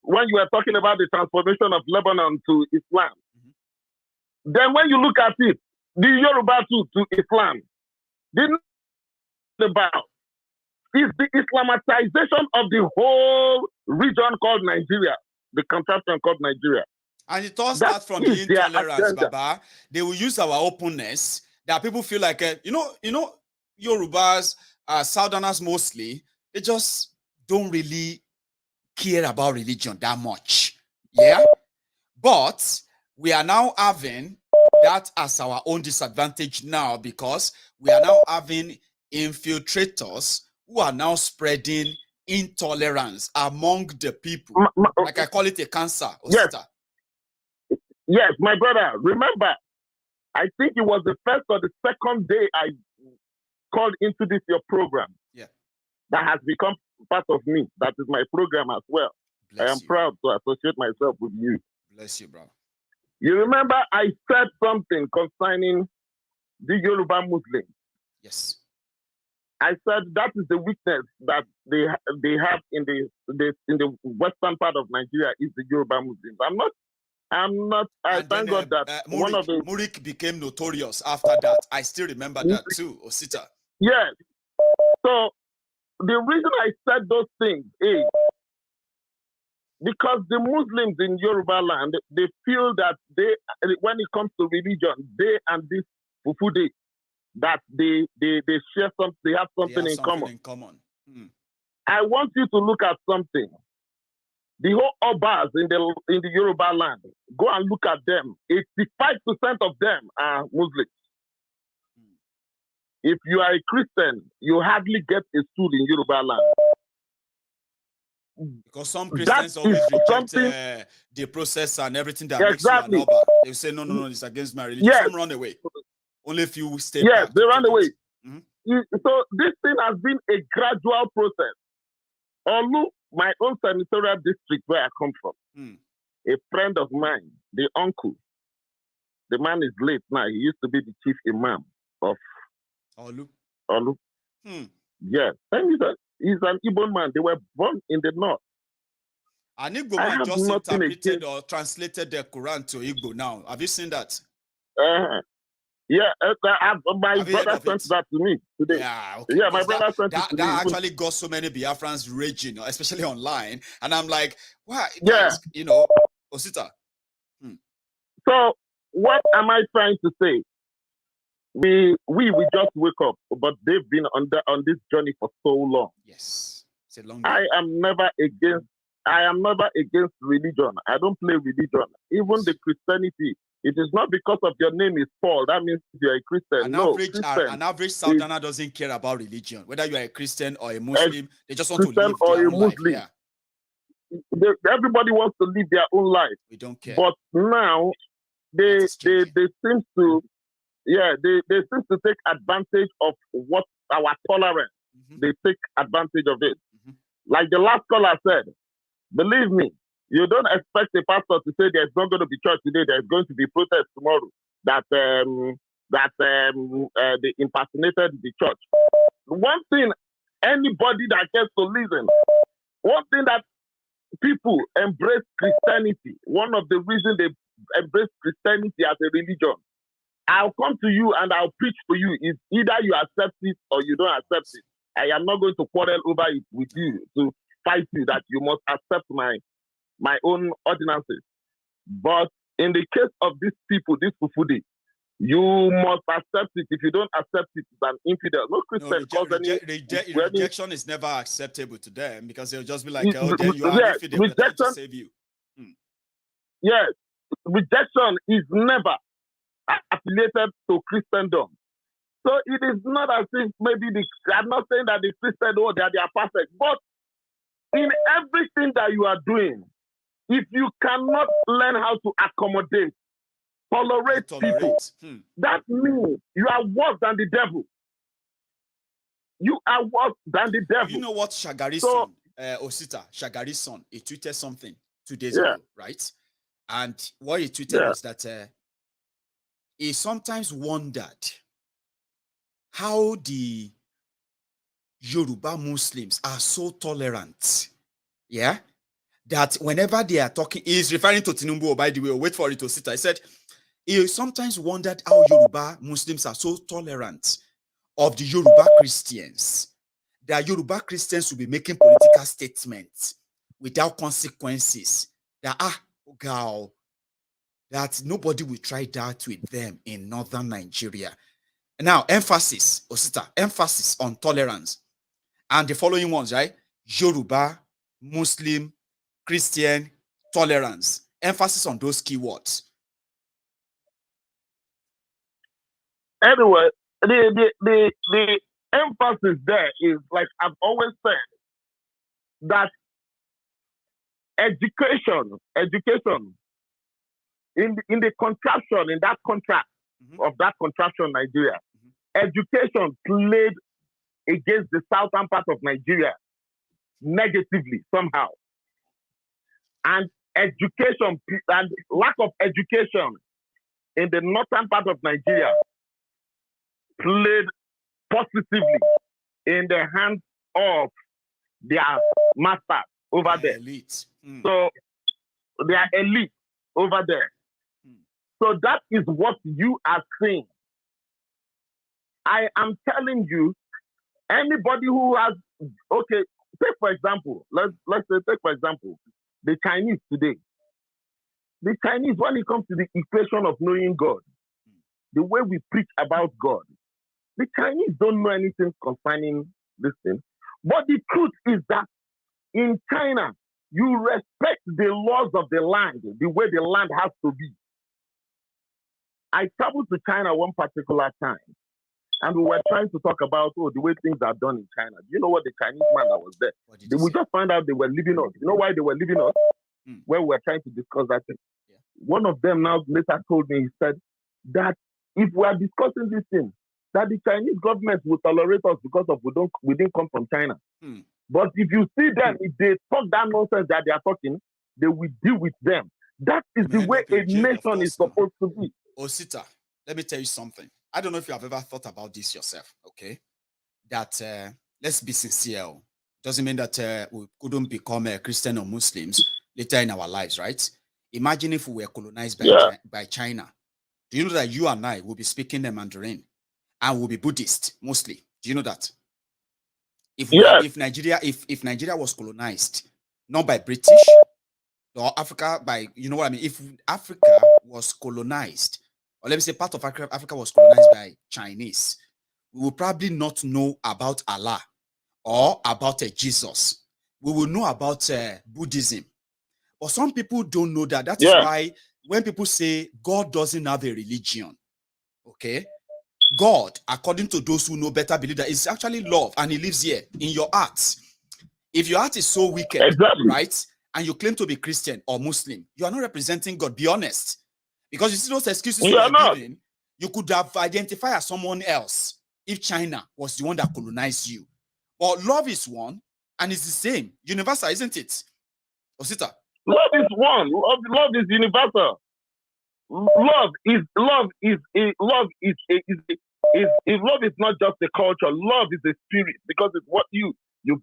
When you were talking about the transformation of Lebanon to Islam, then when you look at it, the Yoruba to Islam, didn't about is the Islamization of the whole region called Nigeria, the contraption called Nigeria. And it all starts from the intolerance, Baba. They will use our openness that people feel like, Yorubas, Southerners mostly, they just don't really care about religion that much. Yeah? But we are now having that as our own disadvantage now, because we are now having infiltrators who are now spreading intolerance among the people. Like I call it a cancer. Yes, my brother. Remember, I think it was the first or the second day I called into this your program. Yeah. That has become part of me. That is my program as well. I am proud to associate myself with you. Bless you, bro. You remember I said something concerning the Yoruba Muslims. Yes. I said that is the weakness that they have in the western part of Nigeria is the Yoruba Muslims. I thank God that one of the Murik became notorious after that. I still remember that too, Osita. Yes. So the reason I said those things is because the Muslims in Yoruba land, they feel that when it comes to religion, they and this Fufude, that they share something, they have something in common. I want you to look at something. The whole Obas in the Yoruba land, go and look at them. 85% of them are Muslims. If you are a Christian, you hardly get a stool in Yoruba land. Because some Christians always reject the process and everything that makes you an Oba. They say, no, it's against my religion. Some run away. Only if you stay back. Yes, they run away. So this thing has been a gradual process. Although my own senatorial district where I come from, a friend of mine, the uncle, the man is late now. He used to be the chief imam of Olu. Yes. And he's an Igbo man. They were born in the north. An Igbo man just interpreted or translated the Quran to Igbo now. Have you seen that? Yeah, my brother sent that to me today. Yeah, okay. Yeah, my brother sent it to me. That actually got so many Biafrans raging, especially online. And I'm like, why? Yeah. Osita. So what am I trying to say? We just wake up, but they've been on this journey for so long. Yes, it's a long. I am never against religion. I don't play religion. Even the Christianity. It is not because of your name is Paul. That means you're a Christian. An average Southerner doesn't care about religion. Whether you're a Christian or a Muslim, they just want Christian to live their own life. Yeah. Everybody wants to live their own life. We don't care. But now they seem to take advantage of what our tolerance. They take advantage of it. Like the last caller said, believe me, you don't expect a pastor to say there's not going to be church today, there's going to be protest tomorrow, that they impersonated the church. One thing, anybody that gets to listen, one thing that people embrace Christianity, one of the reasons they embrace Christianity as a religion, I'll come to you and I'll preach to you, is either you accept it or you don't accept it. I am not going to quarrel over it with you, to fight you that you must accept my own ordinances. But in the case of these people, this Fufude, you must accept it. If you don't accept it, it's an infidel. No Christian rejection is never acceptable to them, because they'll just be like, oh, then you are infidel, we're trying to save you. Yes, rejection is never affiliated to Christendom. So it is not as if I'm not saying that the Christian, they are perfect, but in everything that you are doing, if you cannot learn how to accommodate, tolerate people, that means you are worse than the devil. You are worse than the devil. You know what Shagari Osita, Shagari's son, he tweeted something 2 days Yeah. ago, right? And what he tweeted was that he sometimes wondered how the Yoruba Muslims are so tolerant. Yeah. That whenever they are talking, he's referring to Tinubu, by the way, wait for it to sit. I said, he sometimes wondered how Yoruba Muslims are so tolerant of the Yoruba Christians. That Yoruba Christians will be making political statements without consequences. That, girl, that nobody will try that with them in northern Nigeria. Now, emphasis, Osita, emphasis on tolerance. And the following ones, right? Yoruba, Muslim, Christian, tolerance. Emphasis on those keywords. Anyway, the emphasis there is, like I've always said, that education in the contraction, in that contract of that contraction Nigeria, education played against the southern part of Nigeria negatively somehow. And education and lack of education in the northern part of Nigeria played positively in the hands of their masters over there. Elite. So they are elite over there. So that is what you are seeing. I am telling you, anybody who has, okay, take for example, let's say, take for example, the Chinese today. The Chinese, when it comes to the equation of knowing God, the way we preach about God, the Chinese don't know anything concerning this thing. But the truth is that in China, you respect the laws of the land, the way the land has to be. I traveled to China one particular time, and we were trying to talk about the way things are done in China. Do you know what the Chinese man that was there? We just found out they were leaving us. You know why they were leaving us? When we were trying to discuss that thing. Yeah. One of them now later told me, he said that if we are discussing this thing, that the Chinese government will tolerate us because of we didn't come from China. But if you see them, if they talk that nonsense that they are talking, they will deal with them. That is the way a nation is supposed to be. Osita, let me tell you something. I don't know if you have ever thought about this yourself, okay? That, let's be sincere. Doesn't mean that we couldn't become Christian or Muslims later in our lives, right? Imagine if we were colonized by China. Do you know that you and I will be speaking the Mandarin and will be Buddhist mostly? Do you know that? If Nigeria was colonized, not by British or Africa, by, you know what I mean? If Africa was colonized, or let me say part of Africa was colonized by Chinese, we will probably not know about Allah or about Jesus. We will know about Buddhism. But some people don't know that. That is why when people say God doesn't have a religion, okay? God, according to those who know better, believe that it's actually love, and he lives here in your heart. If your heart is so wicked, right, and you claim to be Christian or Muslim, you are not representing God. Be honest. Because you see those excuses you are giving, you could have identified as someone else if China was the one that colonized you. But love is one, and it's the same. Universal, isn't it? Osita? Love is one. Love is universal. Love is not just a culture. Love is a spirit, because it's what you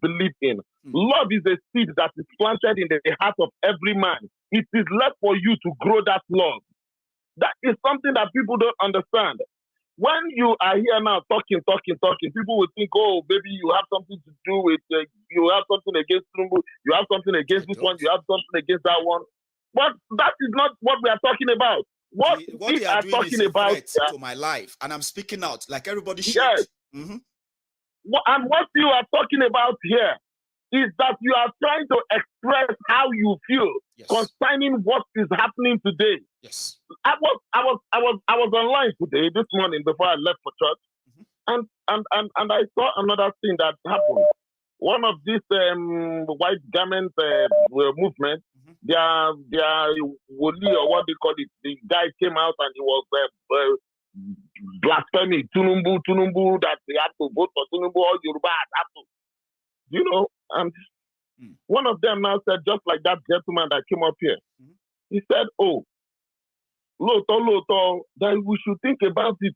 believe in. Love is a seed that is planted in the heart of every man. It is left for you to grow that love. That is something that people don't understand. When you are here now talking, people will think, oh, maybe you have something to do with, you have something against Trumbu, you have something against this one, you have something against that one. But that is not what we are talking about. What we they are doing talking is about to my life, and I'm speaking out like everybody should. Yes. And what you are talking about here is that you are trying to express how you feel concerning what is happening today. Yes. I was online today, this morning, before I left for church, and I saw another thing that happened. One of these white garment movement, their woli, or what they call it, the guy came out and he was blaspheming Tinubu, that they have to vote for Tinubu, or Yorubas have to, you know, and One of them now said, just like that gentleman that came up here, he said, oh, Loto, that we should think about it,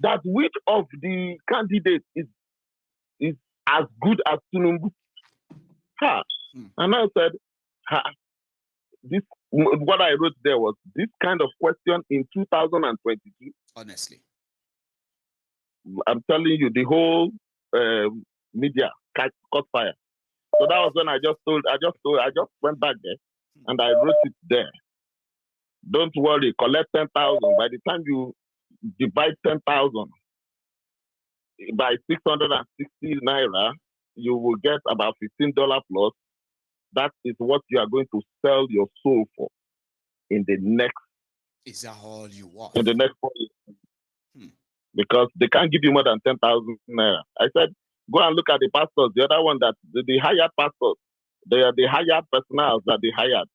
that which of the candidates is as good as Tinubu. And I said, this, what I wrote there was this kind of question in 2022. Honestly, I'm telling you, the whole media caught fire. So that was when I just went back there and I wrote it there. Don't worry, collect 10,000. By the time you divide 10,000 by 660 naira, you will get about $15 plus. That is what you are going to sell your soul for in the next. Is that all you want? In the next 4 years. Because they can't give you more than 10,000 naira. I said, go and look at the pastors. The other one that the hired pastors, they are the hired personnel that they hired.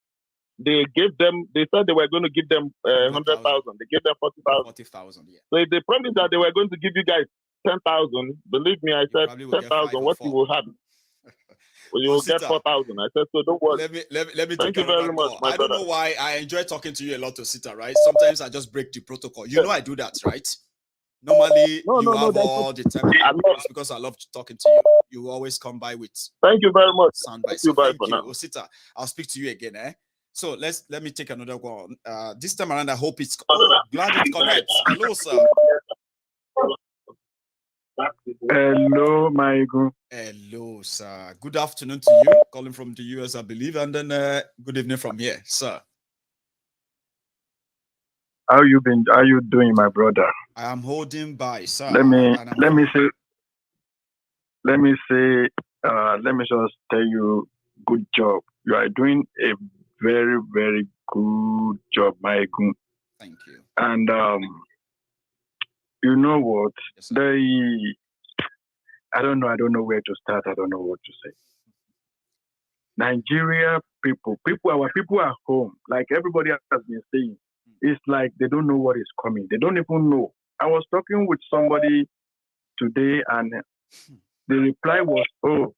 They said they were going to give them 100,000. They gave them 40,000. 40,000, yeah. So if they promised that they were going to give you guys 10,000, believe me, I said 10,000, what you will have. Well, you will get 4,000. I said, so don't worry. Let me Thank you very much, my I don't know why I enjoy talking to you a lot, Osita, right? Sometimes I just break the protocol. You know I do that, right? Normally, you have all the time. It's because I love talking to you. You always come by with. Thank you very much. Soundbite. So thank you, Osita. I'll speak to you again, eh? So let me take another one. This time around, I hope it's glad it connects. Hello, sir. Hello, Maiyegun. Hello, sir. Good afternoon to you. Calling from the US, I believe, and then good evening from here, sir. How you been? How you doing, my brother? I am holding by, sir. Let me just tell you, good job. You are doing a very, very good job, Maiyegun. Thank you. And you know what? Yes, I don't know where to start. I don't know what to say. Nigeria our people at home, like everybody has been saying, it's like they don't know what is coming. They don't even know. I was talking with somebody today, and the reply was, "Oh,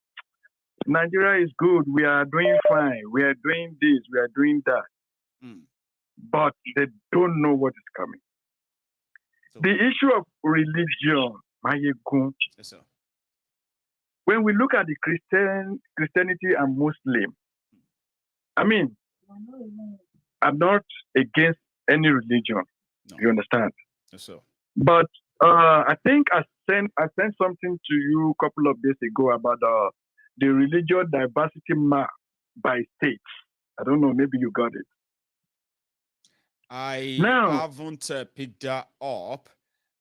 Nigeria is good. We are doing fine. We are doing this. We are doing that." But they don't know what is coming. The issue of religion, Maiyegun. Yes, sir. When we look at the Christianity and Muslim, I mean, I'm not against any religion. No. You understand? Yes, sir. But I think I sent something to you a couple of days ago about the religious diversity map by states. I don't know, maybe you got it. I haven't picked that up,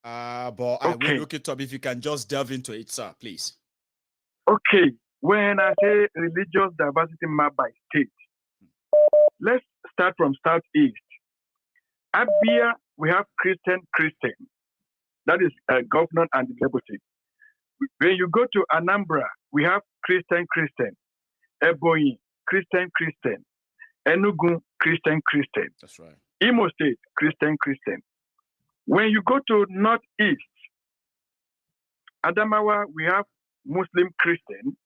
but I will look it up. If you can just delve into it, sir, please. Okay. When I say religious diversity map by state, let's start from Southeast. Abia, we have Christian. That is governor and the deputy. When you go to Anambra, we have Christian. Ebonyi, Christian. Enugu, Christian. That's right. Imo State, Christian. When you go to Northeast, Adamawa, we have Muslim Christian.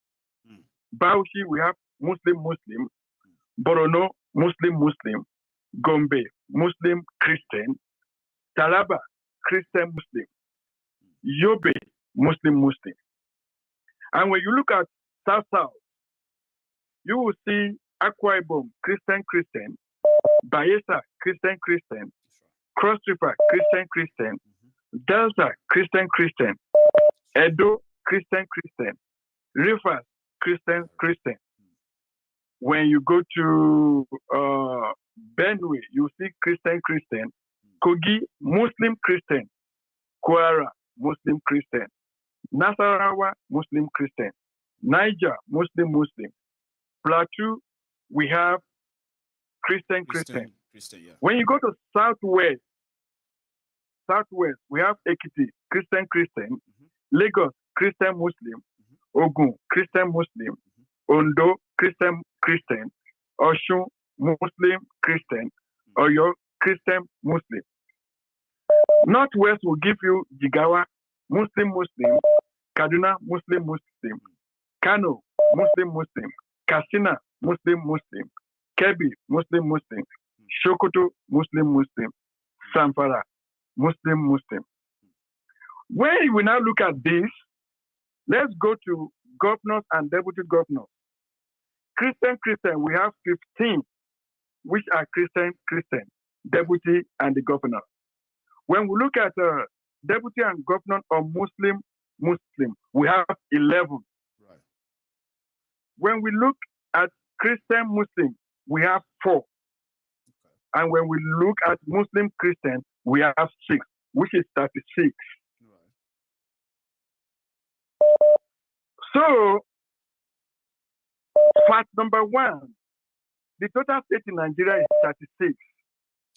Bauchi, we have Muslim. Borono, Muslim. Gombe, Muslim Christian. Taraba, Christian Muslim. Yobe, Muslim. And when you look at South, you will see Akwa Ibom, Christian. Bayelsa, Christian. Cross River, Christian. Delta, Christian. Edo, Christian. Rivers, Christian. When you go to Benue, you see Christian. Kogi, Muslim Christian. Kwara, Muslim Christian. Nasarawa, Muslim Christian. Niger, Muslim. Plateau, we have Christian. Yeah. When you go to Southwest, we have Ekiti, Christian. Lagos, Christian Muslim. Ogun, Christian Muslim. Ondo, Christian. Osun, Muslim Christian. Oyo, Christian Muslim. Northwest will give you Jigawa, Muslim. Kaduna, Muslim. Kano, Muslim. Katsina, Muslim, Kebbi, Muslim, Sokoto, Muslim, Zamfara, Muslim. When we now look at this, let's go to governors and deputy governors. Christian, we have 15, which are Christian, deputy and the governor. When we look at deputy and governor of Muslim, we have 11. Right. When we look at Christian Muslim, we have 4. Okay. And when we look at Muslim Christian, we have 6, which is 36. Right. So, fact number 1, the total state in Nigeria is 36.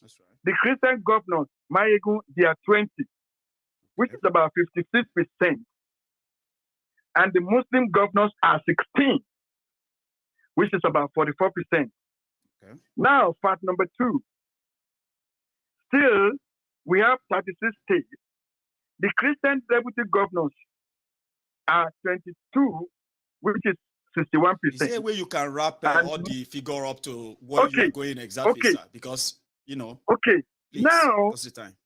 That's right. The Christian governors, Maiyegun, they are 20, which is about 56%. And the Muslim governors are 16, which is about 44%. Okay. Now, fact number 2. Still, we have 36 states. The Christian deputy governors are 22, which is 61%. Is there a way you can wrap all the figure up to what you are going exactly, sir? Because, Okay. Please, now, what's the time?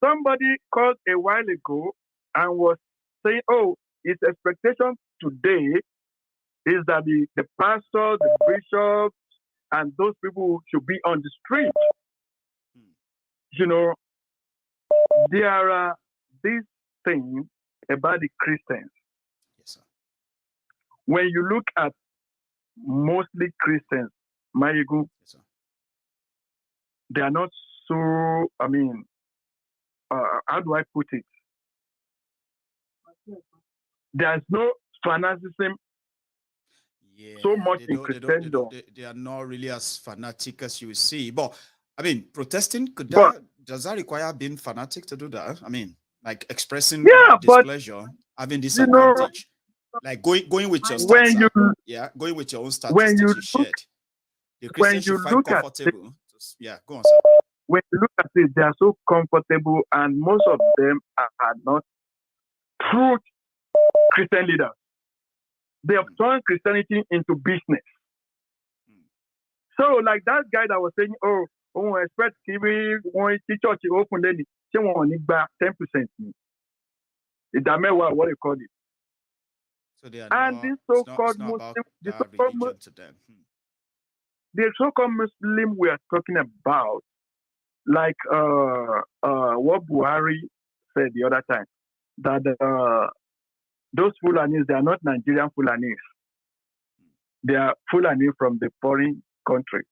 Somebody called a while ago and was saying, his expectation today is that the pastors, the bishops, and those people should be on the street. There are these things about the Christians. Yes, sir. When you look at mostly Christians, Maiyegun, yes, sir, they are not so, how do I put it? There's no fanaticism so much in Christendom. They are not really as fanatic as you see. But, protesting, does that require being fanatic to do that? Like expressing displeasure, having this advantage. Like going with your stats. Going with your own statistics you shared. The Christians should find comfortable. Go on, sir. When you look at it, they are so comfortable, and most of them are not true Christian leaders. They have turned Christianity into business. So, like that guy that was saying, expect TV, church open, then she won't need back 10%. What they call it. So they are and this so-called Muslim, the so-called Muslim we are talking about, like what Buhari said the other time, that those Fulanis, they are not Nigerian Fulanis. They are Fulani from the foreign country.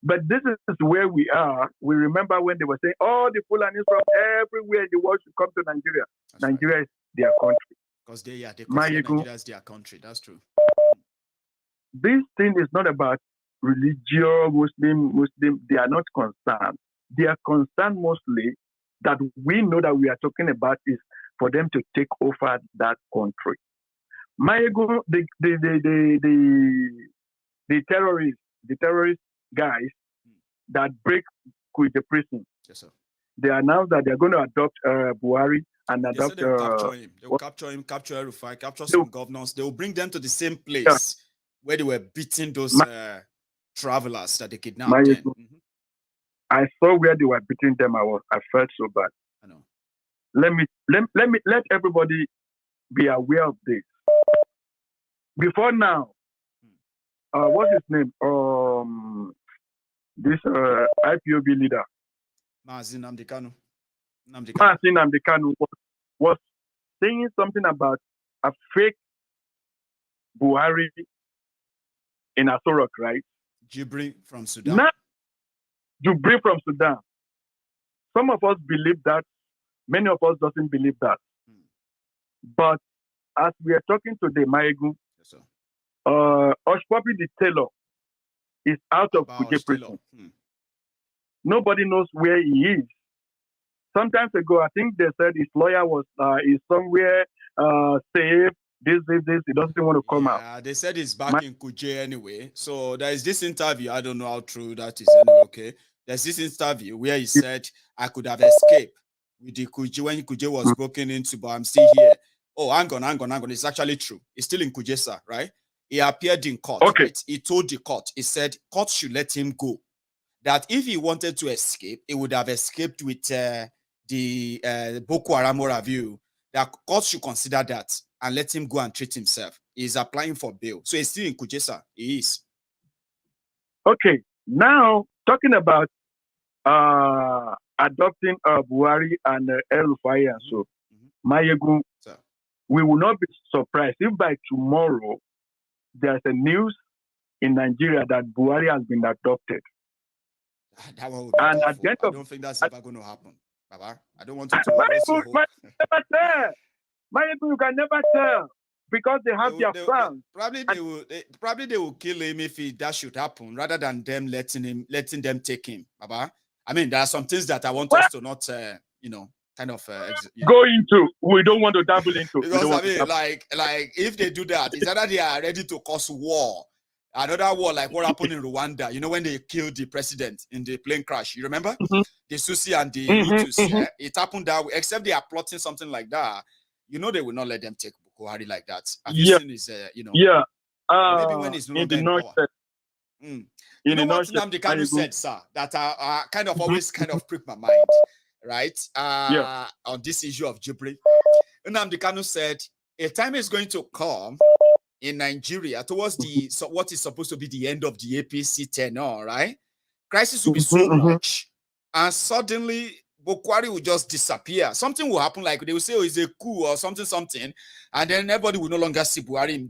But this is where we are. We remember when they were saying, the Fulanis from everywhere in the world should come to Nigeria. That's Nigeria is their country. Because they consider Nigeria as their country. That's true. This thing is not about religion, Muslim. They are not concerned. They are concerned mostly that we know that we are talking about is for them to take over that country. Maiyegun, the terrorist guys that break with the prison. Yes, sir. They announced that they are going to adopt Buhari and adopt. They will capture him. They will capture him, capture El-Rufai, capture some governors. They will bring them to the same place where they were beating those travelers that they kidnapped. I saw where they were beating them. I felt so bad. I know. Let everybody be aware of this. Before now, what's his name? This IPOB leader, Mazi Nnamdi Kanu was saying something about a fake Buhari in Asorok, right? Jibri from Sudan. Jibri from Sudan. Some of us believe that. Many of us doesn't believe that. But as we are talking today, Maiyegun, yes, Oshpopi the tailor is out of Kuje prison. Nobody knows where he is. Sometimes ago, I think they said his lawyer was is somewhere safe. This. He doesn't want to come out. Yeah, they said he's back in Kuje anyway. So there is this interview. I don't know how true that is anyway. Okay, there's this interview where he said I could have escaped with the Kuje when Kuje was broken into, but I'm still here. Oh, hang on. It's actually true. It's still in Kuje, sir, right? he appeared in court, right? He told the court, he said, court should let him go. That if he wanted to escape, he would have escaped with the Boko Haram review. That court should consider that and let him go and treat himself. He's applying for bail. So he's still in Kujesa. He is. Okay. Now, talking about adopting Buhari and El-Rufai and so, Maiyegun, we will not be surprised if by tomorrow there's a news in Nigeria that Buhari has been adopted. That one would be and awful. at the end I of, don't think that's ever going to happen. Baba, I don't want you to raise your hope. Maiyegun, you can never tell because they have their plans. Probably they will kill him if that should happen, rather than them letting them take him. Baba, I mean, there are some things that I want us to not, kind of go into. We don't want to dabble into. Because I mean, like if they do that, it's either they are ready to cause war, another war like what happened in Rwanda. You know, when they killed the president in the plane crash. You remember the Susi and the Hutus? It happened that way. Except they are plotting something like that. You know, they will not let them take Buhari like that. Maybe when it's no longer in power. You know what Nnamdi Kanu said, sir, that are kind of always kind of prick my mind, right? On this issue of Jubilee. Nnamdi Kanu said, a time is going to come in Nigeria towards what is supposed to be the end of the APC tenure, right? Crisis will be so much, and suddenly Buhari will just disappear. Something will happen, like they will say, "Oh, it's a coup or something," and then everybody will no longer see Buhari in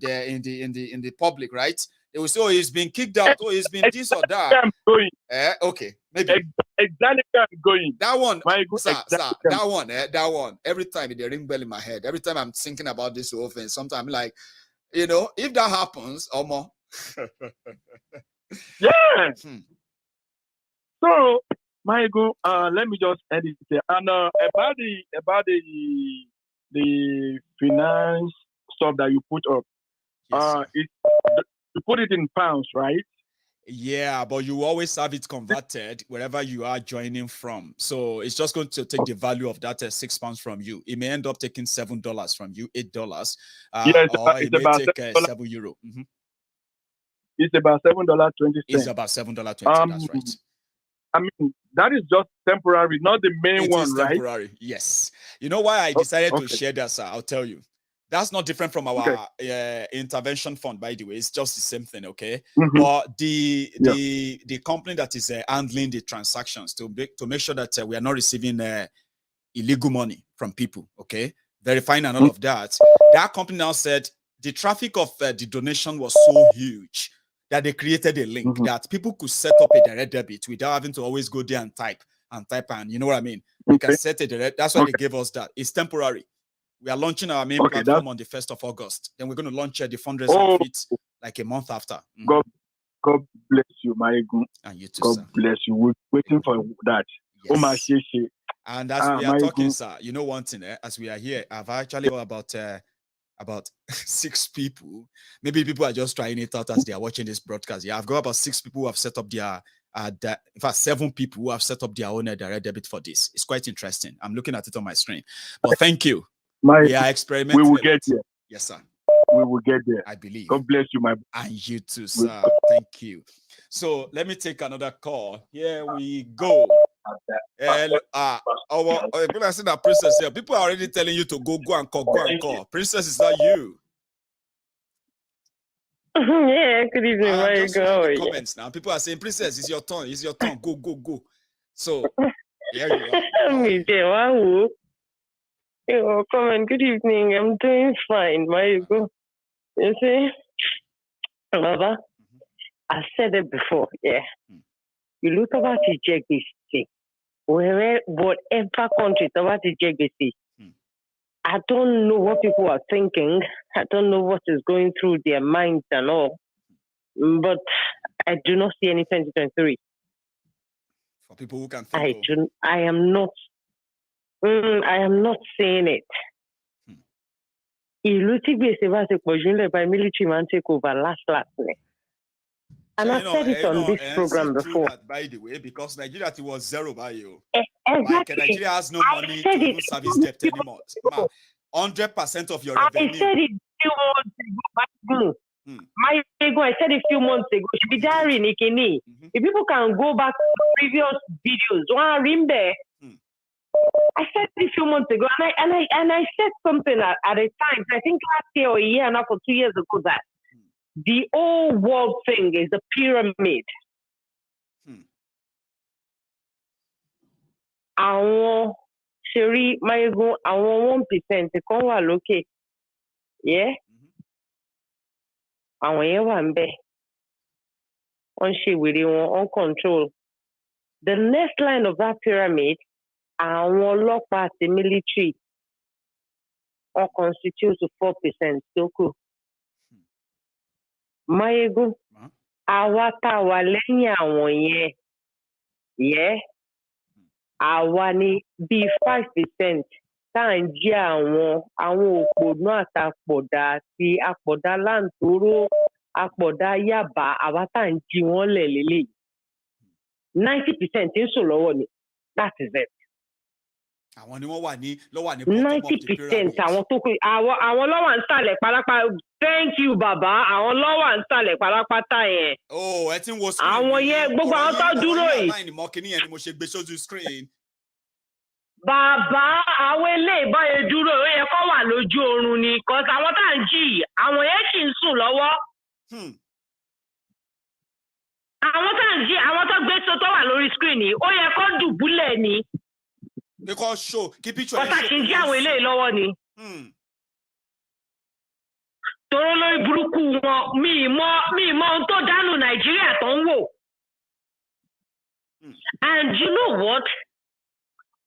the public, right? They will say, "Oh, he's been kicked out. Oh, he's been this or that." Okay, maybe exactly where I'm going. That one, sir, that one. Every time they ring bell in my head. Every time I'm thinking about this whole thing, sometimes I'm like, if that happens, or more. So, Maiyegun, let me just end it here. And about the finance stuff that you put up, you put it in pounds, right? Yeah, but you always have it converted wherever you are joining from. So it's just going to take the value of that £6 from you. It may end up taking $7 from you, $8, or it may take €7. It's about $7.20. It's about $7.20. That's right. I mean, that is just temporary, not the main one, right? Temporary, yes. You know why I decided to share that, sir? I'll tell you. That's not different from our intervention fund, by the way. It's just the same thing, okay? But the company that is handling the transactions to make sure that we are not receiving illegal money from people, okay? Verifying and all of that. That company now said the traffic of the donation was so huge that they created a link that people could set up a direct debit without having to always go there and type, and you know what I mean? We can set a direct. That's why they gave us that. It's temporary. We are launching our main platform on the 1st of August. Then we're going to launch the fundraising of it like a month after. God bless you, Maiyegun. And you too, God sir. bless you. We're waiting for that. Yes. And as we are talking, sir, you know one thing, as we are here, I've actually about 6 people. Maybe people are just trying it out as they are watching this broadcast. Yeah, I've got about 6 people who have set up their, in fact, 7 people who have set up their own direct debit for this. It's quite interesting. I'm looking at it on my screen. But thank you. We are experimenting. We will get there. Yes, sir. We will get there. I believe. God bless you, my brother. And you too, sir. Thank you. So let me take another call. Here we go. People are saying that Princess here. People are already telling you to go and call. Princess, is that you? Yeah, good evening. Where you going? Comments now. People are saying, Princess, it's your turn. It's your turn. Go. So here you are. Oh, come on, good evening. I'm doing fine, Maiyegun. You see, Baba, I said it before, yeah. You look about the JGC, whatever country about the JGC. I don't know what people are thinking. I don't know what is going through their minds and all. But I do not see any 2023. For people who can think. I am not saying it. By military man take over last. And I said it on this program before. That, by the way, because Nigeria was zero by you. Exactly. Like Nigeria has no money to even service debt anymore. 100% of your revenue. I said it 2 months ago. Maiyegun, I said a few months ago, should be diary Nikini. If people can go back to previous videos, I said a few months ago, and I said something at a time, I think last year or a year and a half or 2 years ago, that the whole world thing is a pyramid. Àwọn ṣeré Maiyegun, àwọn 1% kan wà lókè. Yeah? Àwọn yẹn wà ń bẹ̀. Wọ́n ṣe wèrè wọn, on control. The next line of that pyramid, àwọn ọlọ́pàá àti military, all constitute to 4% tó kù. Maiyegun, àwa tá wà lẹ́yìn àwọn yẹn, yeah? Àwa ni bí 5% tá ń jí àwọn òpònú àtàpọ̀dà àti àpọ̀dà láǹtóró, àpọ̀dà Yaba, àwa tá ń jí wọ́n lẹ̀ lélẹ̀. 90% ń sùn lọ́wọ́ ni. That is it. Àwọn ni wọ́n wà ní 90% àwọn tó kù àwọn lọ́wọ́ ń sàlẹ̀ pálápá. Thank you bàbá, àwọn lọ́wọ́ ń sàlẹ̀ pálápátá yẹn. Oh, ẹ ti ń wo screen. Àwọn yẹn gbogbo àwọn tó dúró yìí. Online mọ kíní yẹn ni mo ṣe gbé sójú screen. Bàbá, àwọn eléyìí báyìí dúró, ó yẹ kó wà lójú oorun ni, cause àwọn tá ń jí, àwọn yẹn kì í sùn lọ́wọ́. Àwọn tá ń jí, àwọn tó gbé so tó wà lórí screen yìí, ó yẹ kó dùbúlẹ̀ ni. Because show, keep picture. Kọ́sà kì í jí àwọn eléyìí lọ́wọ́ ni. Tòró lórí burúkú wọn, mi mọ ohun tó dánù Nàìjíríà tó ń wò. And you know what?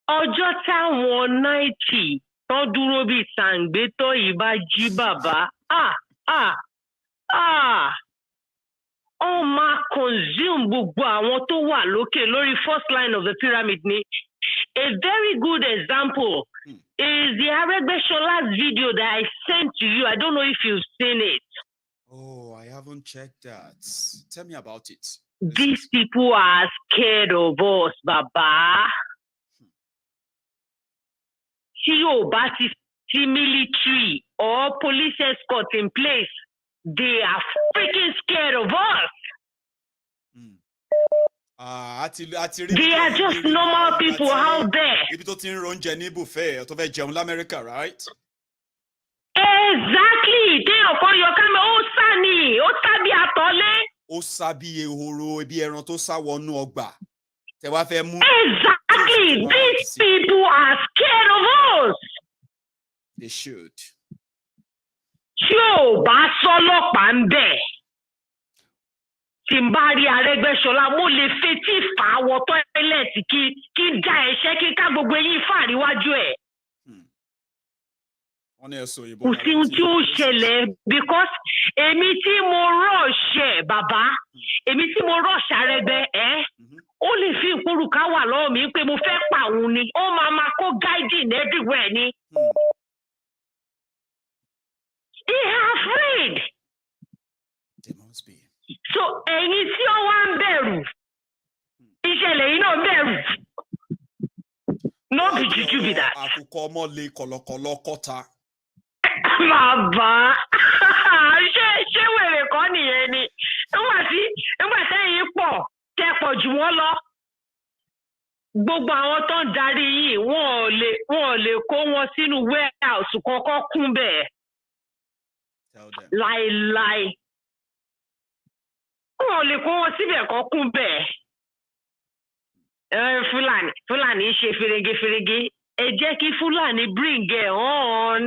Ọjọ́ táwọn 90 tó dúró bíi sàǹgbétọ́ yìí bá jí bàbá. Ó máa consume gbogbo àwọn tó wà lókè lórí first line of the pyramid ni. A very good example is the Aregbesol's video that I sent to you. I don't know if you've seen it. Oh, I haven't checked that. Tell me about it. These people are scared of us, Baba. Tí o bá ti sí military or police escort in place, they are freaking scared of us. They are just normal people out there. Ibi tó ti ń ronjẹ ní buffet, tó fẹ́ jẹun l'Amẹ́ríkà, right? Exactly. Téèyàn kan yọ kámẹ́, ó sá ni, ó sá bí àtọ́lé. Ó sá bí ehoro, bí ẹran tó sá wọnú ọgbà. Tẹ wá fẹ́ mú. Exactly. These people are scared of us. They should. Tí ò bá sọ́lọ́pàá ń bẹ̀. Tí n bá rí Arẹ́gbẹ́ṣọlá, mo lè fetí fà á wọ tọ́ílẹ̀tì kí dá ẹ̀ṣẹ́ kí ká gbogbo eyín fà níwájú ẹ̀. Kò sí ohun tí ó ṣẹlẹ̀ because èmi tí mo rọ̀ṣẹ̀ bàbá, èmi tí mo rọ̀ṣẹ̀ Arẹ́gbẹ́ ó lè fi ìpòrùkà wà lọ́wọ́ mi pé mo fẹ́ pa òun ni, ó máa kó guiding everywhere ni. They are afraid. They must be. So ẹ̀yin tí ó wá ń bẹ̀rù, ìṣẹ̀lẹ̀ yìí náà bẹ̀rù. No be juju be that. Àkùkọ ọmọ lè kọ̀lọ̀kọ̀lọ̀ kọ́ta. Bàbá, ṣé wèrè kọ́ nìyẹn ni? Nígbà tẹ́yìn tẹ́ pọ̀ jù wọ́n lọ. Gbogbo àwọn tó ń darí yìí, wọn ò lè kó wọn sínú warehouse kọ́kọ́ kún bẹ́ẹ̀. Láíláí. Wọn ò lè kó wọn síbẹ̀ kọ́ kún bẹ́ẹ̀. Fúlàní ṣe ferege. Ẹ jẹ́ kí Fúlàní bring it on.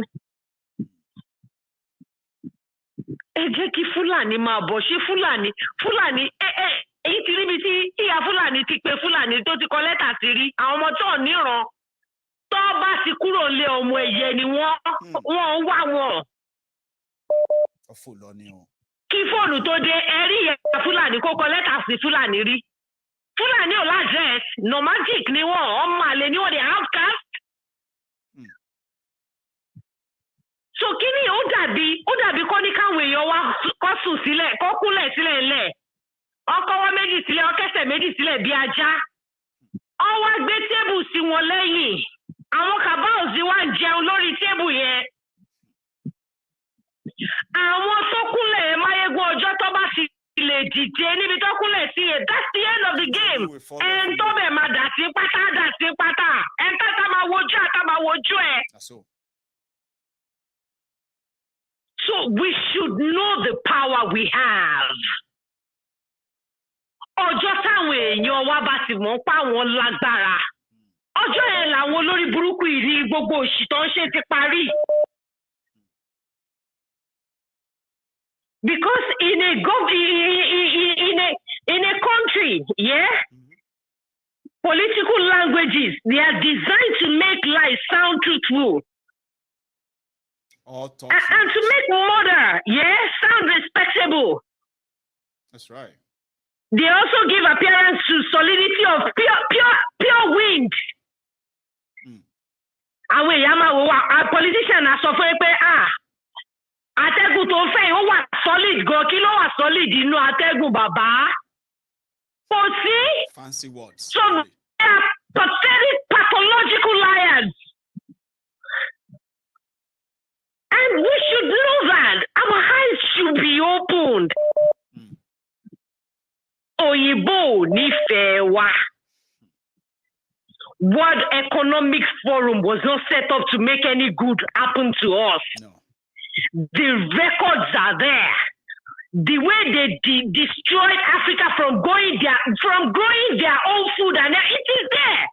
Ẹ jẹ́ kí Fúlàní máa bọ̀. Ṣé Fúlàní èyí ti ríbi tí ìyá Fúlàní ti pe Fúlàní tó ti kọ lẹ́tà sí rí. Àwọn ọmọ tó níran tó bá ti kúrò lé ọmọ ẹ̀yẹ ni wọ́n ń wá wọn. Kí fóònù tó dé ẹ̀rí ìyá Fúlàní kó kọ lẹ́tà sí Fúlàní rí. Fúlàní ò ládrẹ́s, nomadic ni wọ́n, ọmọ àlè ni wọ́n, they have caste. So kí ni ó dàbí kọ́ ní káwọn èèyàn wá kọ́ sùn sílẹ̀, kọ́ kúnlẹ̀ sílẹ̀ ńlẹ̀. Ọkọ̀ wọn méjì sílẹ̀, ọkẹ́sẹ̀ méjì sílẹ̀ bí ajá. Ó wá gbé tébù sí wọn lẹ́yìn. Àwọn kàbáòsì wá ń jẹun lórí tébù yẹn. àwọn tó kúnlẹ̀ Maiyegun ọjọ́ tó bá ti lè dìde níbi tó kúnlẹ̀ sí yẹn, that's the end of the game. Ẹn tó bẹ̀ máa dà sí pátá. Ẹn tá máa wojú ẹ̀. So we should know the power we have. Ọjọ́ táwọn èèyàn wa bá ti mọ̀ pa wọn lágbára. Ọjọ́ yẹn làwọn olórí burúkú ìrí gbogbo òṣì tó ń ṣe ti parí. Because in a country, political languages, they are designed to make life sound truthful. And to make murder, sound respectable. That's right. They also give appearance to solidity of pure wind. Àwọn èèyàn máa wò wá, a politician á sọ fún pé atẹ́gùn tó fẹ́ ó wà solid gan, kí ló wà solid inú atẹ́gùn bàbá? Kò sí. Fancy words. So they are pathetic, pathological liars. And we should know that. Our eyes should be opened. Òyìnbó nífẹ̀ẹ́ wa. World Economic Forum was not set up to make any good happen to us. No. The records are there. The way they destroyed Africa from growing their own food, and it is there.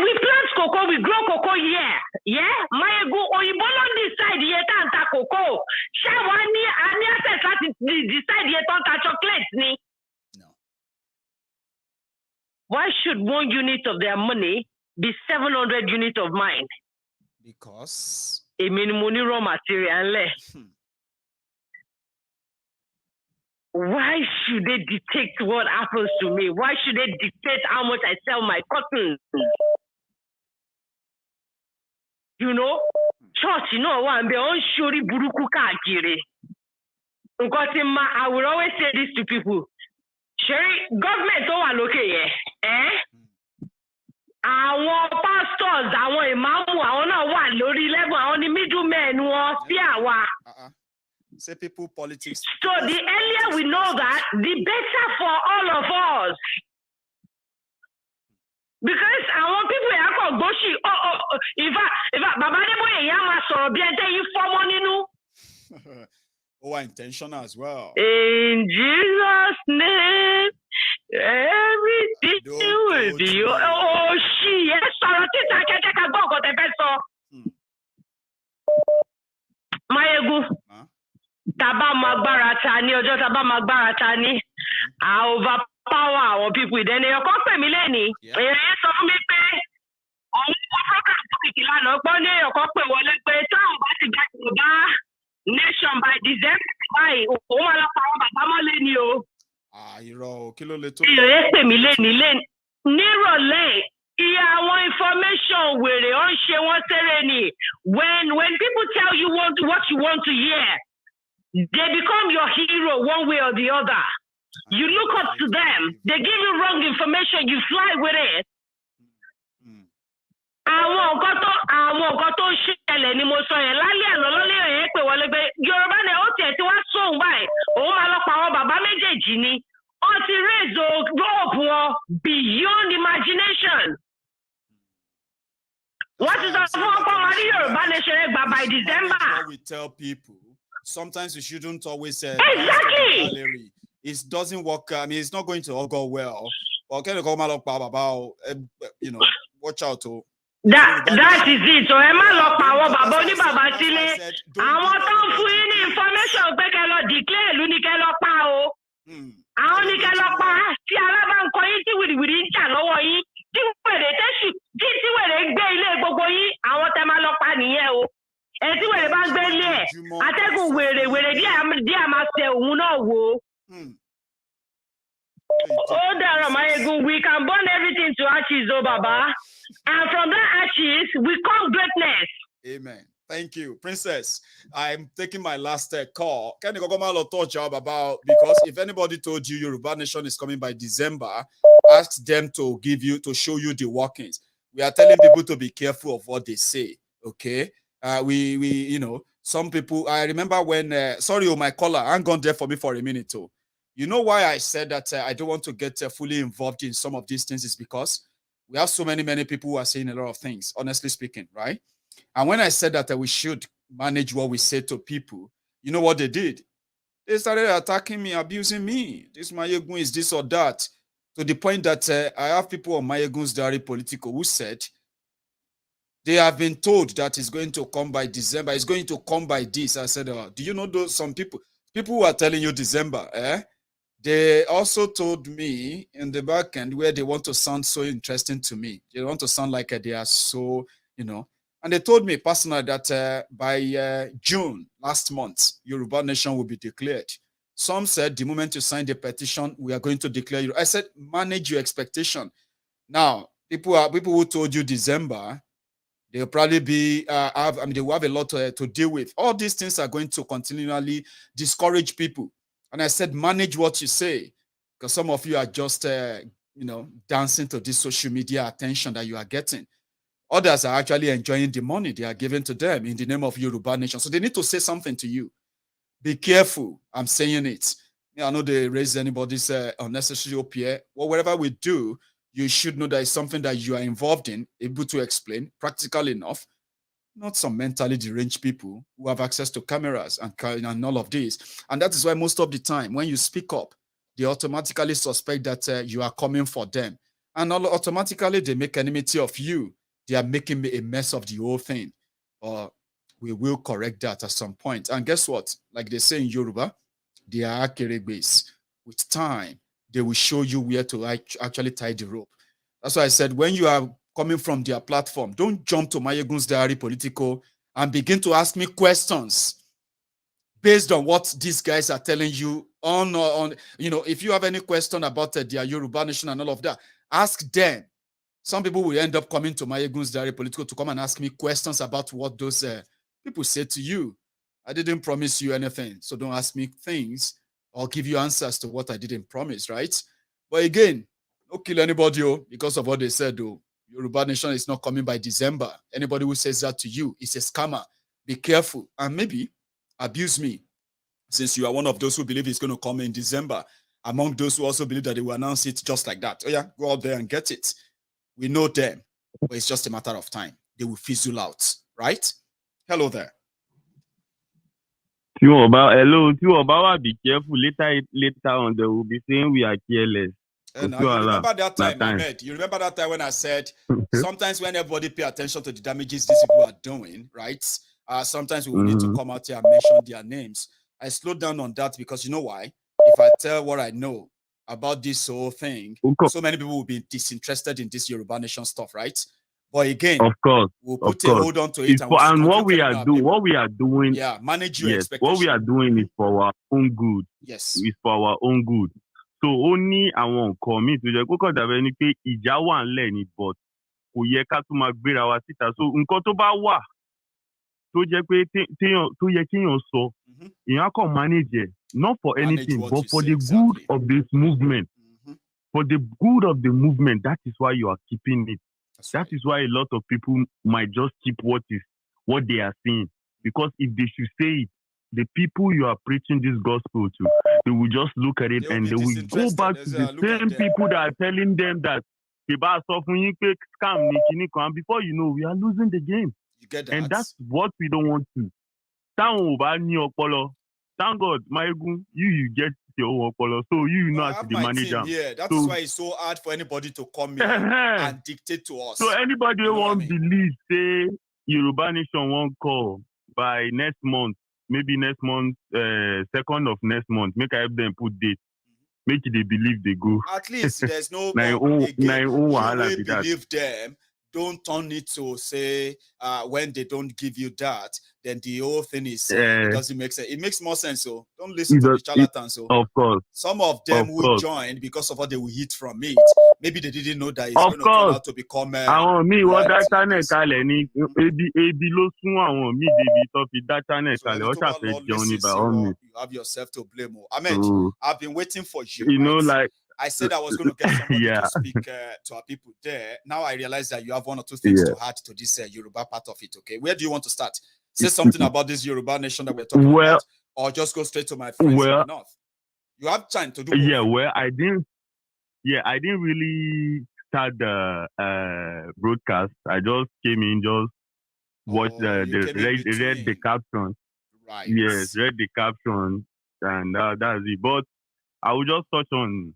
We plant cocoa, we grow cocoa here. Maiyegun, Oyinbo don't decide here to anta cocoa. Shawani, ani access decide here to anta chocolate ni. Why should 1 unit of their money be 700 units of mine? Because a minimum raw material. Why should they dictate what happens to me? Why should they dictate how much I sell my cotton? You know, church, one be on shuri buruku kakiri. I will always say this to people. Sherry, government are okay, Àwọn pastors, àwọn ìmáàmù, àwọn náà wà lórí level, àwọn ni middlemen wọn sí àwa. Say people politics. So the earlier we know that, the better for all of us. Because àwọn people yà kọ̀ gbóṣì, ìfà bàbá Adébóyè yà máa sọ̀rọ̀ bí ẹ̀ńtẹ́ yìí fọ́mọ́ nínú. Intentional as well. In Jesus' name, everything will be. Yes, sorry, I go the best. Maiyegun, taba magbara tani, ojo taba magbara tani. I overpower our people. Then you come to me, Lenny. You sọ fún mi pé òun kò program tó kìkì lánàá gbọ́ ní ọkọ̀ pé wọlé pé táwọn bá ti gbà tó bá nation by December báyìí òun máa lọ pa àwọn bàbá mọ́lé ni o. Irọ́ kí ló lè tó. Ìròyìn pè mí nírọ̀lẹ́ iye àwọn information wèrè ó ń ṣe wọ́n sẹ́rẹ̀ ni. When people tell you what you want to hear, they become your hero one way or the other. You look up to them. They give you wrong information. You fly with it. Àwọn nǹkan tó ṣẹlẹ̀ ni mo sọ yẹn lálẹ́ àná lọ́lẹ́ yẹn pé wọlé pé Yorùbá ni ó tiẹ̀ tí wá sóhun báyìí òun máa lọ pa àwọn bàbá méjèèjì ni ó ti raise hope wọn beyond imagination. Wọ́n ti sọ fún ọkọ wọn ní Yorùbá nation ẹ gbà by December. We tell people sometimes you shouldn't always say exactly. It doesn't work. I mean, it's not going to all go well. Okay, watch out. That is it. So ẹ má lọ pa àwọn bàbá oníbàbá sílé. Àwọn tó ń fún yín ní information pé kẹ́ lọ declare ìlú ni kẹ́ lọ pa o. Àwọn ní kẹ́ lọ pa tí alábà ń kọ yín tí wìrìwìrì ń jà lọ́wọ́ yín. Tí wèrè tẹ́sù tí wèrè gbé ilé gbogbo yín àwọn tẹ́ máa lọ pa nìyẹn o. Ẹ tí wèrè bá gbé ilé ẹ̀ atẹ́gùn wèrè díẹ̀ máa tẹ òun náà wò. Oh, there, Maiyegun, we can burn everything to ashes, oh, Baba. And from that ashes, we come greatness. Amen. Thank you. Princess, I'm taking my last call. Can you go talk about, because if anybody told you Yoruba Nation is coming by December, ask them to show you the workings. We are telling people to be careful of what they say. Okay. some people, I remember when, sorry, my caller, hang on there for me for a minute. Oh. You know why I said that I don't want to get fully involved in some of these things is because we have so many people who are saying a lot of things, honestly speaking, right? And when I said that we should manage what we say to people, you know what they did? They started attacking me, abusing me. This Maiyegun is this or that. To the point that I have people on MaiyegunsDiary Politico who said they have been told that it's going to come by December. It's going to come by this. I said, do you know those some people who are telling you December, they also told me in the back end where they want to sound so interesting to me. They want to sound like they are so, and they told me personally that by June last month, Yoruba Nation will be declared. Some said the moment you sign the petition, we are going to declare you. I said, manage your expectation. Now, people who told you December, they'll probably be they will have a lot to deal with. All these things are going to continually discourage people. And I said, manage what you say, because some of you are just dancing to this social media attention that you are getting. Others are actually enjoying the money they are giving to them in the name of Yoruba Nation. So they need to say something to you. Be careful. I'm saying it. I know they raise anybody's unnecessary OPA. Well, whatever we do, you should know that it's something that you are involved in, able to explain, practical enough, not some mentally deranged people who have access to cameras and all of this. And that is why most of the time, when you speak up, they automatically suspect that you are coming for them. And automatically, they make enmity of you. They are making a mess of the whole thing. We will correct that at some point. And guess what? Like they say in Yoruba, they are akeregbes. With time, they will show you where to actually tie the rope. That's why I said, when you are coming from their platform, don't jump to MaiyegunsDiary Politico and begin to ask me questions based on what these guys are telling you if you have any question about their Yoruba Nation and all of that, ask them. Some people will end up coming to MaiyegunsDiary Politico to come and ask me questions about what those people say to you. I didn't promise you anything, so don't ask me things or give you answers to what I didn't promise, right? But again, don't kill anybody because of what they said, though. Yoruba Nation is not coming by December. Anybody who says that to you is a scammer. Be careful and maybe abuse me, since you are one of those who believe it's going to come in December, among those who also believe that they will announce it just like that. Oh yeah, go out there and get it. We know them, but it's just a matter of time. They will fizzle out, right? Hello there. Hello, be careful. Later on, they will be saying we are careless. And you remember that time, Ahmed? You remember that time when I said sometimes when everybody pay attention to the damages these people are doing, right? Sometimes we will need to come out here and mention their names. I slowed down on that because you know why? If I tell what I know about this whole thing, so many people will be disinterested in this Yoruba Nation stuff, right? But again, of course, we'll put a hold on to it. And what we are doing, yeah, manage your expectations. What we are doing is for our own good. Yes, it's for our own good. So only I won't commit to the kókò dàbẹ̀ ni pé ìjà wà ńlẹ̀ ni, but kò yẹ ká tún máa gbéra wa síta. So nǹkan tó bá wà tó jẹ́ pé tó yẹ kéèyàn sọ, èèyàn kàn manage it, not for anything, but for the good of this movement. For the good of the movement, that is why you are keeping it. That is why a lot of people might just keep what they are saying. Because if they should say it, the people you are preaching this gospel to, they will just look at it and they will go back to the same people that are telling them that scam, and before you know, we are losing the game. You get that? And that's what we don't want to. Thank God, Maiyegun, you get your own opolo, so you know how to manage them. Yeah, that is why it's so hard for anybody to come here and dictate to us. So anybody who won't believe, say Yoruba Nation won't call by next month, maybe next month, 2nd of next month, make I help them put date. Make they believe they go. At least there's no believe them. Don't turn it to say when they don't give you that, then the whole thing is it doesn't make sense. It makes more sense. So don't listen to the charlatans. So of course, some of them will join because of what they will hit from it. Maybe they didn't know that it's going to turn out to become. Me what that channel kale ni ebi lo sun awon mi debi to fi that channel kale o sa fe join by all means. You have yourself to blame. Ahmed, I've been waiting for you. You know, like. I said I was going to get somebody to speak to our people there. Now I realize that you have one or two things to add to this Yoruba part of it. Okay, where do you want to start? say something about this Yoruba nation that we're talking about, or just go straight to my friends in the north? You have time to do both. Yeah, well, I didn't really start the broadcast. I just came in, just watched read the caption. Right. Yes, read the caption, and that's it. But I will just touch on,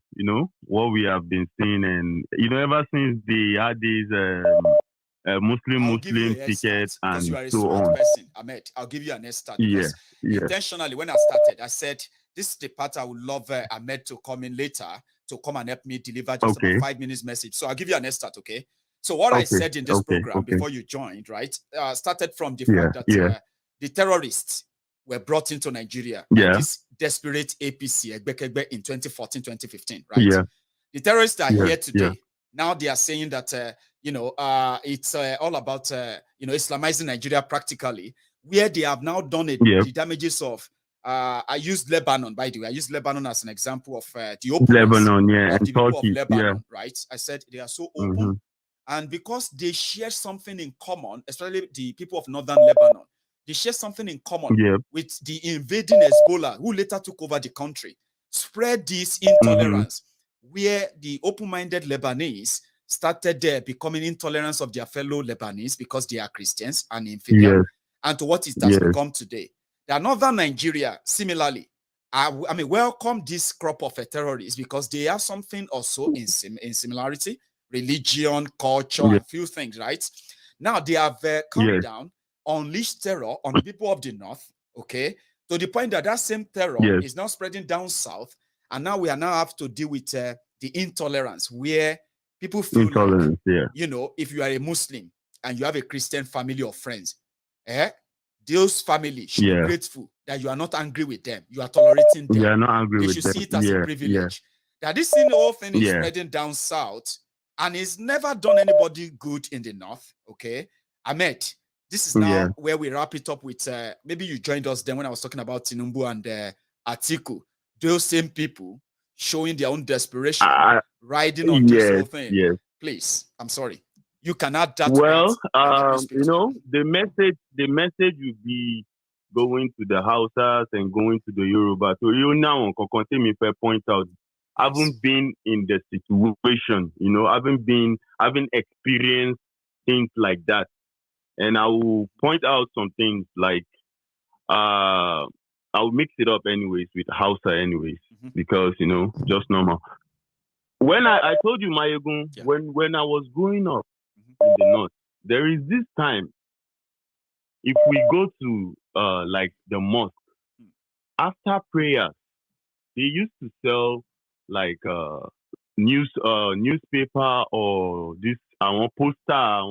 what we have been seeing, and ever since they had these Muslim tickets and you are a so smart on. person, Ahmed. I'll give you an head start. Because intentionally, when I started, I said this is the part I would love Ahmed to come in later to come and help me deliver just about 5 minutes message. So I'll give you an head start, okay? So what I said in this program before you joined, right, started from the fact that the terrorists were brought into Nigeria by this desperate APC in 2014, 2015, right? Yeah. The terrorists are here today. Yeah. Now they are saying that, it's all about, Islamizing Nigeria practically, where they have now done the damages of, I used Lebanon, by the way. I used Lebanon as an example of the openness of the people of Lebanon, right? I said they are so open. And because they share something in common, especially the people of northern Lebanon, they share something in common with the invading Hezbollah, who later took over the country, spread this intolerance, where the open-minded Lebanese started becoming intolerant of their fellow Lebanese because they are Christians and infidel, and to what it has become today. The northern Nigeria, similarly, welcome this crop of terrorists because they have something also in similarity, religion, culture, and few things, right? Now they have come down, unleashed terror on the people of the north, okay, to the point that same terror is now spreading down south, and now we have to deal with the intolerance, where people feel like, if you are a Muslim and you have a Christian family or friends, those families should be grateful that you are not angry with them, you are tolerating them. You are not angry they with should them. see it as a privilege. That this whole thing is spreading down south, and it's never done anybody good in the north, okay? Ahmed, this is now where we wrap it up with, maybe you joined us then when I was talking about Tinubu and Atiku. Those same people showing their own desperation, riding on this whole thing. Please, I'm sorry. You can add that. Well, the message will be going to the Hausas and going to the Yorubas. So now, me point out, I haven't been in the situation, I haven't experienced things like that. And I will point out some things like, I'll mix it up anyways with Hausa anyways, because, just normal. When I told you, Maiyegun, when I was growing up in the north, there is this time, if we go to, like the mosque, after prayers, they used to sell like newspaper or this poster.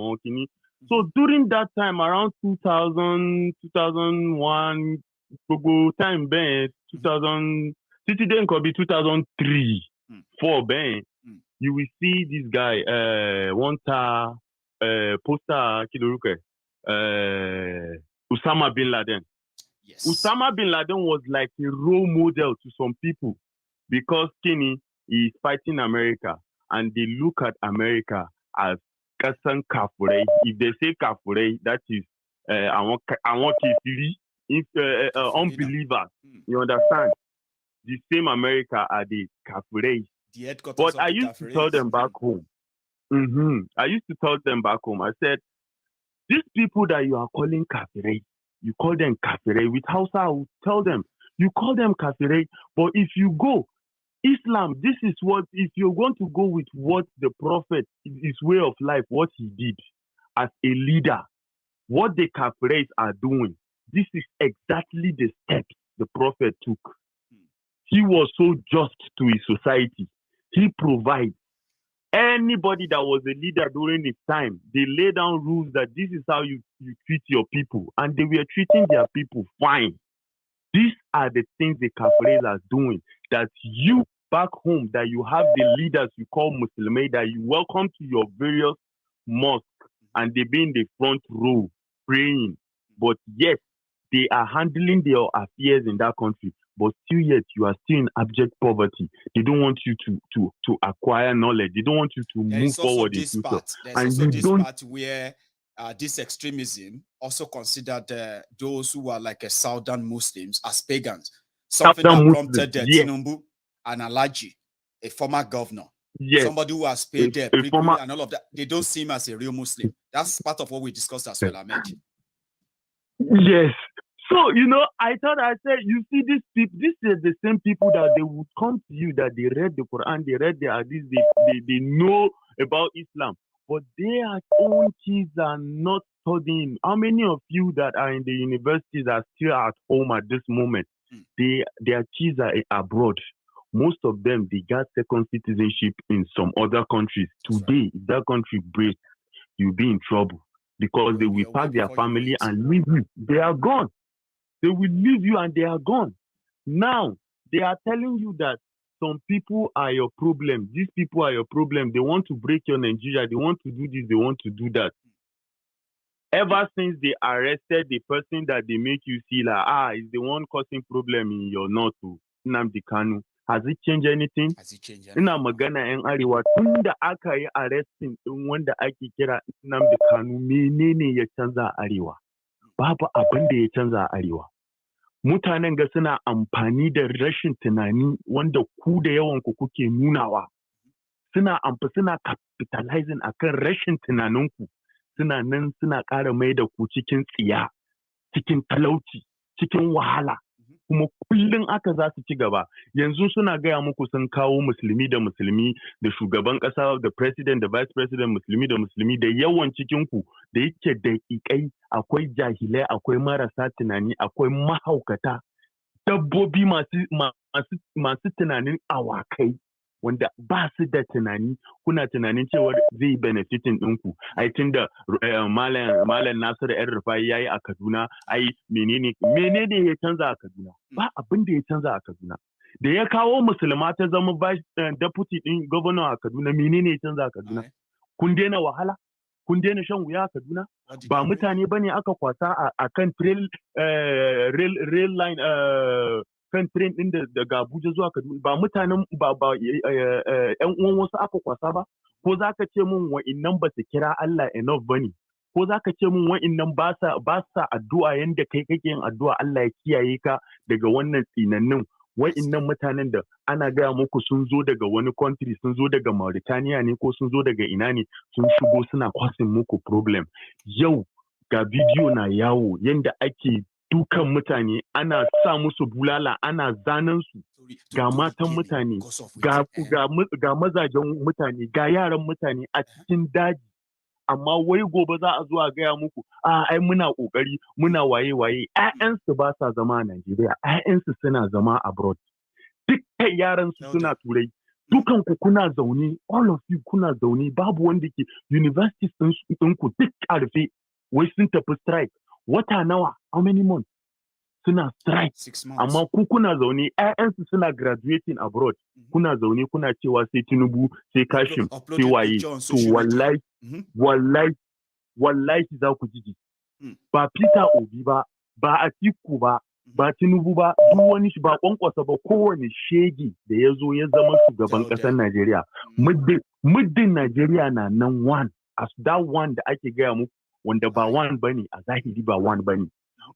So during that time, around 2000, 2001, time 2000, then could be 2003, 4 you will see this guy poster Osama bin Laden. Yes. Osama bin Laden was like a role model to some people because Kenny is fighting America and they look at America as Kasan Kafure. If they say Kafure, that is I want kifiri. If unbelievers, you understand? The same America are the Kafure. But I used to tell them back home. I used to tell them back home. I said, these people that you are calling Kafire, you call them Kafire. With Hausa, I would tell them, you call them Kafire. But if you go, Islam, this is what, if you're going to go with what the Prophet, his way of life, what he did as a leader, what the Kafirais are doing, this is exactly the steps the Prophet took. He was so just to his society. He provides. Anybody that was a leader during his time, they lay down rules that this is how you treat your people. And they were treating their people fine. These are the things the Kafirais are doing. That you back home, that you have the leaders you call Muslimay, that you welcome to your various mosques, and they be in the front row praying. But yet, they are handling their affairs in that country. But still yet, you are still in abject poverty. They don't want you to acquire knowledge. They don't want you to move forward in future. There's also this part where this extremism also considered those who are like a Southern Muslims as pagans. Something Southern that Muslims, prompted yes. Tinubu and Alaji, a former governor, Yes. somebody who has paid their A former, and all of that. They don't see him as a real Muslim. That's part of what we discussed as well, Ahmed. yes. So, you know, I said, you see, these people, this is the same people that they would come to you, that they read the Quran, they read the Hadith, they know about Islam, but their own kids are not studying. How many of you that are in the universities are still at home at this moment? Their kids are abroad. Most of them, they got second citizenship in some other countries. Today, if that country breaks, you'll be in trouble because they will pack their family and leave you. They are gone. They will leave you and they are gone. Now, they are telling you that some people are your problem. These people are your problem. They want to break your Nigeria. They want to do this. They want to do that. Ever since they arrested the person that they make you see like, is the one causing problem in your north, Nnamdi Kanu. Has it changed anything? Ina magana yan arewa tun da aka yi arresting din wanda ake kira Nnamdi Kanu, menene ya canza a arewa? Babu abin da ya canza a arewa. Mutanen ga suna amfani da rashin tunani wanda ku da yawan ku kuke nunawa. Suna capitalizing akan rashin tunaninku. Suna nan suna ƙara mai da ku cikin tsiya, cikin talauci, cikin wahala. Kuma kullum aka za su ci gaba. Yanzu suna gaya muku sun kawo musulmi da shugaban ƙasa da president da vice president musulmi da yawan cikinku da yake daƙiƙai, akwai jahilai, akwai marasa tunani, akwai mahaukata, dabbobi masu tunanin awakai wanda ba su da tunani. Kuna tunanin cewa zai benefitin ɗinku. Ai tun da Malam Nasiru ‘yan Rufai ya yi a Kaduna, ai menene ya canza a Kaduna? Ba abin da ya canza a Kaduna. Da ya kawo musulma ta zama deputy ɗin governor a Kaduna, menene ya canza a Kaduna? Kun daina wahala? Kun daina shan wuya a Kaduna? Ba mutane bane aka kwasa a kan rail line kan train din daga Abuja zuwa Kaduna, ba mutanen ba ƴan uwan wasu aka kwasa ba? Ko zaka ce mun wa'innan ba su kira Allah enough bane? Ko zaka ce mun wa'innan ba sa addu'a yanda kai kake yin addu'a Allah ya kiyaye ka daga wannan tsinannin? Wa'innan mutanen da ana gaya muku sun zo daga wani country, sun zo daga Mauritania ne ko sun zo daga ina ne, sun shigo suna causing muku problem. Yau ga bidiyo na yawo yanda ake dukan mutane, ana sa musu bulala, ana zanen su, ga matan mutane, ga mazajen mutane, ga yaran mutane a cikin daji. Amma wai gobe za a zo a gaya muku, ai muna kokari, muna waye. ƴaƴansu ba sa zama a Najeriya, ƴaƴansu suna zama abroad. Dukkan yaran su suna Turai. Dukan ku kuna zaune, all of you kuna zaune, babu wanda ke universities ɗinku duk a rufe, wai sun tafi strike. Wata nawa? How many months? Suna strike. 6 months. Amma ku kuna zaune, ƴaƴansu suna graduating abroad. Kuna zaune kuna cewa sai Tinubu, sai Kashim, sai waye. To wallahi za ku jiji. Ba Peter Obi ba, ba Atiku ba, ba Tinubu ba, duk wani shi ba Kwankwasa ba, kowane shege da ya zo ya zama shugaban ƙasar Najeriya. Muddin Najeriya na nan one, as that one da ake gaya muku, wanda ba one bane, a zahiri ba one bane.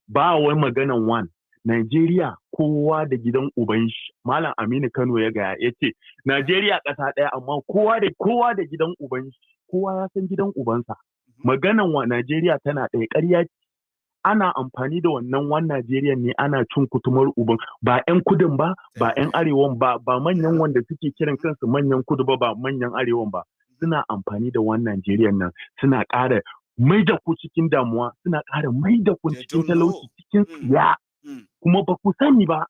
Ba wai maganan one. Najeriya kowa da gidan uban shi. Malam Aminu Kano ya gaya ya ce Najeriya ƙasa ɗaya amma kowa da gidan uban shi. Kowa ya san gidan ubansa. Maganan wa Najeriya tana ɗaya, ƙarya ce. Ana amfani da wannan Najeriya ne ana cin kutumar uban, ba 'yan kudin ba, ba 'yan arewan ba, ba manyan wanda suke kiran kansu manyan kudu ba manyan arewan ba. Suna amfani da wannan Najeriya nan, suna ƙara mai da ku cikin damuwa, suna ƙara mai da ku cikin talauci, cikin tsiya. Kuma ba ku sani ba,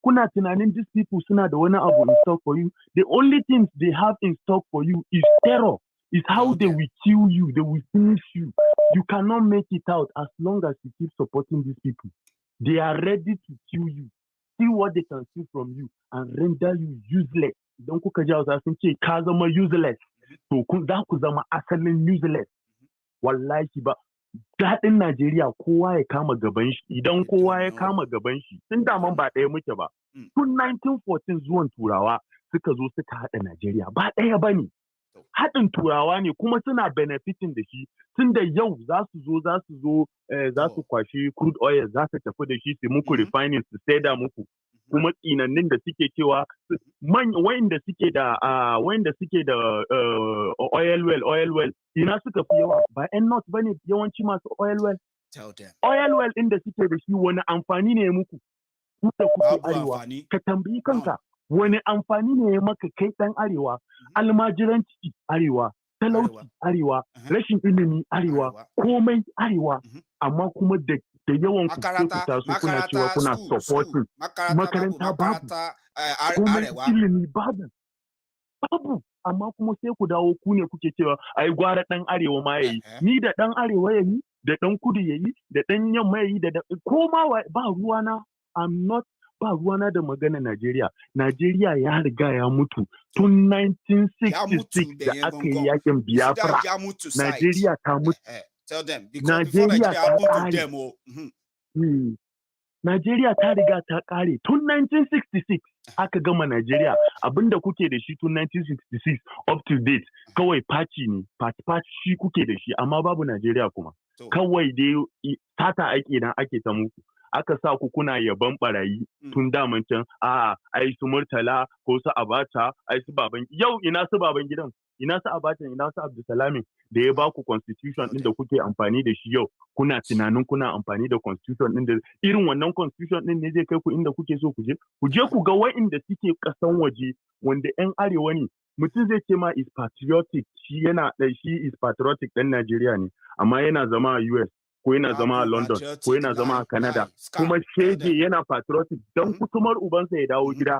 kuna tunanin these people suna da wani abu in stock for you. The only things they have in stock for you is terror. Is how they will kill you, they will finish you. You cannot make it out as long as you keep supporting these people. They are ready to kill you, see what they can steal from you, and render you useless. Idan kuka ji Hausa sun ce ka zama useless, to za ku zama asalin useless. Wallahi ba. Daɗin Najeriya kowa ya kama gaban shi. Idan kowa ya kama gaban shi, tun daman ba ɗaya muke ba. Tun 1914 zuwan Turawa suka zo suka haɗa Najeriya, ba ɗaya ba ne. haɗin turawa ne kuma suna benefiting da shi tun da yau za su zo kwashi crude oil za su tafi da shi su muku refining su saida muku kuma tsinannin da suke cewa wayanda suke da oil well ina suka fi yawa ba yan north bane yawanci masu oil well din da suke da shi wani amfani ne muku ku da kuke arewa ka tambayi kanka wani amfani ne ya maka kai dan arewa almajiranci arewa talauci arewa rashin ilimi arewa komai arewa amma kuma da yawan ku taso kuna cewa kuna supporting makaranta babu komai ilimi babu amma kuma sai ku dawo ku ne kuke cewa ai gwara dan arewa ma yayi ni da dan arewa yayi da dan kudu yayi da dan yamma yayi da koma ba ruwana ba ruwana da magana Najeriya. Najeriya ya riga ya mutu tun 1966 da aka yi yakin Biafra. Najeriya ta mutu. Najeriya ta kare. Najeriya ta riga ta kare tun 1966 aka gama Najeriya. Abinda kuke da shi tun 1966 up to date kawai faci ne, faci kuke da shi amma babu Najeriya kuma. Kawai dai sata ake ta muku. Aka sa ku kuna yaban barayi tun daman can ai su Murtala ko su Abacha ai su baban yau ina su baban gidan ina su Abacha ina su Abdulsalami da ya ba ku constitution din da kuke amfani da shi yau kuna tunanin kuna amfani da constitution din da irin wannan constitution din ne zai kai ku inda kuke so ku je ku ga wa'inda suke kasan waje wanda yan arewa ne mutum zai ce ma is patriotic shi is patriotic dan Najeriya ne amma yana zama a US ko yana zama a London, ko yana zama a Canada, kuma shege yana patriotic don kutumar ubansa ya dawo gida.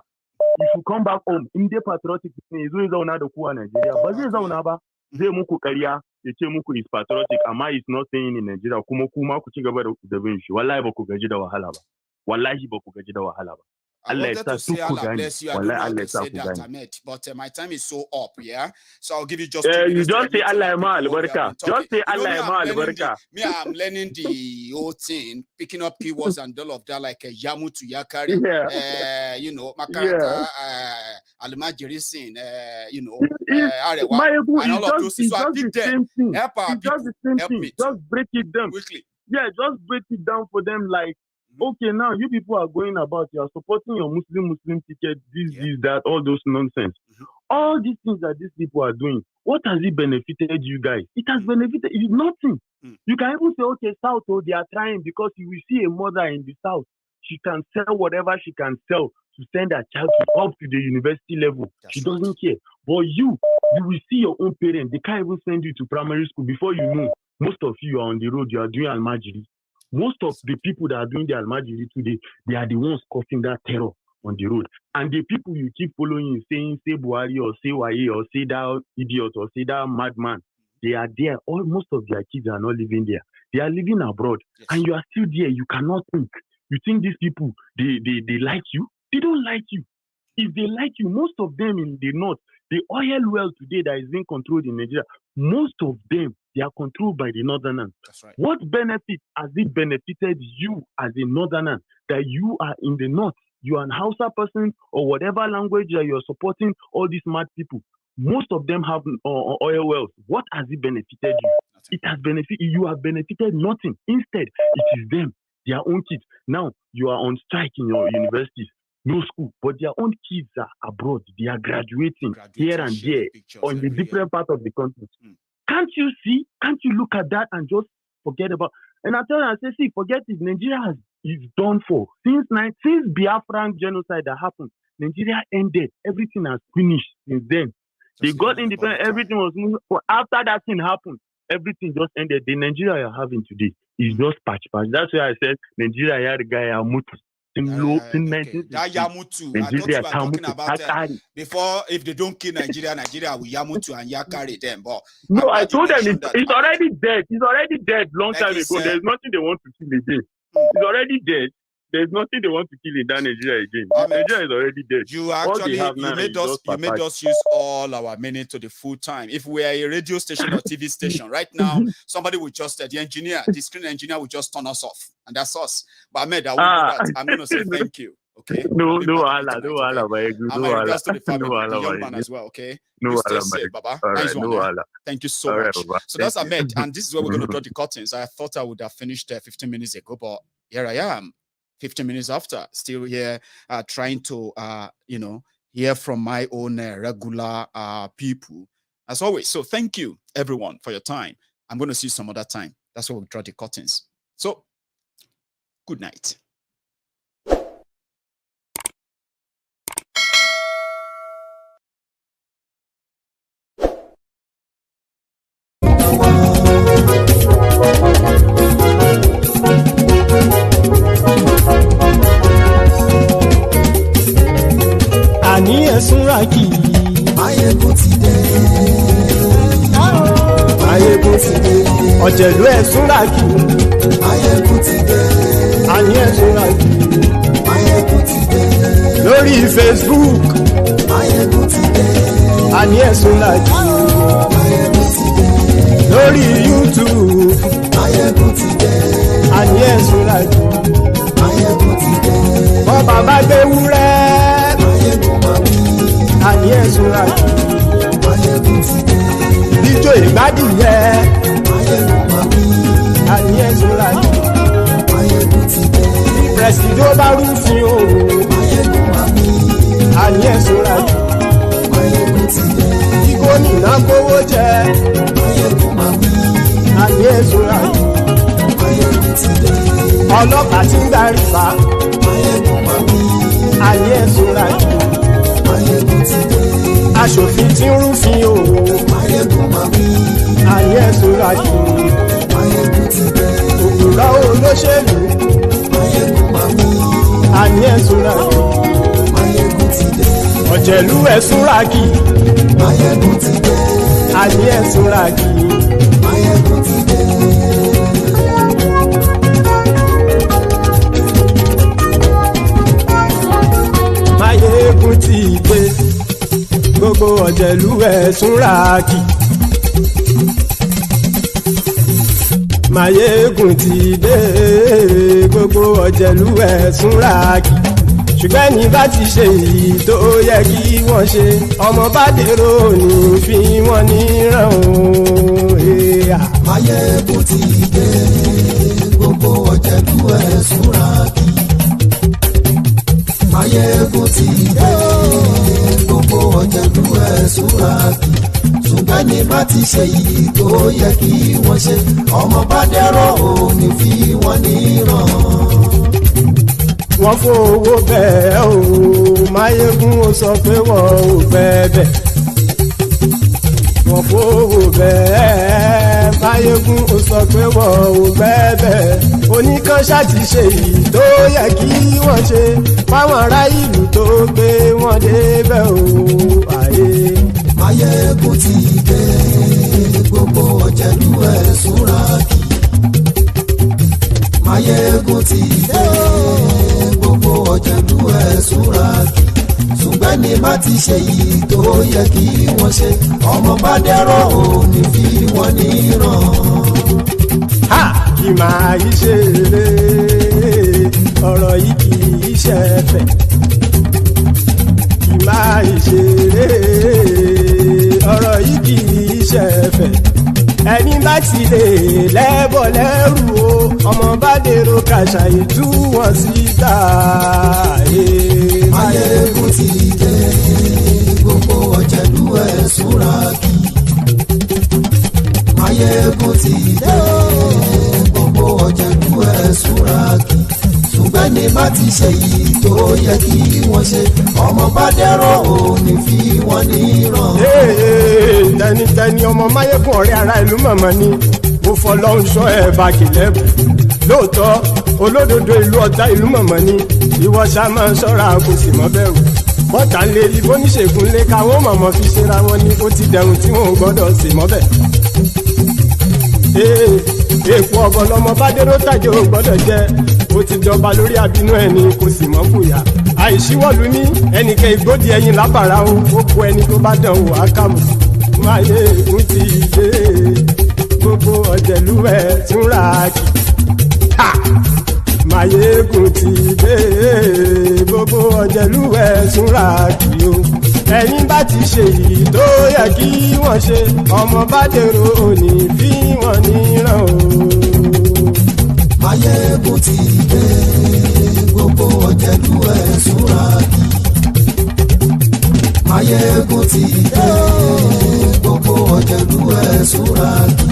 If you come back home, in dai patriotic ne zai zauna da ku a Najeriya, ba zai zauna ba, zai muku ƙarya ya ce muku is patriotic, amma is not staying in Nigeria, kuma ku ci gaba da bin shi. Wallahi ba ku gaji da wahala ba. Wallahi ba ku gaji da wahala ba. Allah ya sa su ku gani. Wallahi Allah ya sa ku gani. But my time is so up, yeah? So I'll give you just you just say Allah ya ma albarka. Just say Allah ya ma albarka. I'm learning the whole thing, picking up keywords and all of that, like Yamu to Yakari, Makarata, Almajiri Sin, Maiyegun, and all of those. So I pick them. Help me. Just break it down. Quickly. Yeah, just break it down for them like, okay, now you people are going about, you are supporting your Muslim ticket, this, that, all those nonsense. All these things that these people are doing, what has it benefited you guys? It has benefited you nothing. You can even say, okay, South, they are trying because you will see a mother in the South. She can sell whatever she can sell to send her child up to the university level. She doesn't care. But you will see your own parents. They can't even send you to primary school. Before you know, most of you are on the road. You are doing Almajiri. Most of the people that are doing the Almajiri today, they are the ones causing that terror on the road. And the people you keep following, saying, say Buhari or say Waye or say that idiot or say that madman, they are there. Most of their kids are not living there. They are living abroad. Yes. And you are still there. You cannot think. You think these people, they like you? They don't like you. If they like you, most of them in the north, the oil well today that is being controlled in Nigeria, most of them, they are controlled by the northerners. That's right. What benefit has it benefited you as a northerner that you are in the north? You are an Hausa person or whatever language that you are supporting all these mad people. Most of them have oil wells. What has it benefited you? Nothing. It has benefited you. Have benefited nothing. Instead, it is them, their own kids. Now you are on strike in your universities. No school, but their own kids are abroad. They are graduating here and there on the different parts of the country. Can't you see? Can't you look at that and just forget about? And I tell you, I say, see, forget it. Nigeria is done for. Since Biafran genocide that happened, Nigeria ended. Everything has finished since then. They got independent. Everything was moving. After that thing happened, everything just ended. The Nigeria you're having today is just patch. That's why I said Nigeria mutu. That Yamutu, I thought you were talking about before. If they don't kill Nigeria, Nigeria will Yamutu and Yakari them. But no, I told them it's already dead. It's already dead long time ago. There's nothing they want to kill again. It's already dead. There's nothing they want to kill in that Nigeria again. Nigeria is already dead. You actually you made us use all our minutes to the full time. If we are a radio station or TV station right now, somebody will just the screen engineer will just turn us off, and that's us. But Ahmed, I will do that. I'm going to say thank you. Okay. No wahala, Maiyegun. And No my wahala. regards to the family, No the wahala, young man Maiyegun. as well. Okay. No You stay wahala, safe, Maiyegun. Baba. All Nice right, one. no Eh? wahala. Thank you so All right, much. Baba. So that's Thank you. Ahmed, and this is where we're going to draw the curtains. I thought I would have finished 15 minutes ago, but here I am, 15 minutes after, still here, trying to, hear from my own regular people, as always. So thank you, everyone, for your time. I'm going to see you some other time. That's where we draw the curtains. So, good night. Àní ẹ̀sùnra kì í. Maiyegun ti dé. Maiyegun ti dé. Ọ̀jẹ̀lú ẹ̀sùnra kì í. Maiyegun ti dé. Àní ẹ̀sùnra kì í. Maiyegun ti dé. Lórí Facebook. Maiyegun ti dé. Àní ẹ̀sùnra kì í. Maiyegun ti dé. Lórí YouTube. Maiyegun ti dé. Àní ẹ̀sùnra kì í. Maiyegun ti dé. Bọ́ bàbá gbé wúrẹ́. Àní ẹ̀sùn àjò. Maiyegun ti dé. Bíjó ìgbádùn yẹ. Maiyegun máa wí. Àní ẹ̀sùn àjò. Maiyegun ti dé. Pẹ̀sìdó bá rúfin o. Maiyegun máa wí. Àní ẹ̀sùn àjò. Maiyegun ti dé. Igbó nìna kówó jẹ. Maiyegun máa wí. Àní ẹ̀sùn àjò. Maiyegun ti dé. Ọlọ́pàá ti ń darí fa. Maiyegun máa wí. Àní ẹ̀sùn àjò. Maiyegun ti dé. Aṣòfin tí ń rúfin o. Maiyegun máa wí. Àní ẹ̀sùn àjò. Maiyegun ti dé. Òpùrọ́ olóṣèlú. Maiyegun máa wí. Àní ẹ̀sùn àjò. Maiyegun ti dé. Ọ̀jẹ̀lú ẹ̀sùn ràkì. Maiyegun ti dé. Àní ẹ̀sùn ràkì. Maiyegun ti dé. Maiyegun ti dé. Gbogbo ọ̀jẹ̀lú ẹ̀sùn ràkì. Maiyegun ti dé. Gbogbo ọ̀jẹ̀lú ẹ̀sùn ràkì. Ṣùgbọ́n ní bá ti ṣe èyí tó yẹ kí wọ́n ṣe, ọmọ bá dèrò ní fi wọ́n níran o. Maiyegun ti dé. Gbogbo ọ̀jẹ̀lú ẹ̀sùn ràkì. Maiyegun ti dé. Gbogbo ọ̀jẹ̀lú ẹ̀sùn ràkì. Ṣùgbọ́n ní bá ti ṣe èyí tó yẹ kí wọ́n ṣe, ọmọ bá dèrò ní fi wọ́n níran. Wọ́n fowó bẹ́ẹ̀ o. Maiyegun ó sọ pé wọ́n ò bẹ́ẹ̀. Wọ́n fowó bẹ́ẹ̀. Maiyegun ó sọ pé wọ́n ò bẹ́ẹ̀. Oníkan ṣáàtì ṣe èyí tó yẹ kí wọ́n ṣe fáwọn ará ìlú tó gbé wọn débẹ̀ o. Maiyegun ti dé. Gbogbo ọ̀jẹ̀lú ẹ̀sùn ràkì. Maiyegun ti dé. Gbogbo ọ̀jẹ̀lú ẹ̀sùn ràkì. Ṣùgbọ́n ní má ti ṣe yìí tó yẹ kí wọ́n ṣe, ọmọ bá dẹ́rọ̀ ò ní fi wọ́n níran. Kì máa yí ṣe eré, ọ̀rọ̀ yìí kì í ṣe ẹ̀fẹ̀. Kì máa yí ṣe eré, ọ̀rọ̀ yìí kì í ṣe ẹ̀fẹ̀. Ẹni bá ti lè lẹ́bọ̀ lẹ́rù o, ọmọ bá dèrò kàṣàyè tú wọn síta. Maiyegun ti dé. Gbogbo ọ̀jẹ̀lú ẹ̀sùn ràkì. Maiyegun ti dé. Gbogbo ọ̀jẹ̀lú ẹ̀sùn ràkì. Ṣùgbọ́n ní bá ti ṣe yìí tó yẹ kí wọ́n ṣe, ọmọ bá dẹ́rọ̀ ò ní fi wọ́n níran. Tẹnitẹni ọmọ Maiyegun ọ̀rẹ́ ara ìlú mọ̀mọ́ ni mo fọlọ́run ṣọ́ ẹ̀ bá kìlẹ́bù. Lóòótọ́ olódodo ìlú ọ̀tá ìlú mọ̀mọ́ ni ìwọ ṣá máa ń ṣọ́ra kò sì mọ́ bẹ̀rù. Bọ́tà ń lè rí bóníṣègùn lé káwọn mọ̀mọ́ fi ṣera wọn ni ó ti dẹrùn tí wọn ò gbọ́dọ̀ sì mọ́ bẹ̀. Èèpo ọ̀bọ lọmọ bá dérò tàjẹ́ ò gbọ́dọ̀ jẹ́, ó ti jọba lórí abínú ẹni kò sì mọ́ fòyà. Àìsíwọ́lu ní ẹnìkẹ́ ìgbódì ẹyin lábàrá o, ó kó ẹni tó bá dán wò á kàmù. Maiyegun ti dé. Gbogbo ọ̀jẹ̀lú ẹ̀sùn ràkì. Maiyegun ti dé gbogbo ọ̀jẹ̀lú ẹ̀ súnra kí o ẹ̀yin bá ti ṣe èyí tó yẹ kí wọ́n ṣe ọmọ bá dèrò òní fi wọ́n níran o. Maiyegun ti dé gbogbo ọ̀jẹ̀lú ẹ̀ súnra kí. Maiyegun ti dé gbogbo ọ̀jẹ̀lú ẹ̀ súnra kí.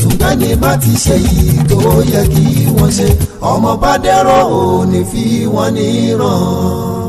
Ṣùgbọ́n ní bá ti ṣe yìí tó yẹ kí wọ́n ṣe ọmọ bá dẹ̀rọ̀ òní fi wọ́n níran.